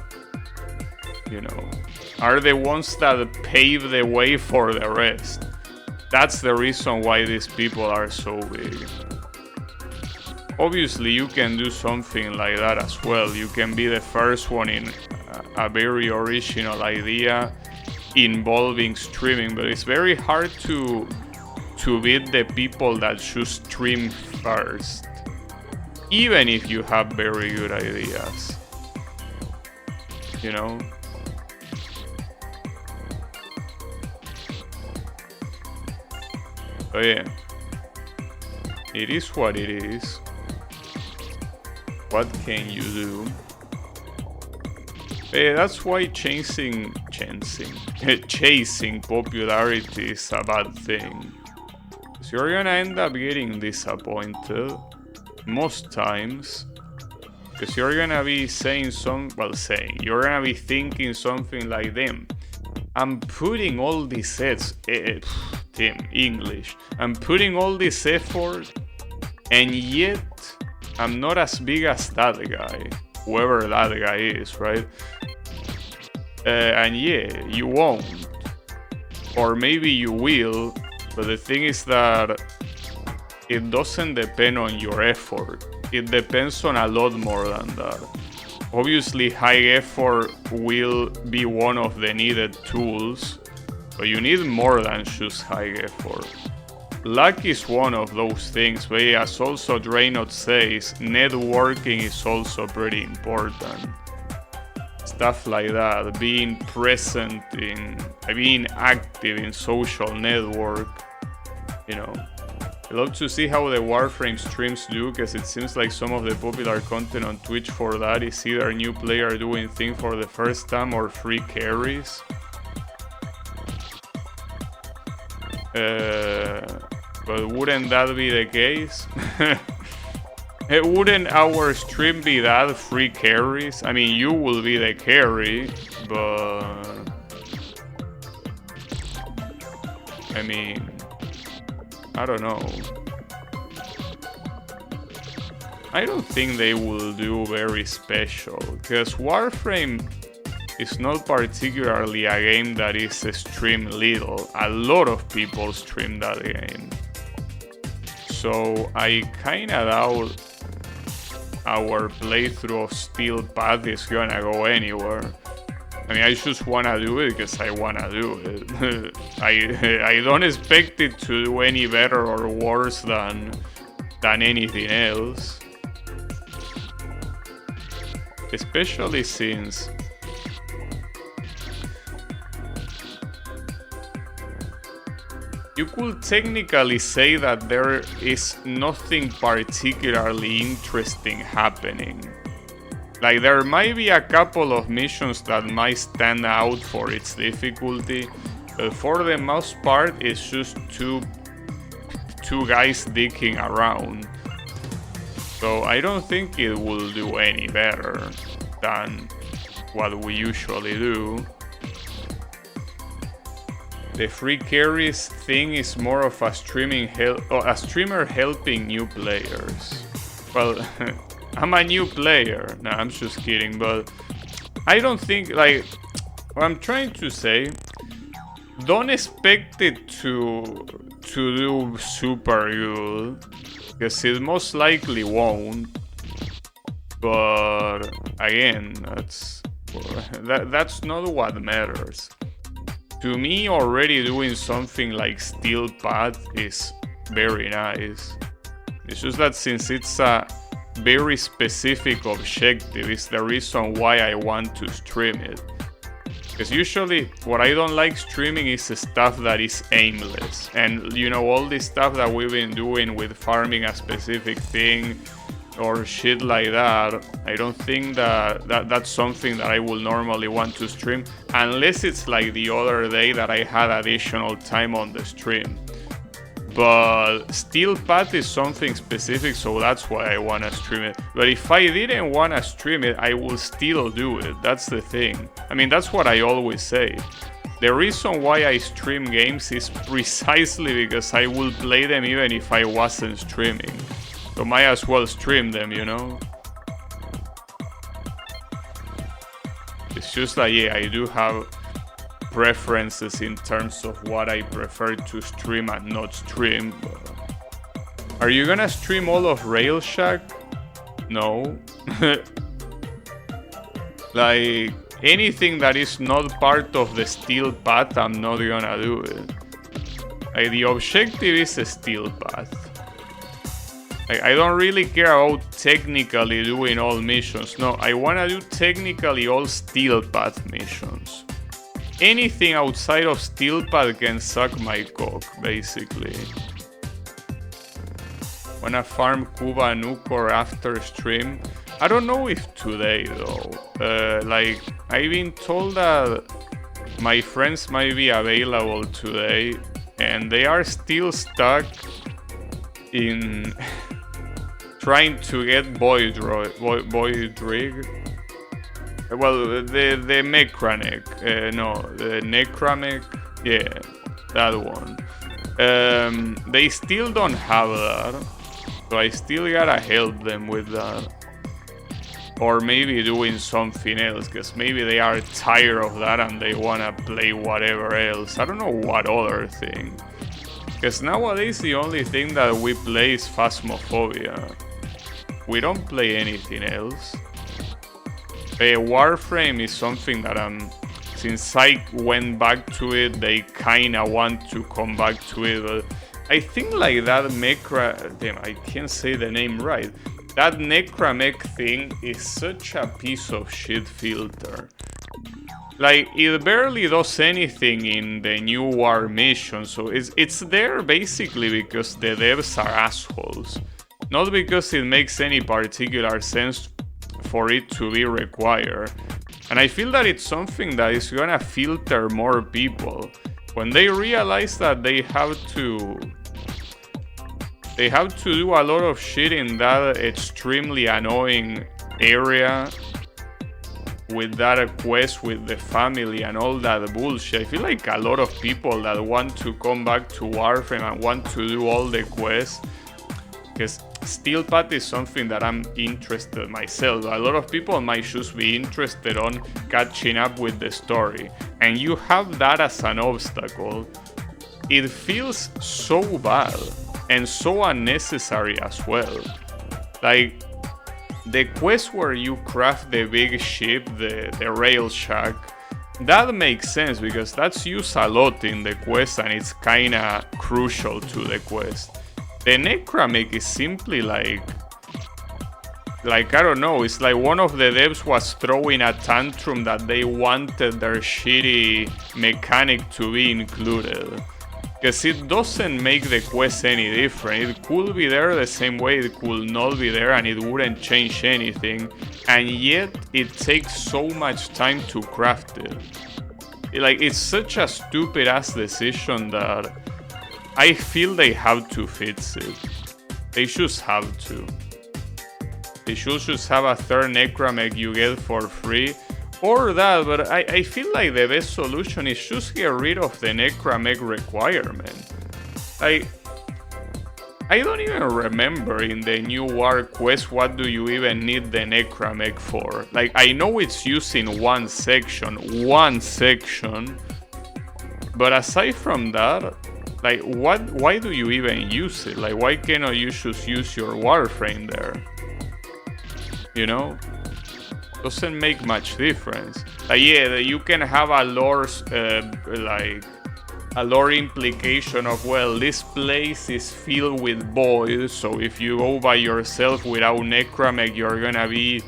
are the ones that pave the way for the rest. That's the reason why these people are so big. Obviously, you can do something like that as well. You can be the first one in a very original idea involving streaming, but it's very hard to beat the people that should stream first, even if you have very good ideas. Oh yeah. It is what it is. What can you do? Yeah, that's why chasing popularity is a bad thing. So you're gonna end up getting disappointed most times. Because you're gonna be you're gonna be thinking something like them. I'm putting all this sets, English. I'm putting all this effort, and yet I'm not as big as that guy, whoever that guy is, right? And yeah, you won't, or maybe you will, but the thing is that it doesn't depend on your effort. It depends on a lot more than that. Obviously, high effort will be one of the needed tools, but you need more than just high effort. Luck is one of those things, but as also Draynot says, networking is also pretty important. Stuff like that, being active in social network, you know. I love to see how the Warframe streams do, because it seems like some of the popular content on Twitch for that is either a new player doing things for the first time or free carries. But wouldn't that be the case? Wouldn't our stream be that free carries? I mean, you will be the carry, but I mean, I don't know. I don't think they will do very special, because Warframe is not particularly a game that is streamed little. A lot of people stream that game. So I kinda doubt our playthrough of Steel Path is gonna go anywhere. I mean, I just wanna do it because I wanna do it. I don't expect it to do any better or worse than anything else. Especially since you could technically say that there is nothing particularly interesting happening. Like, there might be a couple of missions that might stand out for its difficulty, but for the most part, it's just two guys dicking around. So I don't think it will do any better than what we usually do. The free carries thing is more of a streamer helping new players. Well, I'm a new player. No, I'm just kidding, but I don't think, like, what I'm trying to say, don't expect it to do super good, because it most likely won't. But again, that's not what matters. To me, already doing something like Steel Path is very nice. It's just that since it's a very specific objective, is the reason why I want to stream it. Because usually what I don't like streaming is stuff that is aimless. And you know, all this stuff that we've been doing with farming a specific thing or shit like that, I don't think that's something that I will normally want to stream, unless it's like the other day that I had additional time on the stream. But Steel Path is something specific, so that's why I want to stream it. But if I didn't want to stream it, I will still do it. That's the thing. I mean, that's what I always say. The reason why I stream games is precisely because I will play them even if I wasn't streaming. So might as well stream them, you know? It's just that, yeah, I do have preferences in terms of what I prefer to stream and not stream. Are you gonna stream all of Railshack? No. Like, anything that is not part of the Steel Path, I'm not gonna do it. Like, the objective is a Steel Path. I don't really care about technically doing all missions. No, I wanna do technically all Steel Path missions. Anything outside of Steel Path can suck my cock, basically. Wanna farm Cuba Nucor after stream? I don't know if today though. Like, I've been told that my friends might be available today, and they are still stuck in trying to get Void Rig. Well, the Mechanic. No, the Necramech. Yeah, that one. They still don't have that, so I still gotta help them with that. Or maybe doing something else, because maybe they are tired of that and they wanna play whatever else. I don't know what other thing. Because nowadays the only thing that we play is Phasmophobia. We don't play anything else. Warframe is something that since I went back to it, they kinda want to come back to it. But I think like that damn, I can't say the name right. That Necramech thing is such a piece of shit filter. Like, it barely does anything in the new war mission, so it's there basically because the devs are assholes. Not because it makes any particular sense for it to be required. And I feel that it's something that is gonna filter more people. When they realize that they have to do a lot of shit in that extremely annoying area with that quest with the family and all that bullshit. I feel like a lot of people that want to come back to Warframe and want to do all the quests, because Steel Path is something that I'm interested myself. A lot of people might just be interested on catching up with the story, and you have that as an obstacle. It feels so bad and so unnecessary as well. Like, the quest where you craft the big ship, the rail shack, that makes sense because that's used a lot in the quest and it's kinda crucial to the quest. The Necramech is simply like I don't know, it's like one of the devs was throwing a tantrum that they wanted their shitty mechanic to be included. Because it doesn't make the quest any different. It could be there the same way it could not be there and it wouldn't change anything. And yet it takes so much time to craft it. Like, it's such a stupid ass decision that I feel they have to fix it. They just have to. They should just have a third Necramech you get for free. Or that, but I feel like the best solution is just get rid of the Necramech requirement. I don't even remember in the new war quest what do you even need the Necramech for. Like, I know it's used in one section, but aside from that, like, why do you even use it? Like, why cannot you just use your Warframe there? You know? Doesn't make much difference. Yeah, you can have a lore, like a lore implication of, well, this place is filled with void, so if you go by yourself without Necramech, you're gonna be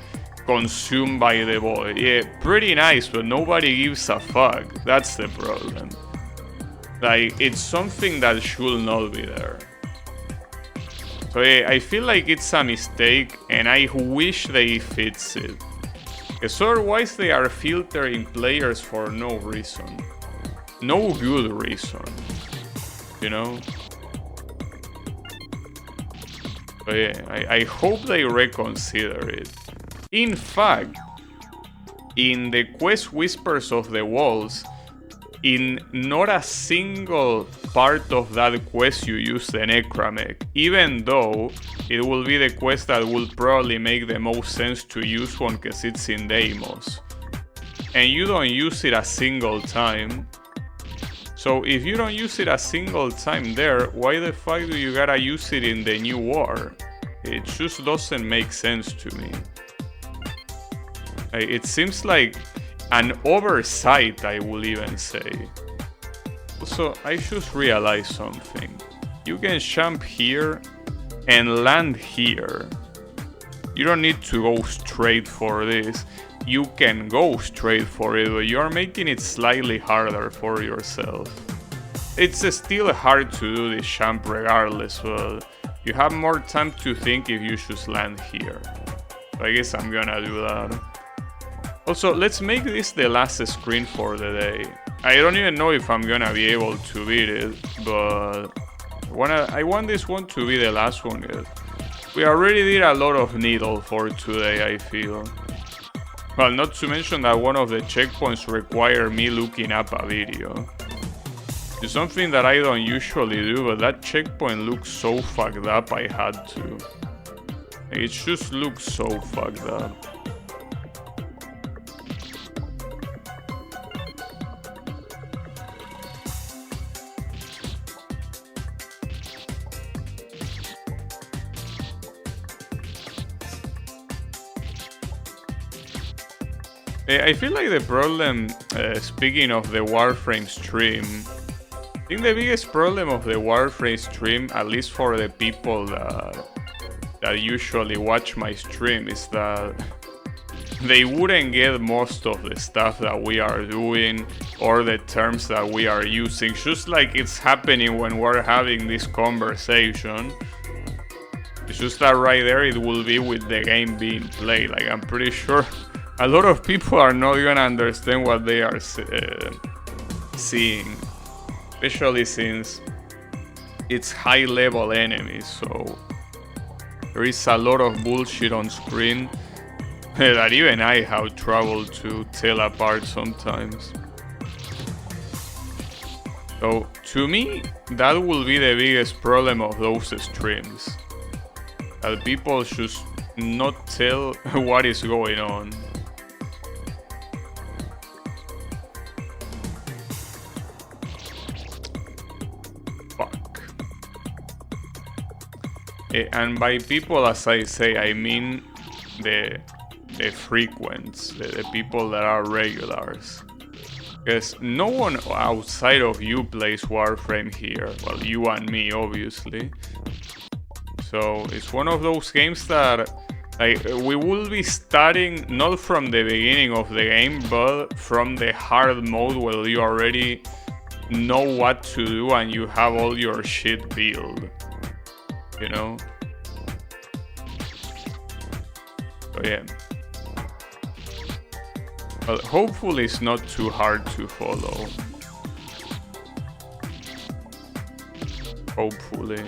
consumed by the void. Yeah, pretty nice, but nobody gives a fuck. That's the problem. Like, it's something that should not be there. So yeah, I feel like it's a mistake, and I wish they fix it. Because otherwise they are filtering players for no reason. No good reason. You know? So yeah, I hope they reconsider it. In fact, in the quest Whispers of the Walls, in not a single part of that quest you use the Necramech, even though it will be the quest that will probably make the most sense to use one because it's in Deimos. And you don't use it a single time. So if you don't use it a single time there, why the fuck do you gotta use it in the new war? It just doesn't make sense to me. It seems like an oversight, I will even say. Also, I just realized something. You can jump here and land here. You don't need to go straight for this. You can go straight for it, but you're making it slightly harder for yourself. It's still hard to do this jump regardless, but you have more time to think if you should land here. So I guess I'm gonna do that. Also, let's make this the last screen for the day. I don't even know if I'm gonna be able to beat it, but I want this one to be the last one. We already did a lot of needle for today, I feel. Well, not to mention that one of the checkpoints require me looking up a video. It's something that I don't usually do, but that checkpoint looks so fucked up I had to. It just looks so fucked up. I feel like the problem, speaking of the Warframe stream, I think the biggest problem of the Warframe stream, at least for the people that usually watch my stream, is that they wouldn't get most of the stuff that we are doing or the terms that we are using, just like it's happening when we're having this conversation. It's just that right there it will be with the game being played. Like, I'm pretty sure a lot of people are not gonna understand what they are seeing, especially since it's high-level enemies, so there is a lot of bullshit on screen that even I have trouble to tell apart sometimes. So, to me, that will be the biggest problem of those streams. That people should not tell what is going on. And by people, as I say, I mean the frequents, the people that are regulars. Because no one outside of you plays Warframe here. Well, you and me, obviously. So it's one of those games that we will be starting not from the beginning of the game, but from the hard mode where you already know what to do and you have all your shit built. You know? So yeah. Well, hopefully it's not too hard to follow. Hopefully.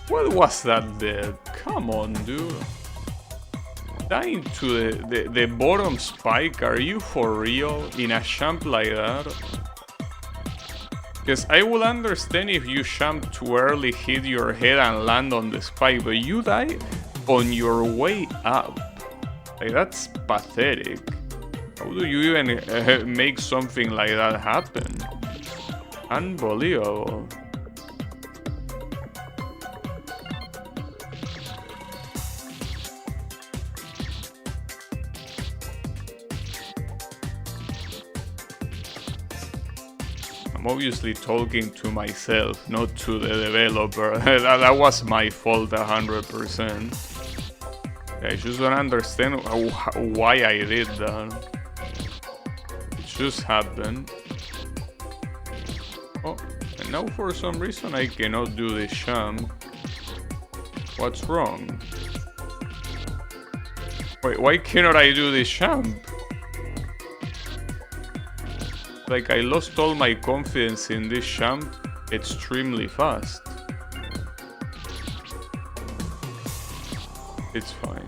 What was that there? Come on, dude. Dying to the bottom spike? Are you for real? In a jump like that? Because I will understand if you jump too early, hit your head and land on the spike, but you die on your way up. Like, that's pathetic. How do you even make something like that happen? Unbelievable. I'm obviously talking to myself, not to the developer. That was my fault 100%. I just don't understand why I did that. It just happened. Oh, and now for some reason I cannot do this jump. What's wrong? Wait, why cannot I do this jump? Like, I lost all my confidence in this jump extremely fast. It's fine.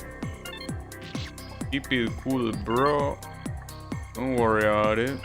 Keep it cool, bro. Don't worry about it.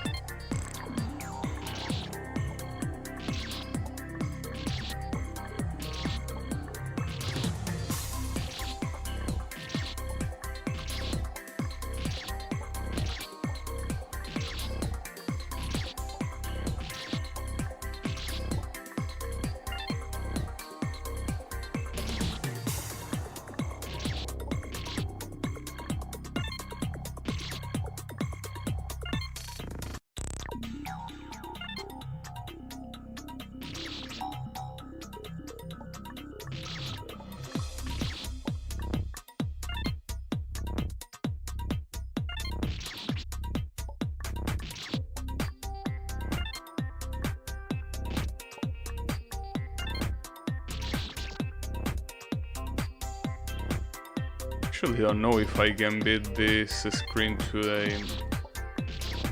actually don't know if I can beat this screen today.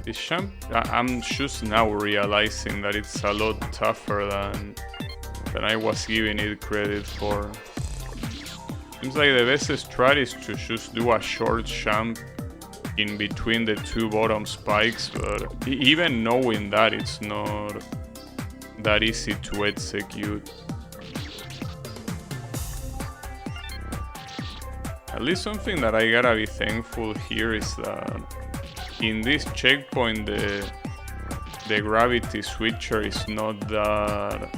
This champ, I'm just now realizing that it's a lot tougher than I was giving it credit for. Seems like the best strat is to just do a short jump in between the two bottom spikes, but even knowing that, it's not that easy to execute. At least something that I gotta be thankful here is that in this checkpoint the gravity switcher is not that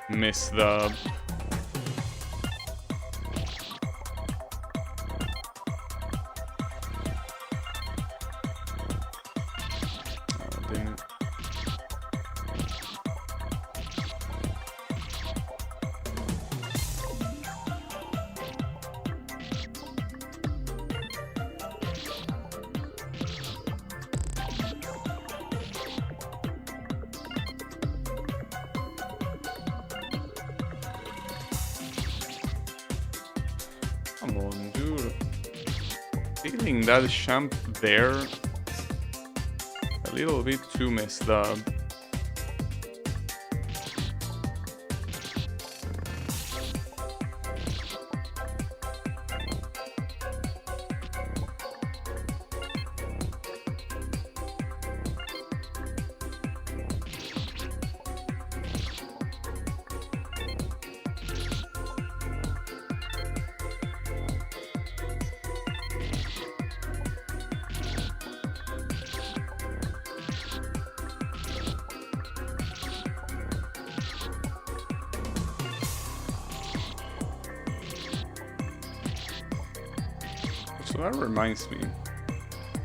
messed up. Come on, dude. Feeling that jump there a little bit too messed up. So that reminds me,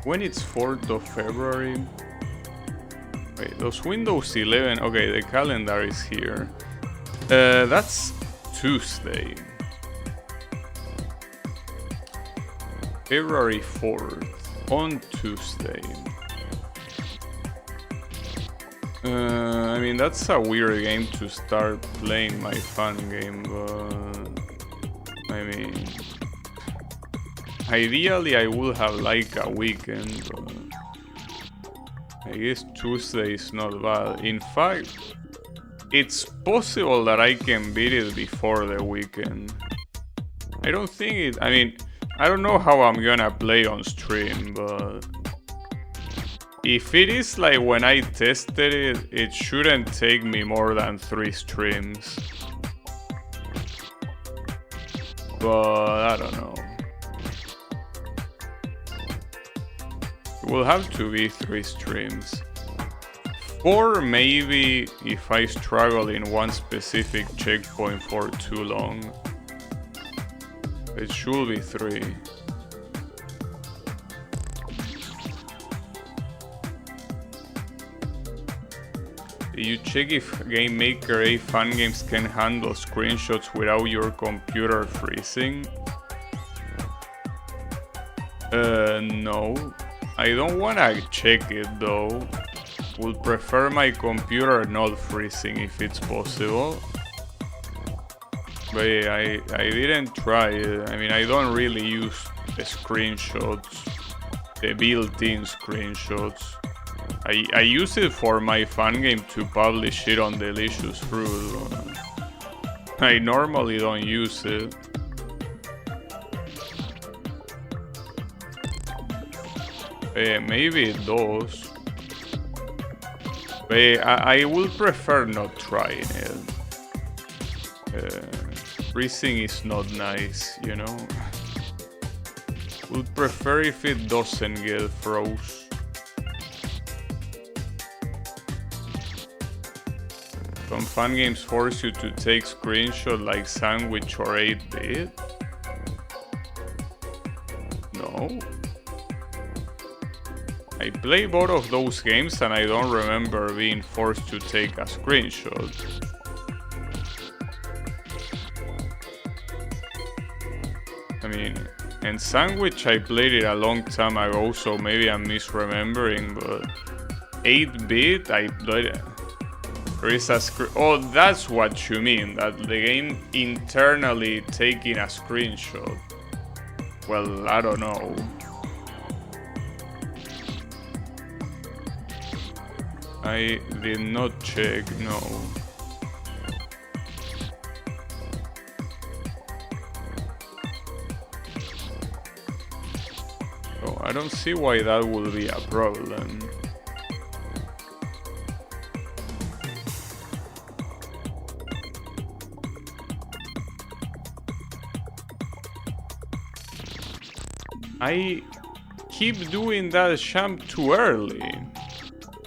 when it's 4th of February, wait, those Windows 11, okay, the calendar is here. That's Tuesday. February 4th, on Tuesday. I mean, that's a weird game to start playing my fun game, but I mean, ideally I would have like a weekend, but I guess Tuesday is not bad. In fact, it's possible that I can beat it before the weekend. I don't think it, I mean, I don't know how I'm gonna play on stream, but if it is like when I tested it, it shouldn't take me more than 3 streams. But I don't know. It will have to be 3 streams. 4 maybe if I struggle in one specific checkpoint for too long. It should be 3. You check if Game Maker 8 fan games can handle screenshots without your computer freezing? No. I don't wanna check it though. Would prefer my computer not freezing if it's possible. But yeah, I didn't try it. I mean, I don't really use the screenshots, the built-in screenshots. I use it for my fan game to publish it on Delicious Fruit. I normally don't use it. Maybe it does. But I would prefer not trying it. Freezing is not nice, you know? Would prefer if it doesn't get froze. Some fan games force you to take screenshots like Sandwich or 8-bit? No. I play both of those games and I don't remember being forced to take a screenshot. I mean, and Sandwich I played it a long time ago, so maybe I'm misremembering, but 8-bit I played it. There is a oh, that's what you mean, that the game internally taking a screenshot. Well, I don't know. I did not check, no. Oh, I don't see why that would be a problem. I keep doing that champ too early.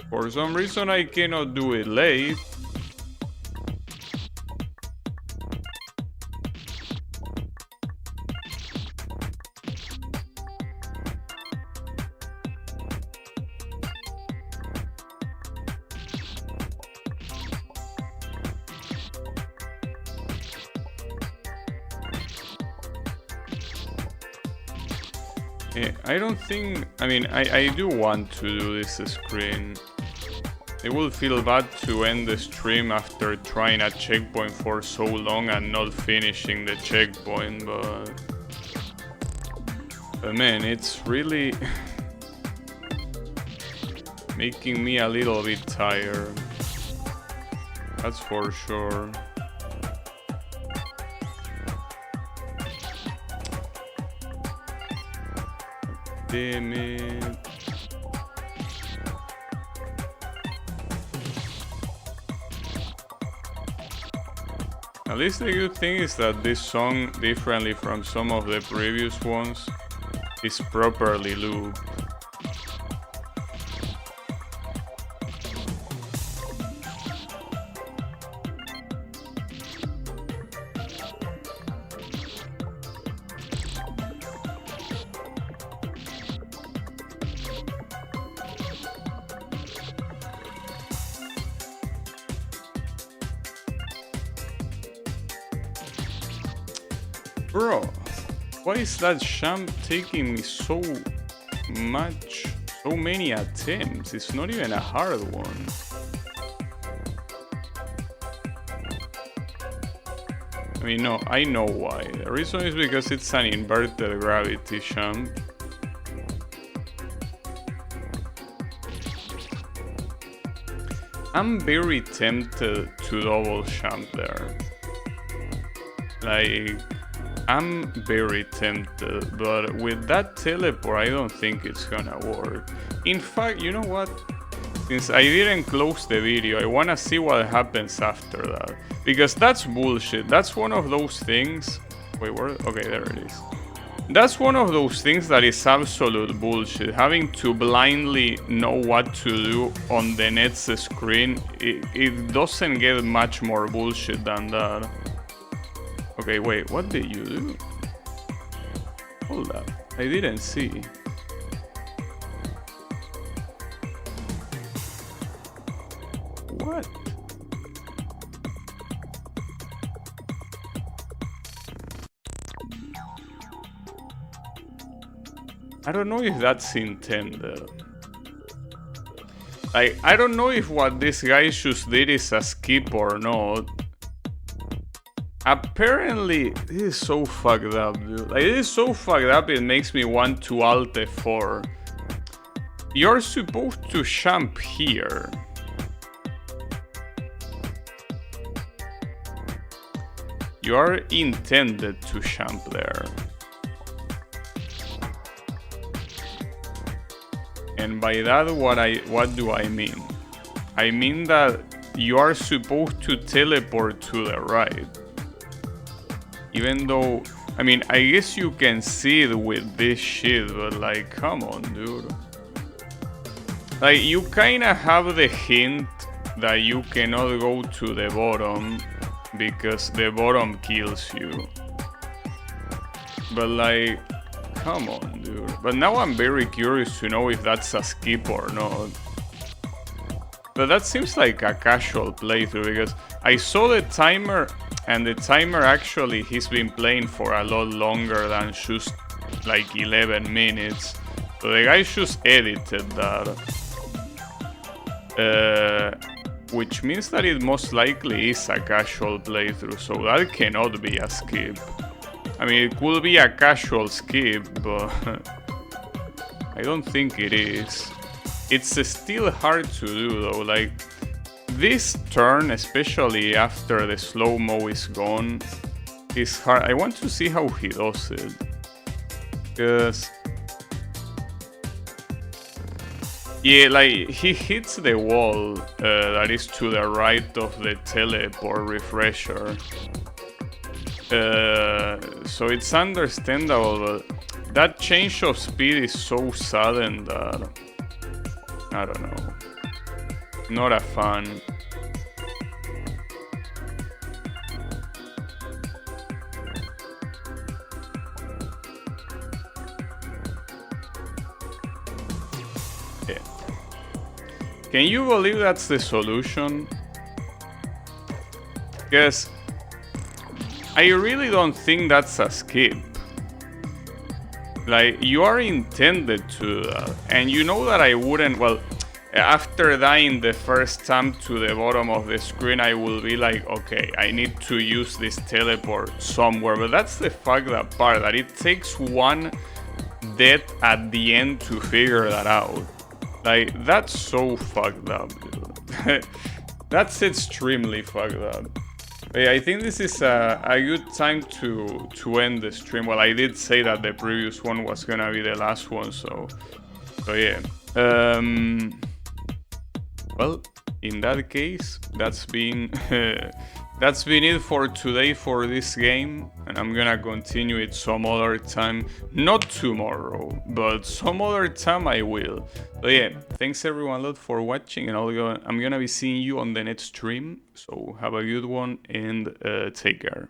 For some reason I cannot do it late. I don't think... I mean, I do want to do this screen. It will feel bad to end the stream after trying a checkpoint for so long and not finishing the checkpoint, but man, it's really making me a little bit tired. That's for sure. Damn it. At least the good thing is that this song, differently from some of the previous ones, is properly looped. Bro, why is that champ taking me so many attempts? It's not even a hard one. I mean, no, I know why. The reason is because it's an inverted gravity champ. I'm very tempted to double champ there. Like, I'm very tempted, but with that teleport, I don't think it's gonna work. In fact, you know what? Since I didn't close the video, I wanna see what happens after that. Because that's bullshit. That's one of those things... Wait, where? Okay, there it is. That's one of those things that is absolute bullshit. Having to blindly know what to do on the net's screen, it doesn't get much more bullshit than that. Okay, wait, what did you do? Hold up, I didn't see. What? I don't know if that's intended. Like, I don't know if what this guy just did is a skip or not. Apparently, this is so fucked up, dude. Like, this is so fucked up, it makes me want to Alt F4. You're supposed to jump here. You are intended to jump there. And by that, what do I mean? I mean that you are supposed to teleport to the right. Even though, I mean, I guess you can see it with this shit, but like, come on, dude. Like, you kinda have the hint that you cannot go to the bottom because the bottom kills you. But like, come on, dude. But now I'm very curious to know if that's a skip or not. But that seems like a casual playthrough because I saw the timer, and the timer actually he's been playing for a lot longer than just like 11 minutes. So the guy just edited that. Which means that it most likely is a casual playthrough, so that cannot be a skip. I mean, it could be a casual skip, but I don't think it is. It's still hard to do though, like this turn, especially after the slow-mo is gone, is hard. I want to see how he does it, because yeah, like he hits the wall that is to the right of the teleport refresher, so it's understandable, but that change of speed is so sudden that I don't know. Not a fan. Yeah. Can you believe that's the solution? Because I really don't think that's a skip. Like, you are intended to do that. And you know that I wouldn't, well, after dying the first time to the bottom of the screen, I will be like, okay, I need to use this teleport somewhere. But that's the fucked up part, that it takes one death at the end to figure that out. Like, that's so fucked up, dude. That's extremely fucked up. Yeah, I think this is a good time to end the stream. Well, I did say that the previous one was gonna be the last one, so yeah. Well, in that case, that's been it for today for this game, and I'm gonna continue it some other time. Not tomorrow, but some other time I will. So yeah, thanks everyone a lot for watching, and I'm gonna be seeing you on the next stream. So have a good one and take care.